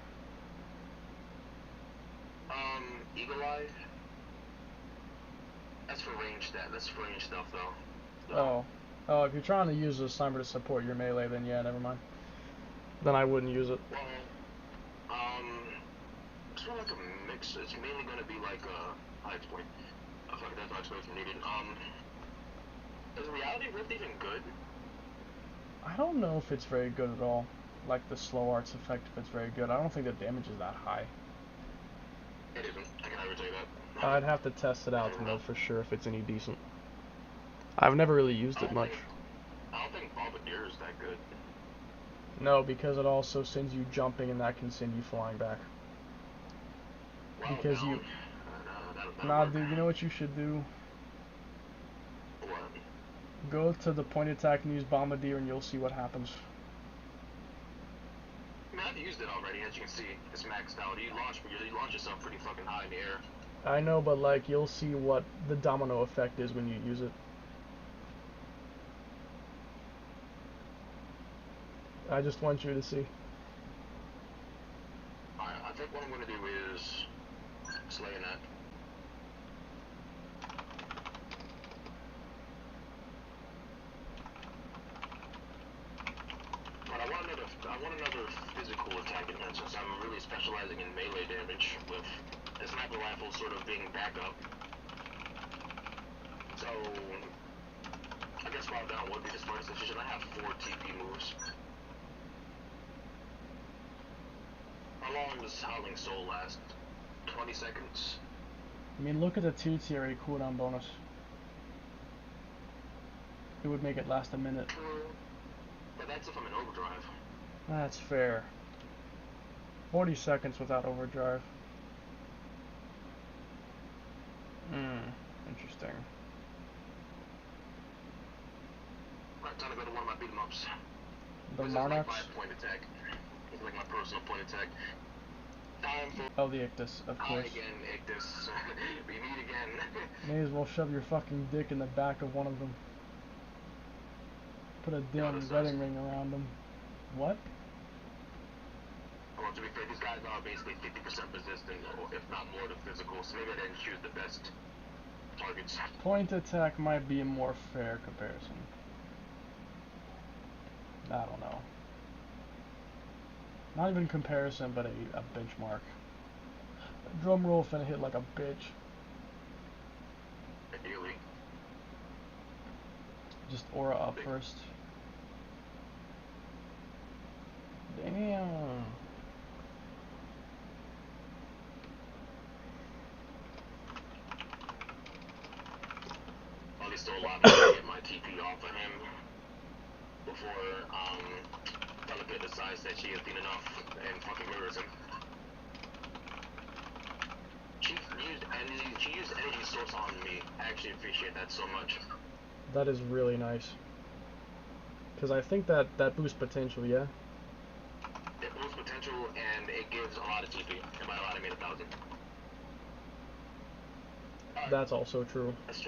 Eagle Eye. That's for range stuff, though. So, Oh, if you're trying to use a sniper to support your melee, then yeah, never mind. Then I wouldn't use it. well, it's sort of like a mix. It's mainly gonna be like high explain. Oh fuck, that's not explanation needed. Is Reality Rift even good? I don't know if it's very good at all. Like the slow arts effect, if it's very good. I don't think the damage is that high. It isn't. I can never tell you that. I'd have to test it out to know for sure if it's any decent. I've never really used it much. I don't think Bombardier is that good. No, because it also sends you jumping and that can send you flying back. Well, Because no. you... That'll Nah, work. dude, you know what you should do? What? Go to the point attack and use Bombardier and you'll see what happens. I mean, I've used it already, as you can see. It's maxed out. You launch yourself pretty fucking high in the air. I know, but like, you'll see what the domino effect is when you use it. I just want you to see. I think what I'm gonna do is Slayonet. But I want another physical attack in here since I'm really specializing in melee damage with the sniper rifle sort of being backup. So I guess Wild Down would be the smartest decision. I have 4 TP moves. How long does Howling Soul last? 20 seconds? I mean, look at the tier cooldown bonus. it would make it last a minute. But that's if I'm in overdrive. That's fair. 40 seconds without overdrive. Interesting. Right, time to go to one of my beat 'em ups. The This is like Monarchs? my point attack. It's like my personal point attack. Time for Oh, the Ictus, of hi course. again, Ictus. We meet again. May as well shove your fucking dick in the back of one of them. Put a damn this wedding is- ring around them. What? Well, to be fair, these guys are basically 50% resistant, or if not more, to physical, so maybe I didn't choose the best targets. Point attack might be a more fair comparison. I don't know. Not even comparison, but a benchmark. Drum roll finna hit like a bitch. Ideally. Just aura up first. Damn. At least still alive enough to get my TP off of him before Telepit decides that she has been enough and fucking murders him. She used energy source on me. I actually appreciate that so much. That is really nice. Because I think that boosts potential, yeah? It boosts potential and it gives a lot of TP. And by a lot I mean 1,000. That's also true. Let's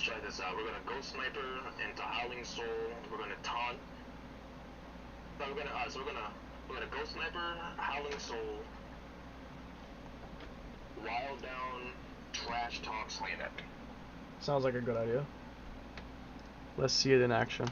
try this out. We're gonna Ghost Sniper into Howling Soul. We're gonna taunt. No, we're gonna Ghost Sniper, Howling Soul, Wild Down, Trash Talk, Slaying Epic. Sounds like a good idea. Let's see it in action.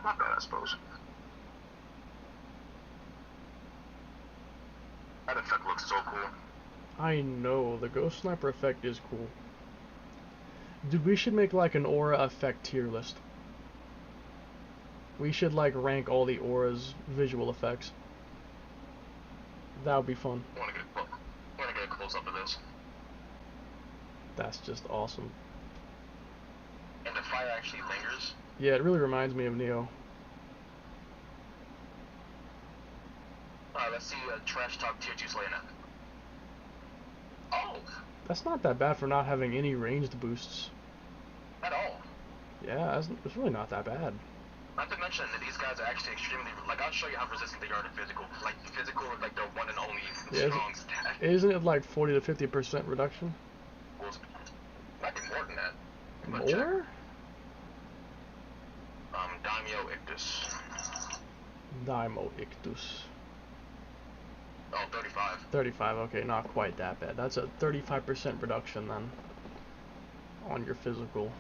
Not bad, I suppose. That effect looks so cool. I know, the Ghost Sniper effect is cool. Dude, we should make like an aura effect tier list. We should like rank all the aura's visual effects. That would be fun. I wanna get a close up of this. That's just awesome. And the fire actually lingers. Yeah, it really reminds me of Neo. Let's see Trash Talk Tier 2 Slaying Epic. Oh, That's not that bad for not having any ranged boosts. at all. Yeah, it's really not that bad. Not to mention that these guys are actually extremely, like, I'll show you how resistant they are to physical. Like, physical is like the one and only Yeah, strong stat. Isn't it like 40 to 50% reduction? Might be more than that. But check. More? Daimyo Ictus. Daimo Ictus. Oh, 35. 35, okay, not quite that bad. That's a 35% reduction then. On your physical.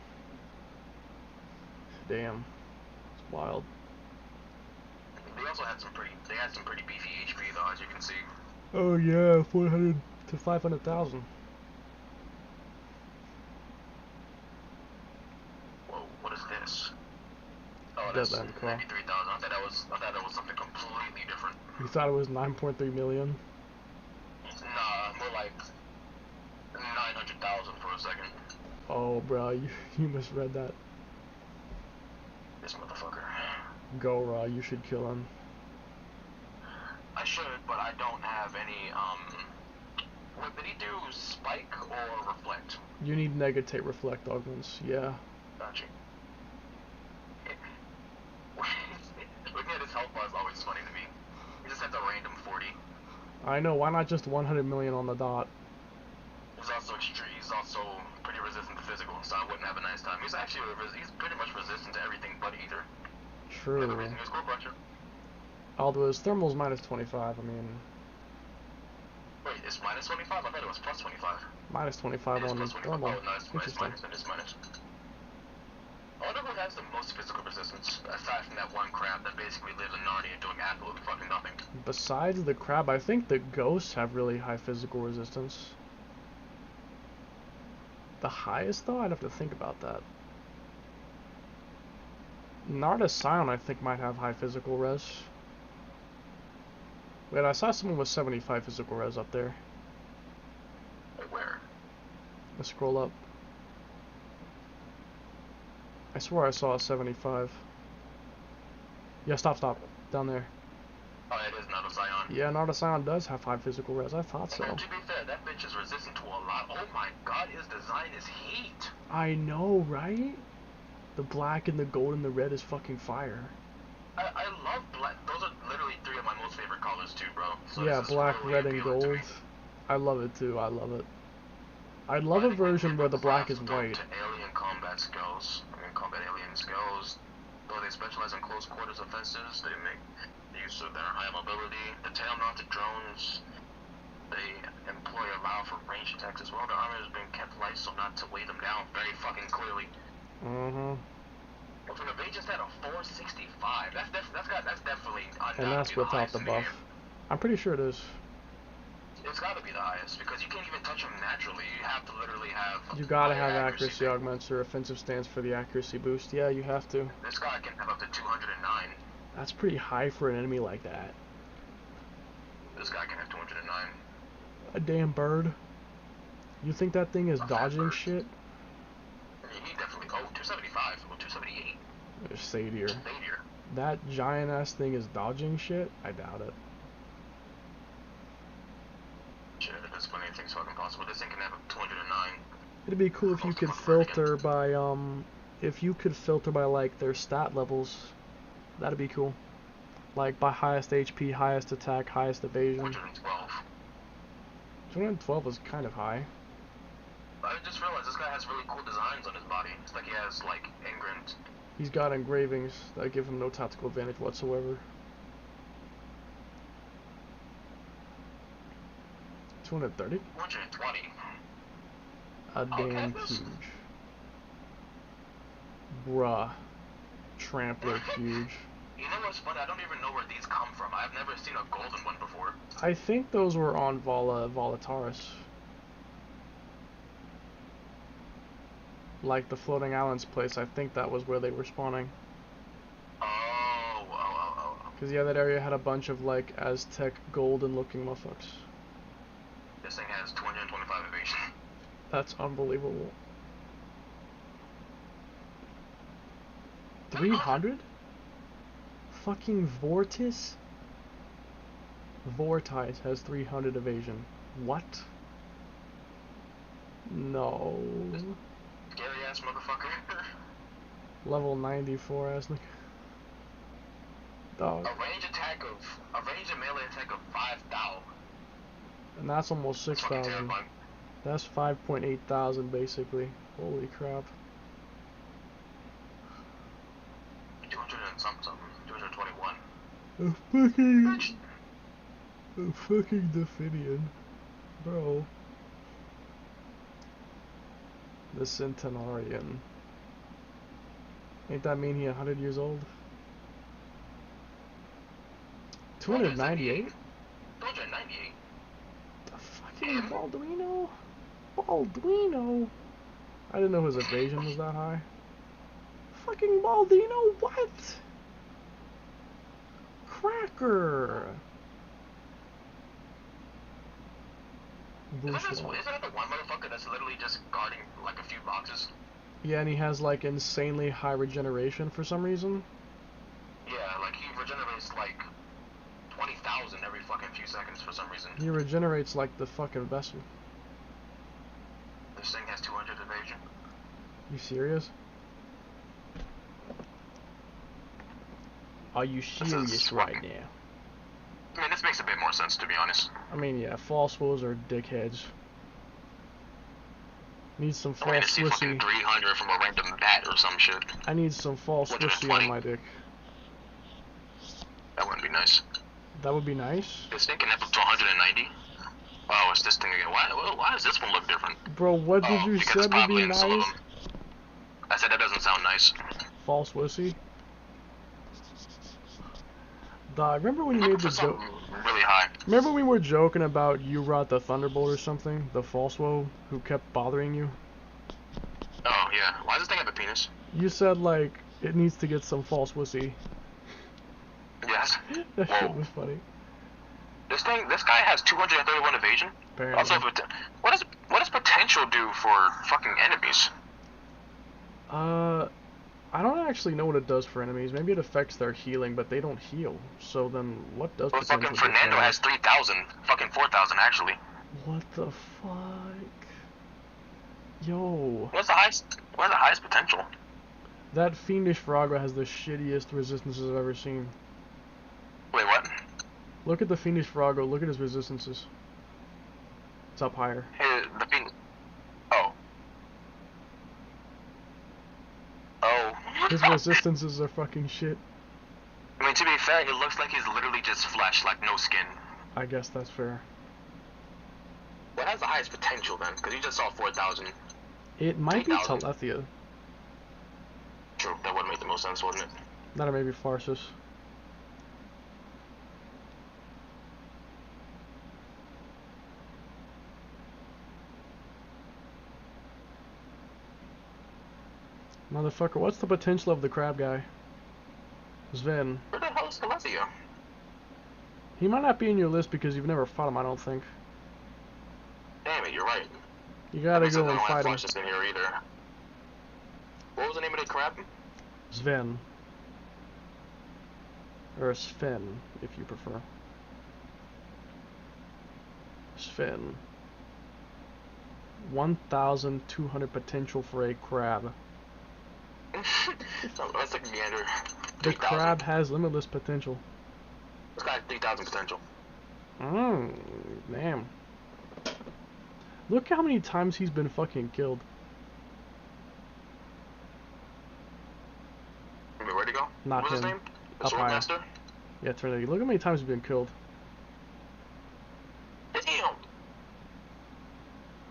Damn. It's wild. They also had some pretty beefy HP though, as you can see. Oh yeah, 400 to 500,000. Whoa, what is this? Oh, that's Deadland Claw. 93,000. I thought that was something completely different. You thought it was 9.3 million? Nah, more like 900,000 for a second. Oh, bro, you misread that. This motherfucker. Go, Raw, you should kill him. I should, but I don't have any, what did he do? Spike or Reflect? You need Negatate Reflect augments, yeah. Gotcha. Looking at his health bar is always funny to me. He just has a random 40. I know, why not just 100 million on the dot? He's also pretty resistant to physical, so I wouldn't have a nice time. He's pretty much resistant to everything but ether. True. Another reason he was Core Crusher. Although his thermal's minus 25, I mean... Wait, it's minus 25? I thought it was plus 25. Minus 25 It is on plus 25. thermal. Oh, no, it's Interesting. minus. It is minus. I wonder who has the most physical resistance, aside from that one crab that basically lives in Narnia doing absolutely fucking nothing. Besides the crab, I think the ghosts have really high physical resistance. The highest, though? I'd have to think about that. Narda Scion, I think, might have high physical res. Wait, I saw someone with 75 physical res up there. Where? Let's scroll up. I swear I saw a 75. Yeah, stop. Down there. Oh, it is not a Scion. Yeah, Narda Scion does have high physical res. I thought so. And to be fair, that bitch is resistant to a lot. Oh my god, his design is heat. I know, right? The black and the gold and the red is fucking fire. I love black. Those are literally three of my most favorite colors too, bro. So Yeah, this is black, really red, and appealing to gold. me. I love it too. I love it. I'd love a version where the black is white. To alien combat skills. I mean, combat alien skills. Though they specialize in close quarters offenses, they make use of their high mobility. The tail-mounted drones. They allow for range attacks as well. Their armor has been kept light so not to weigh them down very fucking clearly. But from the Vegas at a 465, that's definitely And that's without the buff. I'm pretty sure it is. It's got to be the highest because you can't even touch them naturally. You have to literally have. You gotta have accuracy augments or offensive stance for the accuracy boost. Yeah, you have to. This guy can have up to 209. That's pretty high for an enemy like that. This guy can have 209. A damn bird. You think that thing is dodging bird. shit? He definitely. Oh, 275 or 278. There's Satyr. Savior. That giant ass thing is dodging shit? I doubt it. Shit, there's plenty of things fucking possible. This thing can have 209. It'd be cool if you could filter by like their stat levels. That'd be cool. Like by highest HP, highest attack, highest evasion. 112. 212 is kind of high. I just realized this guy has really cool designs on his body. It's like he has like engraved. He's got engravings that give him no tactical advantage whatsoever. 230? 120. A damn huge. Bruh. Trampler huge. You know what's funny? I don't even know where these come from. I've never seen a golden one before. I think those were on Volataris. Like the floating islands place, I think that was where they were spawning. Oh. Cause yeah, that area had a bunch of like Aztec golden looking motherfuckers. This thing has 225 evasion. That's unbelievable. 300? Fucking Vortis? Vortis has 300 evasion. What? No. Scary ass motherfucker. Level 94 ass nigga. Dog. A range and melee attack of 5,000. And that's almost 6,000. That's 5.8 thousand basically. Holy crap. 200 and something. 221. A fucking Definian. Bro. The Centenarian. Ain't that mean he 100 years old? 298? 298. The fucking Balduino? Balduino? I didn't know his evasion was that high. Fucking Baldino, what? Cracker! Isn't that the one motherfucker that's literally just guarding like a few boxes? Yeah, and he has like insanely high regeneration for some reason. Yeah, like he regenerates like 20,000 every fucking few seconds for some reason. He regenerates like the fucking vessel. This thing has 200 evasion. You serious? Are you serious right now? I mean, this makes a bit more sense, to be honest. I mean, yeah, false woes are dickheads. Need some I mean, false to see fucking wussy. 300 from a random bat or some shit. I need some false wussy on my dick. That wouldn't be nice. That would be nice. This thing can have up to 190. Oh, it's this thing again. Why does this one look different? Bro, what did you say would be nice? I said that doesn't sound nice. False wussy. Dog, remember when you made the joke? Really high. Remember when we were joking about you brought the Thunderbolt or something? The false woe who kept bothering you? Oh, yeah. Why does this thing have a penis? You said, like, It needs to get some false wussy. Yes. That Whoa. shit was funny. This guy has 231 evasion. Apparently. Also, what does potential do for fucking enemies? I don't actually know what it does for enemies. Maybe it affects their healing, but they don't heal. So then, what does Well, potential fucking do for Fernando enemies? has 3,000. Fucking 4,000 actually. What the fuck? Yo. What's the highest potential? That fiendish Frogger has the shittiest resistances I've ever seen. Wait, what? Look at the fiendish Frogger. Look at his resistances. It's up higher. Hey, the thing. Oh. Oh. His resistances are fucking shit. I mean, to be fair, it looks like he's literally just flesh, like no skin. I guess that's fair. What has the highest potential then? Because you just saw 4,000. It might be 3,000. Telethia. True, that would make the most sense, wouldn't it? That or maybe Farsus. Motherfucker, what's the potential of the crab guy? Sven. Where the hell is Telethia? He might not be in your list because you've never fought him, I don't think. Damn it, you're right. You gotta That means go I and don't have fight him. Flushes in here either. What was the name of the crab? Sven. Or Sven, if you prefer. Sven. 1,200 potential for a crab. That's like meander. The 3,000. crab has limitless potential. This guy has 3,000 potential. Damn. Look how many times he's been fucking killed. Wait, where'd he go? Not what was him. his name? The Up higher. Swordmaster? Yeah, Trinity. Look how many times he's been killed. Damn!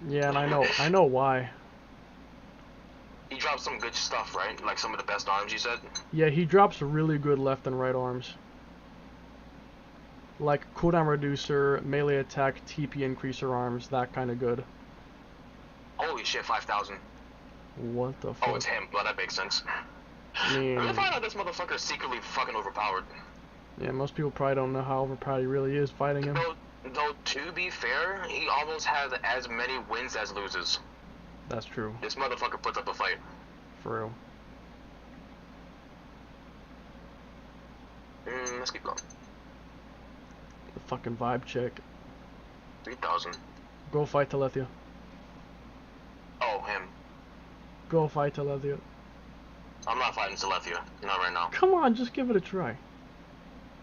Yeah, and I know why. He dropped some good stuff, right? Like some of the best arms, you said? Yeah, he drops really good left and right arms. Like cooldown reducer, melee attack, TP increaser arms, that kind of good. Holy shit, 5,000. What the fuck? Oh, it's him. Well, that makes sense. I I'm mean, gonna find out this motherfucker is secretly fucking overpowered. yeah, most people probably don't know how overpowered he really is fighting him. Though, to be fair, he almost has as many wins as loses. That's true, This motherfucker puts up a fight. for real. Let's keep going. The fucking vibe check. 3,000. Go fight Telethia. Oh, him. Go fight Telethia. I'm not fighting Telethia. Not right now. Come on, just give it a try.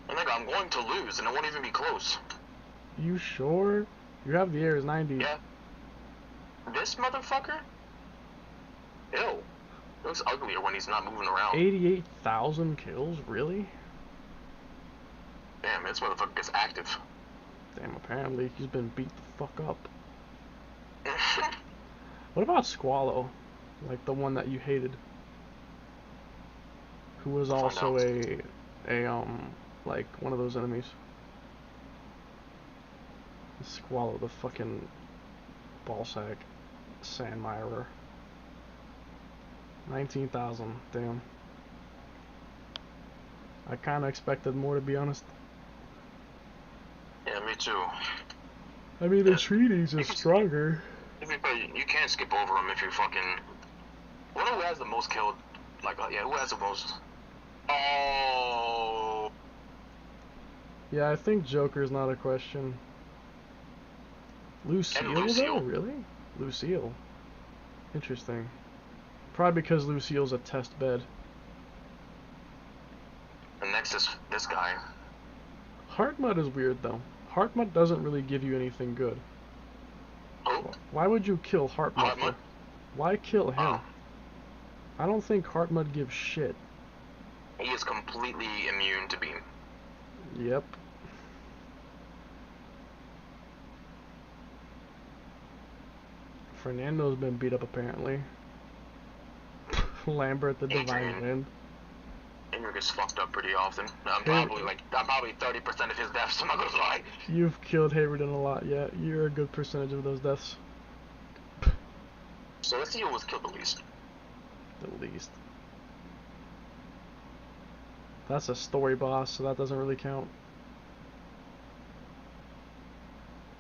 And nigga, I'm going to lose, and it won't even be close. You sure? You have the airs 90. Yeah. This motherfucker? Ew. He looks uglier when he's not moving around. 88,000 kills? Really? Damn, this motherfucker gets active. Damn, apparently he's been beat the fuck up. What about Squallow? Like the one that you hated? Who was I'll also find like one of those enemies. Squallow, the fucking ballsack sandmirer. 19,000, damn. I kinda expected more, to be honest. Yeah, me too. I mean, the Yeah. treaties are stronger. You can't skip over him if you fucking... I wonder who has the most killed. Like, yeah, who has the most... Oh... Yeah, I think Joker's not a question. Lucille, though? Lucille. Really? Lucille. Interesting. Probably because Lucille's a test bed. And next is this guy. Heartmud is weird, though. Heartmud doesn't really give you anything good. Oh, Why would you kill Heartmud? Heartmud? Why kill him? Oh. I don't think Heartmud gives shit. He is completely immune to beam. Yep. Fernando's been beat up, apparently. Lambert, the Divine Adrian. Wind. Andrew gets fucked up pretty often. I'm Hey. probably 30% of his deaths, I'm not gonna lie. You've killed Haverden a lot, yeah. You're a good percentage of those deaths. So let's see who was killed the least. At least. That's a story boss, so that doesn't really count.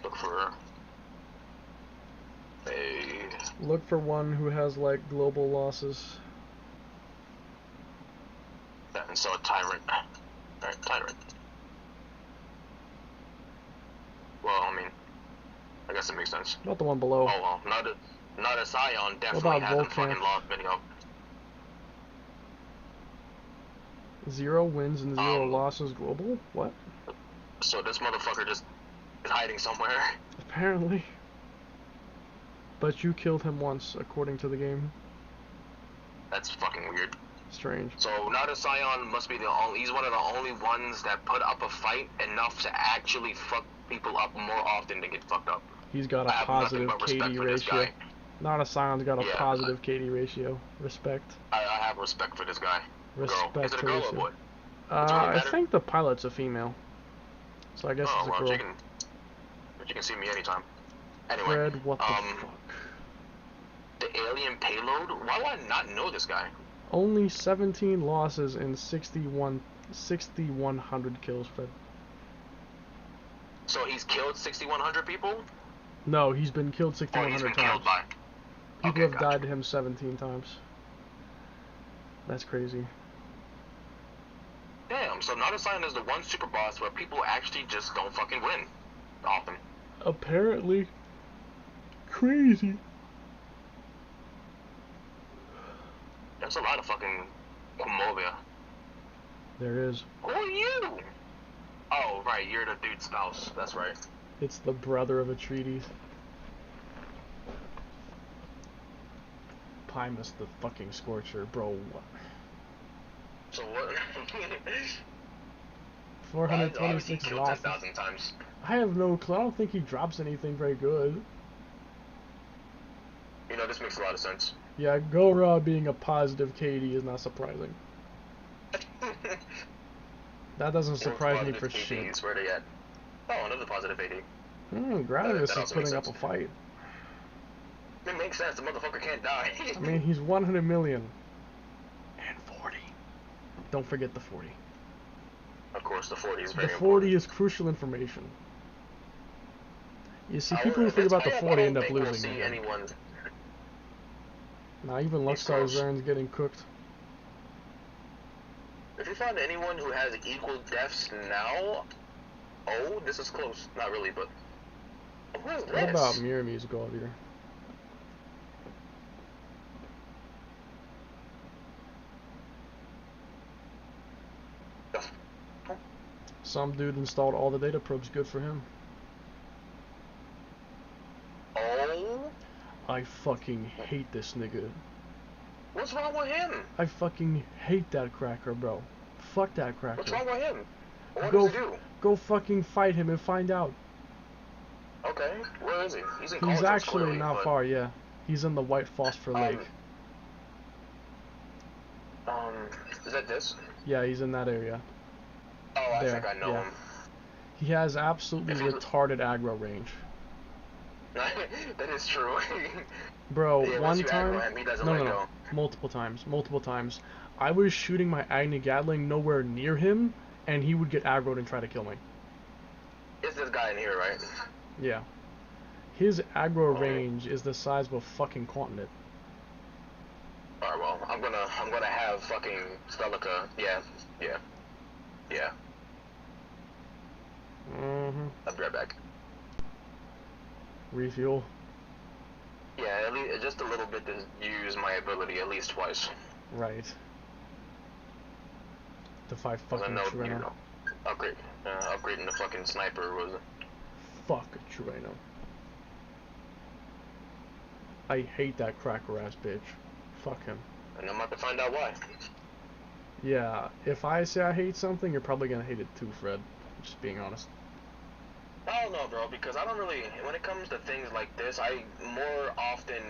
Look for a. Look for one who has like global losses. And so a tyrant. Alright, tyrant. Well, I mean, I guess it makes sense. Not the one below. Oh well, not a Scion definitely about hasn't Volcanic? fucking lost video. 0 wins and 0 Um, losses global? What? So this motherfucker just is hiding somewhere. Apparently. But you killed him once, according to the game. That's fucking weird. Strange. So Nada Scion must be the only. He's one of the only ones that put up a fight enough to actually fuck people up more often than get fucked up. He's got a I have nothing positive but respect KD for this ratio. guy. Not a Scion's got a Yeah, positive KD ratio. Respect. I have respect for this guy. Respect Girl. Is it a to girl or ratio. boy? Uh, really I matter? think the pilot's a female. So I guess Oh it's a well, girl. she can see me anytime. Anyway, Fred, what the fuck? the alien payload. Why would I not know this guy? Only 17 losses and 6,100 kills, Fred. So he's killed 6,100 people. No, he's been killed Or he's 6,100 been times. killed by. People Okay, have gotcha. died to him 17 times. That's crazy. Damn. So Nada Scion is the one super boss where people actually just don't fucking win often. Apparently. Crazy. There's a lot of fucking Quamovia. There is. Who are you? Oh, right, you're the dude's spouse. That's right. It's the brother of Atreides. Primus the fucking Scorcher, bro. What? So what? 426 killed losses. 10,000 times. I have no clue. I don't think he drops anything very good. You know, this makes a lot of sense. Yeah, Gora being a positive KD is not surprising. That doesn't surprise me for shit. Where they at? Oh, another positive AD. Gravis that is also putting makes up a fight. It makes sense. The motherfucker can't die. I mean, he's 100 million. And 40. Don't forget the 40. Of course, the 40 is very The 40 important. is crucial information. You see, I people who would- think about the that's why 40 I end don't up think we'll losing. see anyone. Nah, even He's Luxar close. Zern's getting cooked. If you find anyone who has equal deaths now, oh, this is close. Not really, but who is What this? about Miramis Gaudier? Some dude installed all the data probes, good for him. Oh, I fucking hate this nigga. what's wrong with him? I fucking hate that cracker, bro. Fuck that What's cracker. wrong with him? What Go does he do? Go fucking fight him and find out. Okay, where is he? He's in He's Cultures, actually clearly, not but, far, yeah. He's in the White Phosphor Lake. Is that this? Yeah, he's in that area. Oh, I There, think I know yeah. him. He has absolutely If he's- retarded aggro range. That is true. Bro, Yeah, one once you time... aggro him, he doesn't No, let no, no. go. Multiple times. I was shooting my Agni Gatling nowhere near him, and he would get aggroed and try to kill me. It's this guy in here, right? Yeah. His aggro Oh. range is the size of a fucking continent. Alright, well, I'm gonna have fucking Stelica. Yeah. Mm-hmm. I'll be right back. Refuel. Yeah, at least just a little bit to use my ability at least twice. Right. The 5 'Cause I fucking know, you Trino. know, upgrading the fucking sniper was. Fuck a Trino. I hate that cracker ass bitch. Fuck him. And I'm about to find out why. Yeah, if I say I hate something, you're probably gonna hate it too, Fred. Just being honest. I don't know, bro, because I don't really. When it comes to things like this, I more often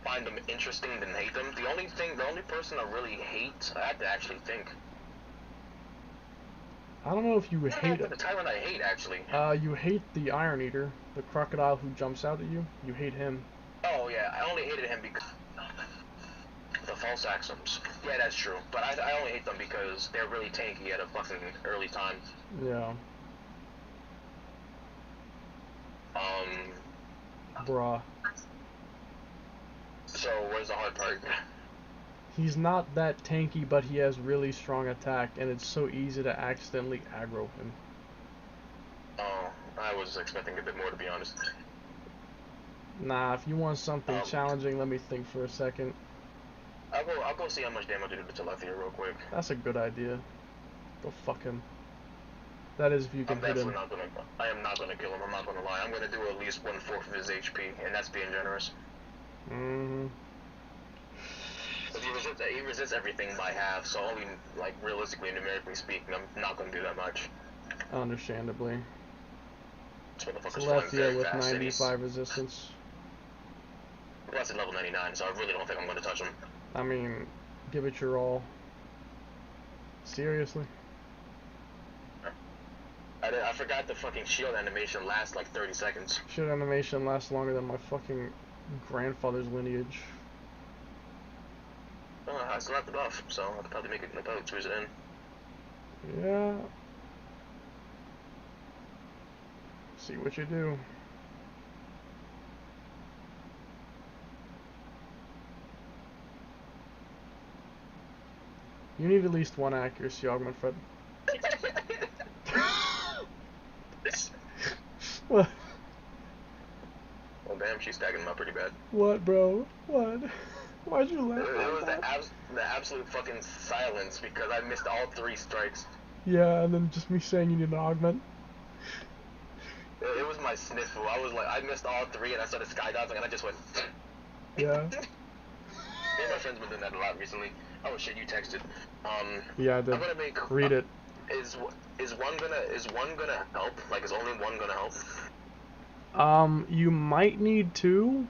find them interesting than hate them. The only person I really hate, I have to actually think. I don't know if you hate The tyrant I hate, actually. you hate the Iron Eater, the crocodile who jumps out at you. You hate him. Oh yeah, I only hated him because The false axums. Yeah, that's true. But I only hate them because they're really tanky at a fucking early time. Yeah. Bruh. So where's the hard part? He's not that tanky, but he has really strong attack, and it's so easy to accidentally aggro him. Oh, I was expecting a bit more, to be honest. Nah, if you want something challenging, let me think for a second. I'll go see how much damage I did to Telethia real quick. That's a good idea. Go fuck him. That is if you can hit him. I am not gonna kill him, I'm not gonna lie. I'm gonna do at least 1/4 of his HP, and that's being generous. Mm-hmm. He resists everything by half, so only, like, realistically, numerically speaking, I'm not gonna do that much. Understandably. Telethia with 95 resistance. Plus at level 99, so I really don't think I'm gonna touch him. I mean, give it your all. Seriously? I forgot the fucking shield animation lasts like 30 seconds. Shield animation lasts longer than my fucking grandfather's lineage. Oh, I still have the buff, so I'll probably squeeze it in. Yeah. See what you do. You need at least one accuracy augment, Fred. What? Well, damn, she's stacking them up pretty bad. What, bro? What? Why'd you laugh? It was the absolute fucking silence because I missed all 3 strikes. Yeah, and then just me saying you need an augment. It was my sniffle. I was like, I missed all 3 and I started skydiving and I just went. Yeah. Me and my friend's been doing that a lot recently. Oh shit, you texted. Yeah, I did. I'm gonna make. Read it. Is one gonna help? Like, is only one gonna help? You might need 2,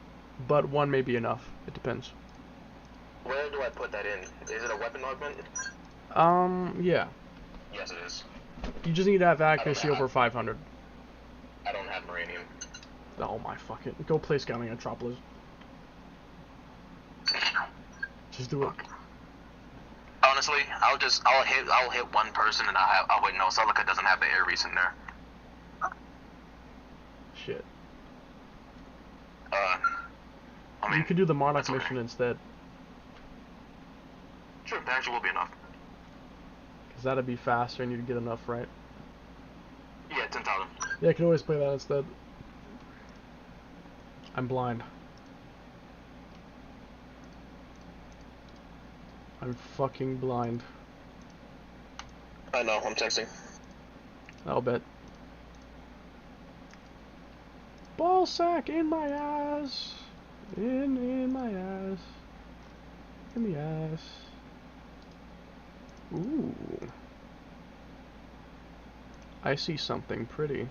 but 1 may be enough. It depends. Where do I put that in? Is it a weapon augment? Yeah. Yes, it is. You just need to have accuracy over 500. I don't have Moranium. Oh my fucking. Go play Scouting Metropolis. Just do it. Honestly, I'll hit one person and I'll wait. No, Celica doesn't have the Ares in there. Shit. I mean, You could do the Monarch okay. mission instead. Sure, that actually will be enough. Cause that'd be faster and you'd get enough, right? Yeah, 10,000. Yeah, I could always play that instead. I'm blind. I'm fucking blind. I know, I'm texting. I'll bet. Ball sack in my ass. In my ass. In the ass. Ooh. I see something pretty.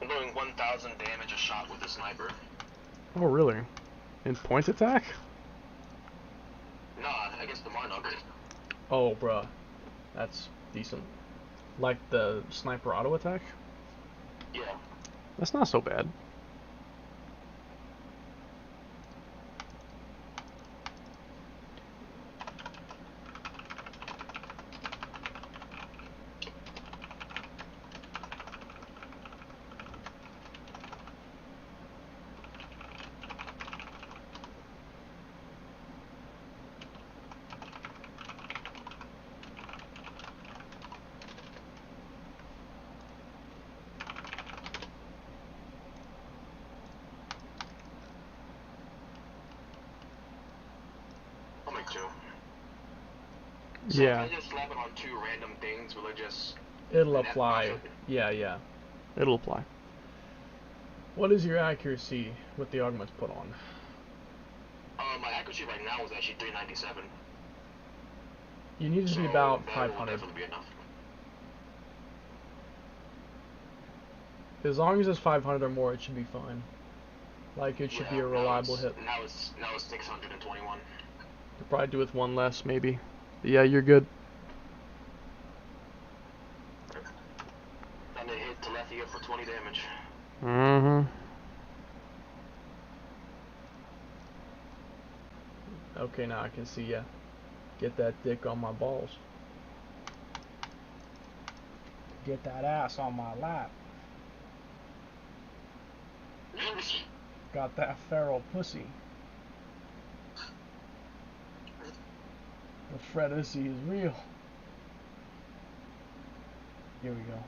I'm doing 1,000 damage a shot with a sniper. Oh, really? In point attack? Nah, I guess the Marnock. Oh, bruh. That's decent. Like the sniper auto attack? Yeah. That's not so bad. So Yeah. if I just slap it on 2 random things, will it just... It'll apply. Yeah. It'll apply. What is your accuracy with the augments put on? My accuracy right now is actually 397. You need to be about 500. Definitely be enough. As long as it's 500 or more, it should be fine. Like it should be Yeah, a reliable hit. now it's 621. Could probably do with one less, maybe. But yeah, you're good. And it hit Telethia for 20 damage. Mm-hmm. Okay, now I can see ya. Get that dick on my balls. Get that ass on my lap. Got that feral pussy. The Fredissy is real. Here we go.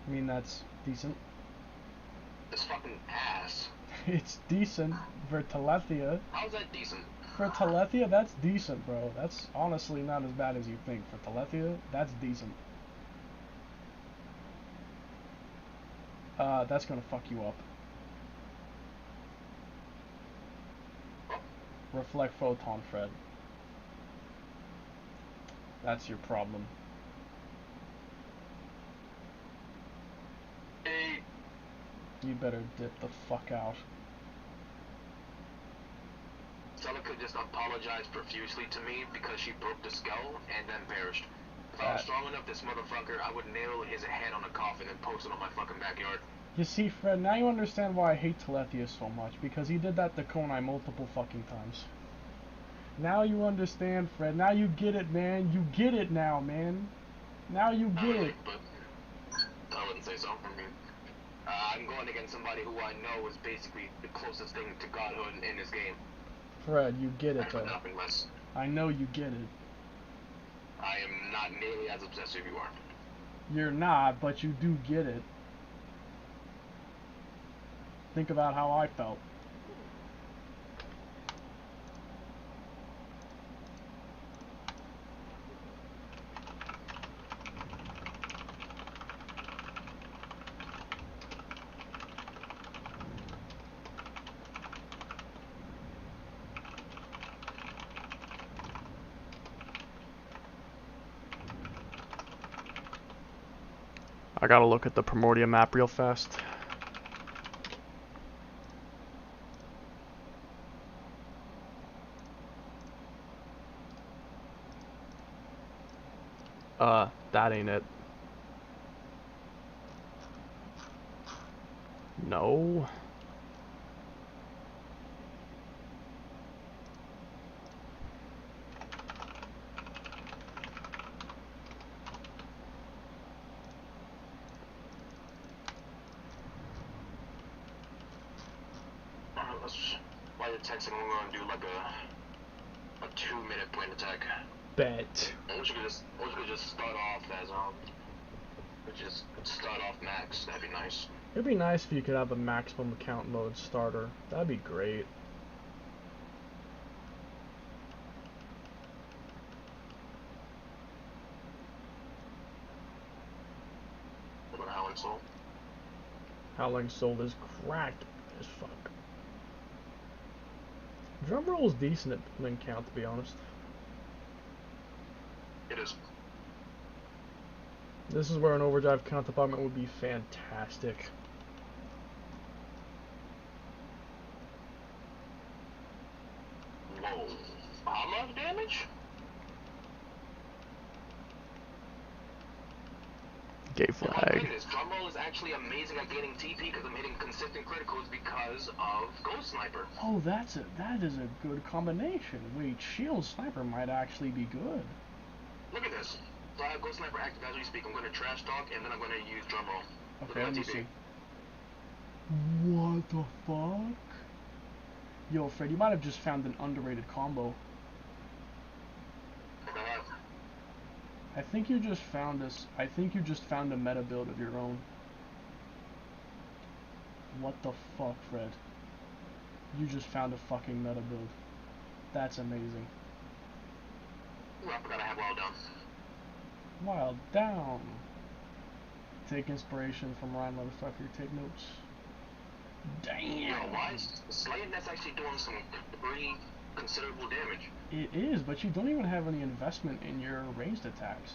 I mean, that's decent. This fucking ass. It's decent for Telethia. How's that decent? For Telethia, that's decent, bro. That's honestly not as bad as you think. For Telethia, that's decent. That's gonna fuck you up. Reflect Photon, Fred. That's your problem. Hey. You better dip the fuck out. Celica just apologized profusely to me because she broke the skull and then perished. If I was strong enough, this motherfucker, I would nail his head on a coffin and post it on my fucking backyard. You see, Fred, now you understand why I hate Telethia so much, because he did that to Konai multiple fucking times. Now you understand, Fred. Now you get it, man. You get it now, man. Now you get it. But I wouldn't say so. I mean, I'm going against somebody who I know is basically the closest thing to godhood in this game. Fred, you get it, though. Nothing less. I know you get it. I am not nearly as obsessive as you are. You're not, but you do get it. Think about how I felt. I gotta look at the Primordia map real fast. That ain't it. No. While you're texting, we're gonna do like a 2-minute point attack. Bet. We could just start off as just start off max. That'd be nice. It'd be nice if you could have a maximum account mode starter. That'd be great. What about Howling Soul? Howling Soul is cracked as fuck. Drumroll is decent at pulling count, to be honest. It is. This is where an overdrive count department would be fantastic. Whoa. How much damage? Gay Oh my flag. goodness, Drumroll is actually amazing at gaining TP because I'm hitting consistent criticals because of Ghost Sniper. Oh, that is a good combination. Wait, Shield Sniper might actually be good. Look at this. So I have Ghost Sniper active as we speak. I'm going to trash talk and then I'm going to use Drumroll. Okay, let me see. What the fuck? Yo, Fred, you might have just found an underrated combo. I think you just found this. I think you just found a meta build of your own. What the fuck, Fred? You just found a fucking meta build. That's amazing. Ooh, I forgot I have Wild Down. Wild down. Take inspiration from Ryan, motherfucker. Take notes. Damn. Yo, why is Slaying that's actually doing some pretty considerable damage? It is, but you don't even have any investment in your ranged attacks.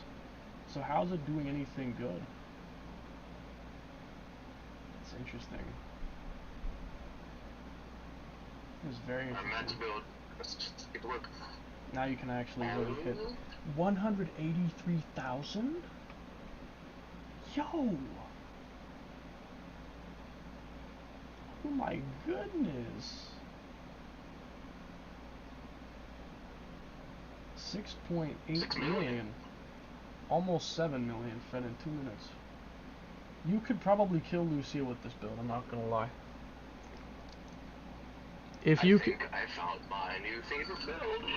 So how's it doing anything good? interesting. It's very I'm meant to interesting. build. Let's just get to work. Now you can actually really hit 183,000? Yo! Oh my goodness! 6.8 million. Almost 7 million fed in 2 minutes. You could probably kill Lucille with this build, I'm not gonna lie. If you I think I found my new favorite build.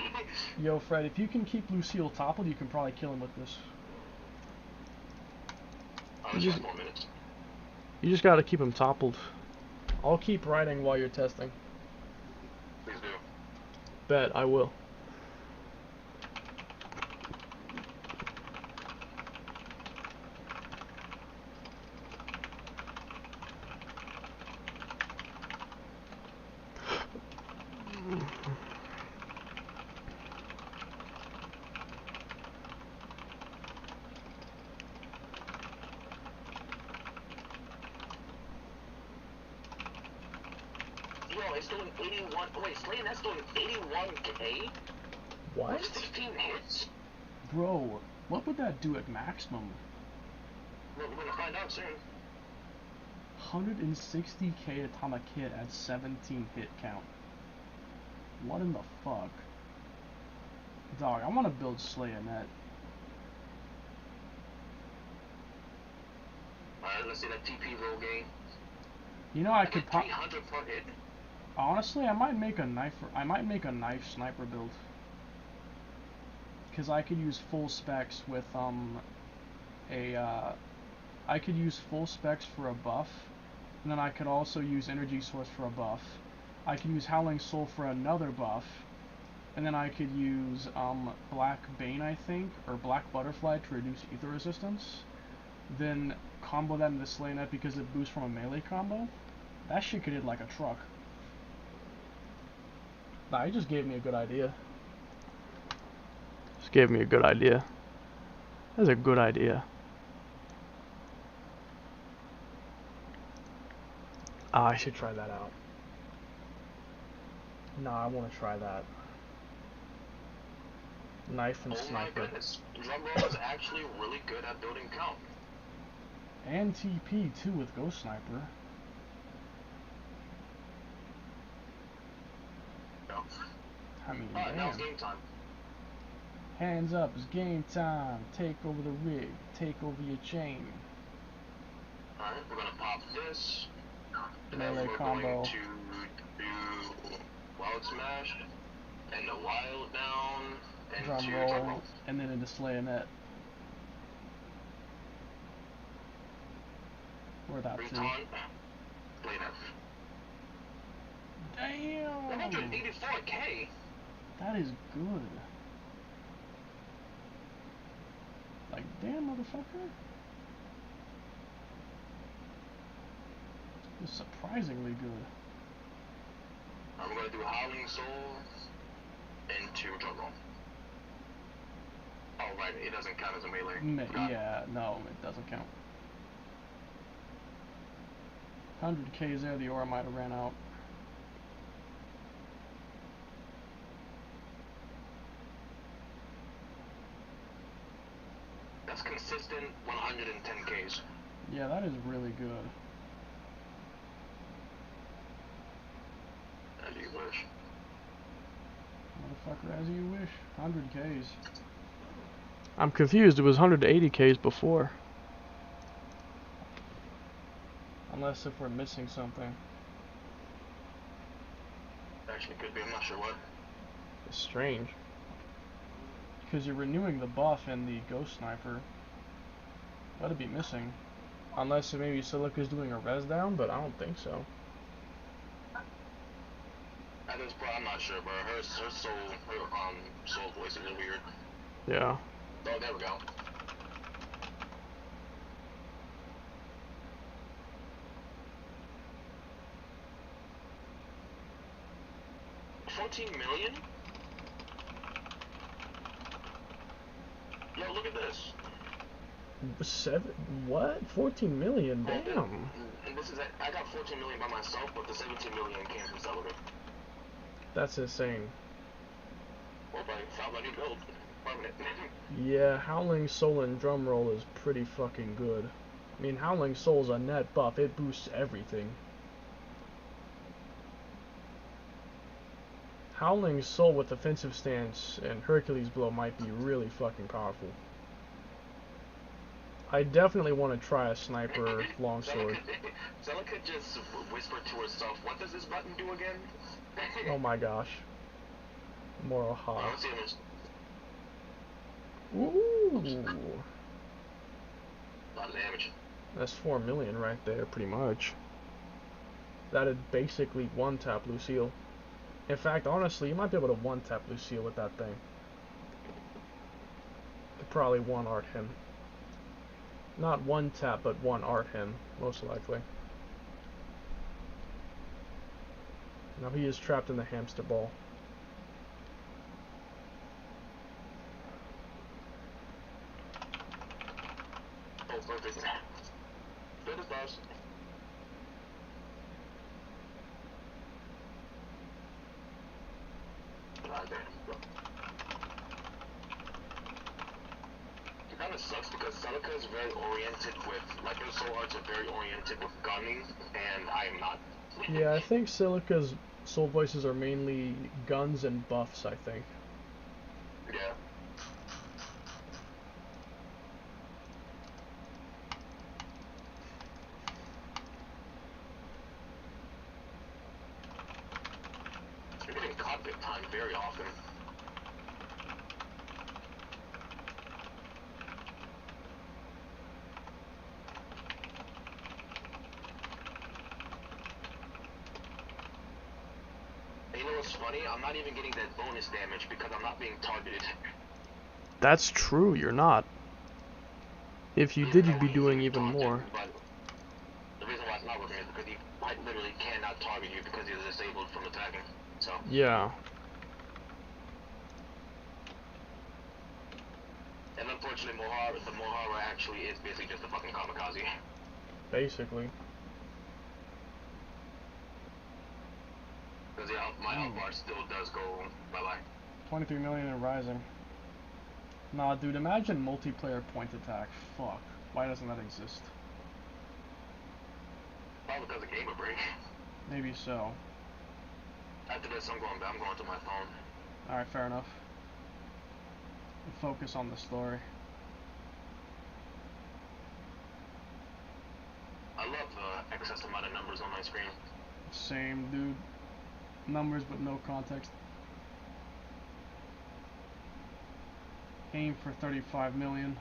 Yo, Fred, if you can keep Lucille toppled, you can probably kill him with this. Oh, just- 4 minutes. You just gotta keep him toppled. I'll keep writing while you're testing. Please do. Bet, I will. Yo, it's doing 81. Wait, Slaying that's doing 81k? What? 16 hits? Bro, what would that do at maximum? We're gonna find out soon. 160k atomic hit at 17 hit count. What in the fuck? Dog, I wanna build Slayonet. Alright, let's see that TP roll game. You know I could pop. 300 per hit. Honestly, I might make a knife sniper build. Cause I could use full specs with I could use full specs for a buff, and then I could also use energy source for a buff. I could use Howling Soul for another buff, and then I could use Black Bane, I think, or Black Butterfly to reduce ether resistance. Then combo that into Slayonet because it boosts from a melee combo. That shit could hit like a truck. Nah, he just gave me a good idea. Just gave me a good idea. That's a good idea. Ah, I should try that out. Nah, I want to try that. Knife and Oh sniper. my goodness. Drumroll is actually really good at building count. And TP too with Ghost Sniper. No. I mean, Alright, now it's damn. game time. Hands up, it's game time. Take over the rig. Take over your chain. Alright, we're gonna pop this. And Melee then we're combo. going to do Wild Smash. And the Wild Down. And Drum to roll, Drum Roll. and then into Slayonet. Or that too. Retaunt. Play that. Damn! 184k? That is good. Like, damn, motherfucker. It's surprisingly good. I'm gonna do Howling Soul into Drum Roll. Oh, right, it doesn't count as a melee. Forgot. Yeah, no, it doesn't count. 100k is there, the aura might have ran out. That's consistent 110Ks. Yeah, that is really good. As you wish. Motherfucker, as you wish. 100k's. I'm confused, it was 180k's before. Unless if we're missing something. Actually, could be, I'm not sure what. It's strange. Because you're renewing the buff and the Ghost Sniper. That'd be missing. Unless maybe Silica's doing a res down, but I don't think so. At this point, I'm not sure, bro. Her soul voice is weird. Yeah. Oh, there we go. $14 million? Yo, look at this. What? 14 million? Oh, Damn. and this is I got 14 million by myself, but the 17 million came from Celica. That's insane. Well, by found my new build. Permanent. Yeah, Howling Soul and Drumroll is pretty fucking good. I mean, Howling Soul's a net buff. It boosts everything. Howling Soul with offensive stance and Hercules Blow might be really fucking powerful. I definitely want to try a sniper longsword. Celica just whispered to herself, "What does this button do again?" Oh my gosh. Moral Oh, high. let's see this. Ooh. A lot of damage. That's 4 million right there, pretty much. That'd basically one-tap Lucille. In fact, honestly, you might be able to one-tap Lucille with that thing. Could probably one-art him. Not one-tap, but one-art him, most likely. Now he is trapped in the hamster ball. Oh, perfect. Good as boss. It kind of sucks because Celica is very oriented with, like, their soul arts are very oriented with gunning, and I am not. Yeah, I think Silica's soul voices are mainly guns and buffs, I think. Yeah. You're getting cockpit time very often. And you know what's funny? I'm not even getting that bonus damage because I'm not being targeted. That's true, you're not. If you did, you'd be doing even more. But the reason why it's not working is because he quite literally cannot target you because he's disabled from attacking. So. Yeah. And unfortunately, the Mohara actually is basically just a fucking kamikaze. Basically. Because my health bar still does go bye-bye. 23 million and rising. Nah, dude, imagine multiplayer point attack. Fuck. Why doesn't that exist? Probably because of gamer break. Maybe so. After this, I'm going to my phone. Alright, fair enough. Focus on the story. I love the excess amount of numbers on my screen. Same, dude. Numbers with no context. Aim for 35 million.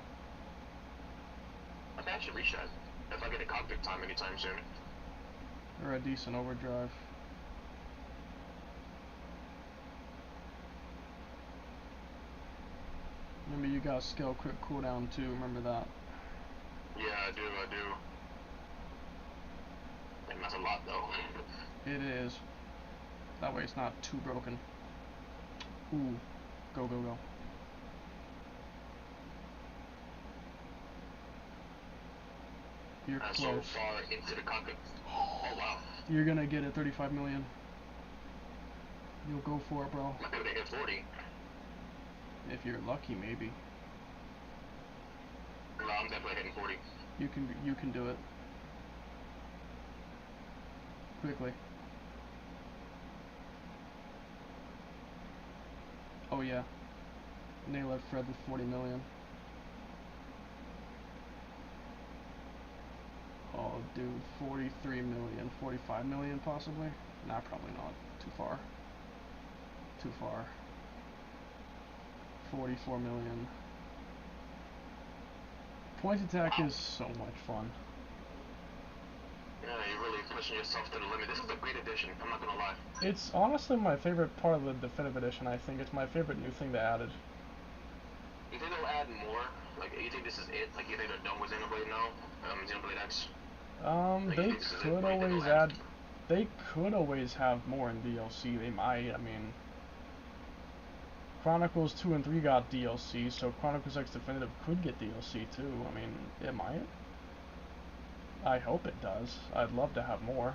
I think I should reach that if I get a cockpit time anytime soon. Or a decent overdrive. Remember, you got skill quick cooldown too, remember that. Yeah, I do. And that's a lot though. It is. That way it's not too broken. Ooh. Go, go, go. You're close. So far into the cockpit. Oh wow. You're gonna get it 35 million. You'll go for it, bro. I'm gonna get 40. If you're lucky, maybe. No, I'm definitely hitting 40. You can do it. Quickly. Oh yeah. Nail it, Fred, with 40 million. Oh, dude, 43 million, 45 million possibly? Nah, probably not. Too far. Too far. 44 million. Point attack is so much fun. Yeah, you're really pushing yourself to the limit. This is a great addition, I'm not gonna lie. It's honestly my favorite part of the definitive edition. I think it's my favorite new thing they added. You think they'll add more? Like, you think this is it? Like, you think they're done with Xenoblade now? Xenoblade X? They could always add. They could always have more in DLC. They might. I mean, Chronicles 2 and 3 got DLC, so Chronicles X Definitive could get DLC too. I mean, it might. I hope it does. I'd love to have more.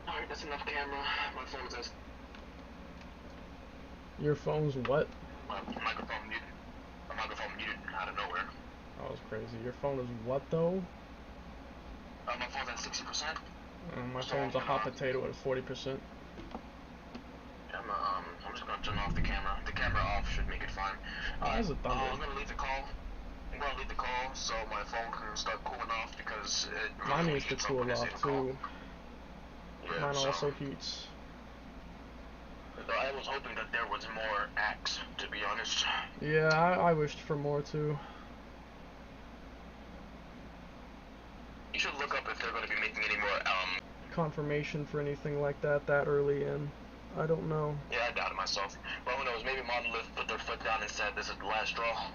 Alright, that's enough camera. My phone is Your phone's what? microphone muted. My microphone muted out of nowhere. That was crazy. Your phone is what though? My phone's at 60%. My phone's a hot potato at 40%. I'm just gonna turn off the camera. The camera off should make it fine. Why is it thunder? I'm gonna leave the call. I'm gonna leave the call so my phone can start cooling off because it Mine really needs to heats up cool when I off say the call. too. Yeah, Mine so, also heats. I was hoping that there was more acts, to be honest. Yeah, I wished for more too. You should look up if they're gonna be making any more, Confirmation for anything like that early in. I don't know. yeah, I doubted myself. But who knows, maybe Monolith put their foot down and said this is the last straw.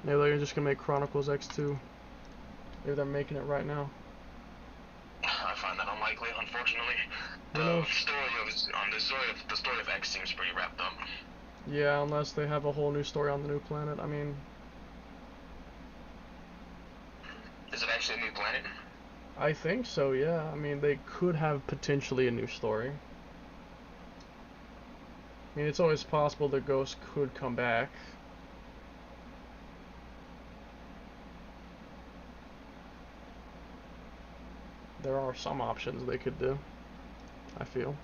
Maybe they're just gonna make Chronicles X2. Maybe they're making it right now. I find that unlikely, unfortunately. Who knows? The story of X seems pretty wrapped up. Yeah, unless they have a whole new story on the new planet. I mean, Is it actually a new planet? I think so, yeah. I mean, they could have potentially a new story. I mean, it's always possible the ghost could come back. There are some options they could do, I feel.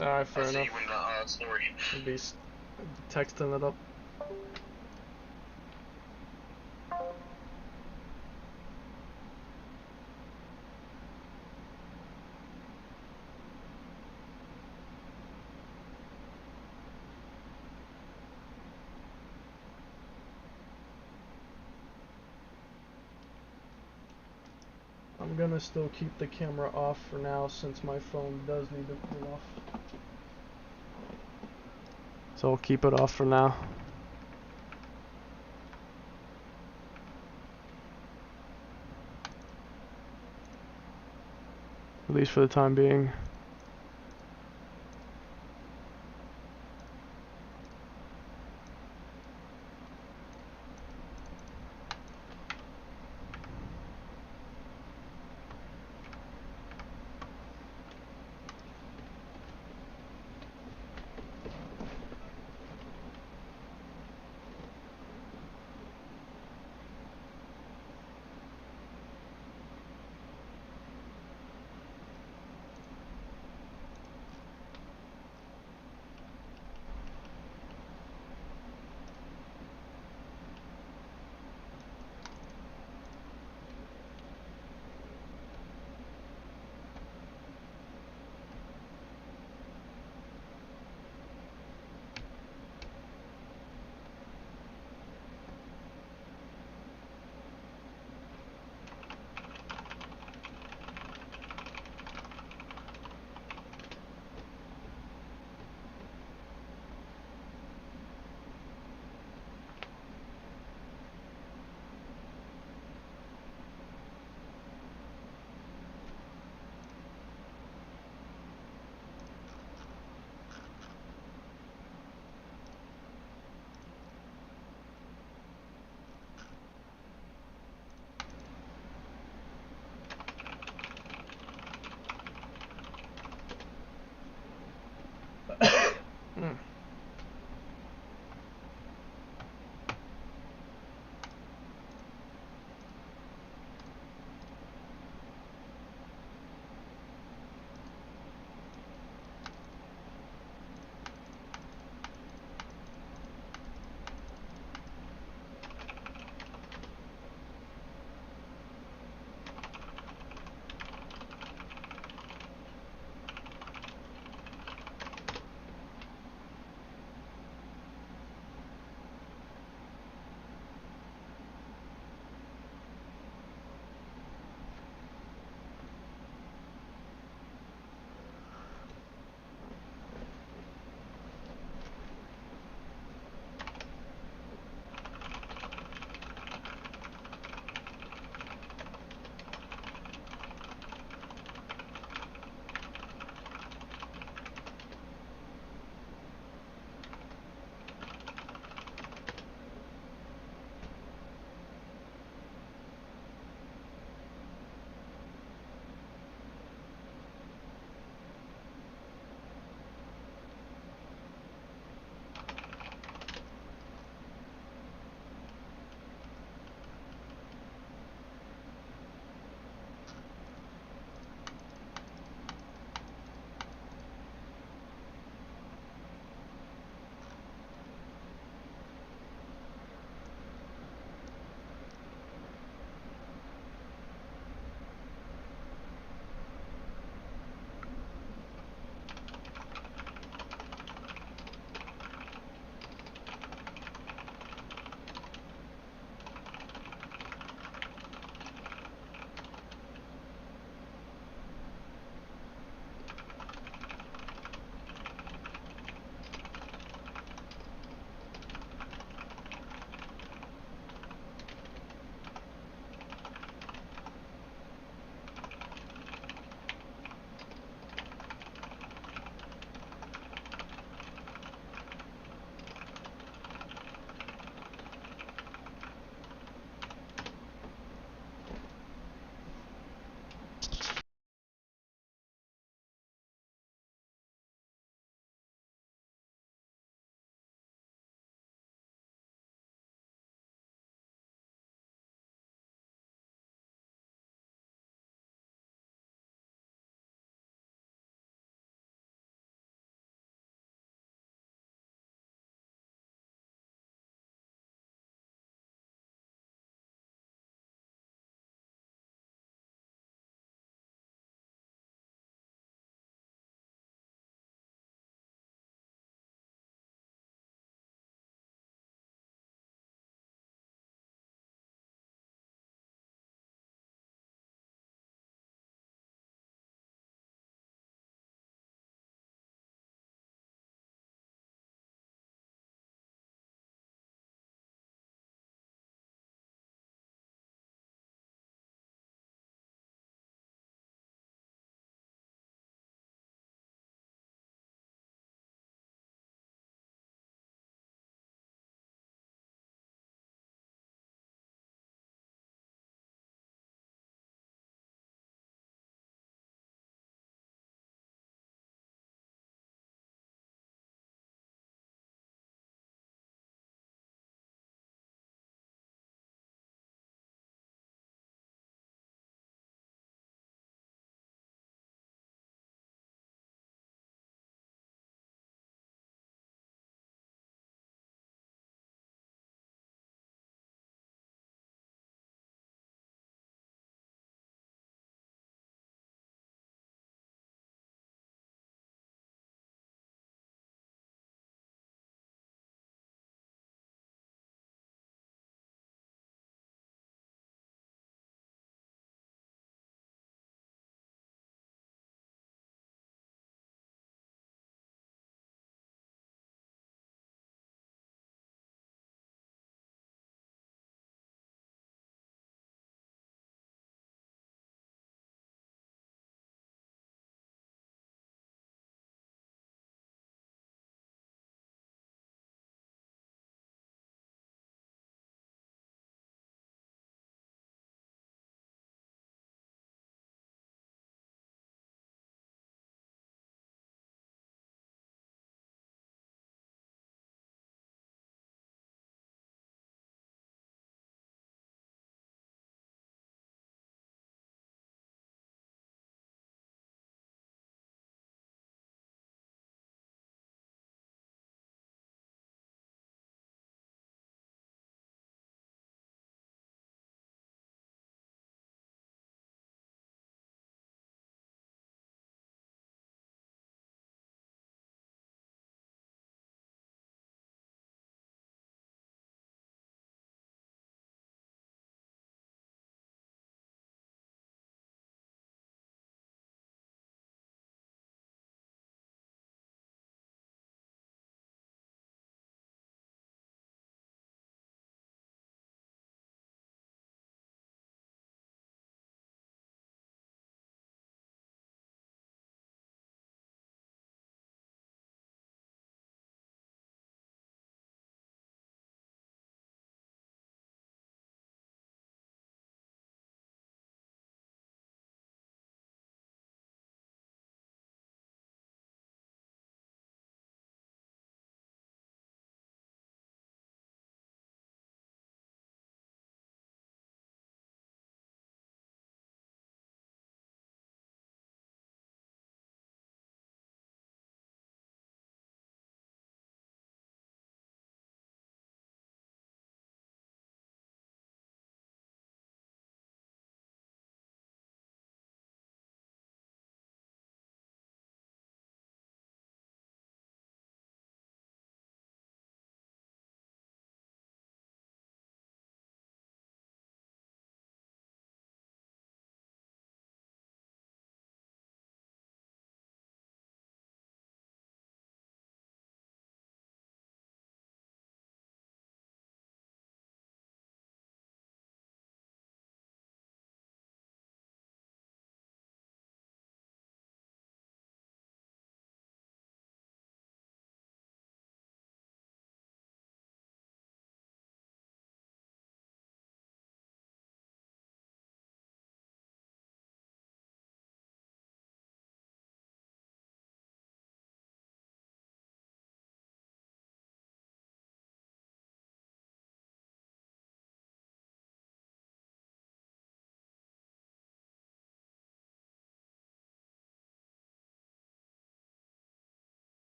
Alright, fair I'll see enough. you in the story. I'll be texting it up. I'm gonna still keep the camera off for now since my phone does need to cool off. So I'll keep it off for now. At least for the time being.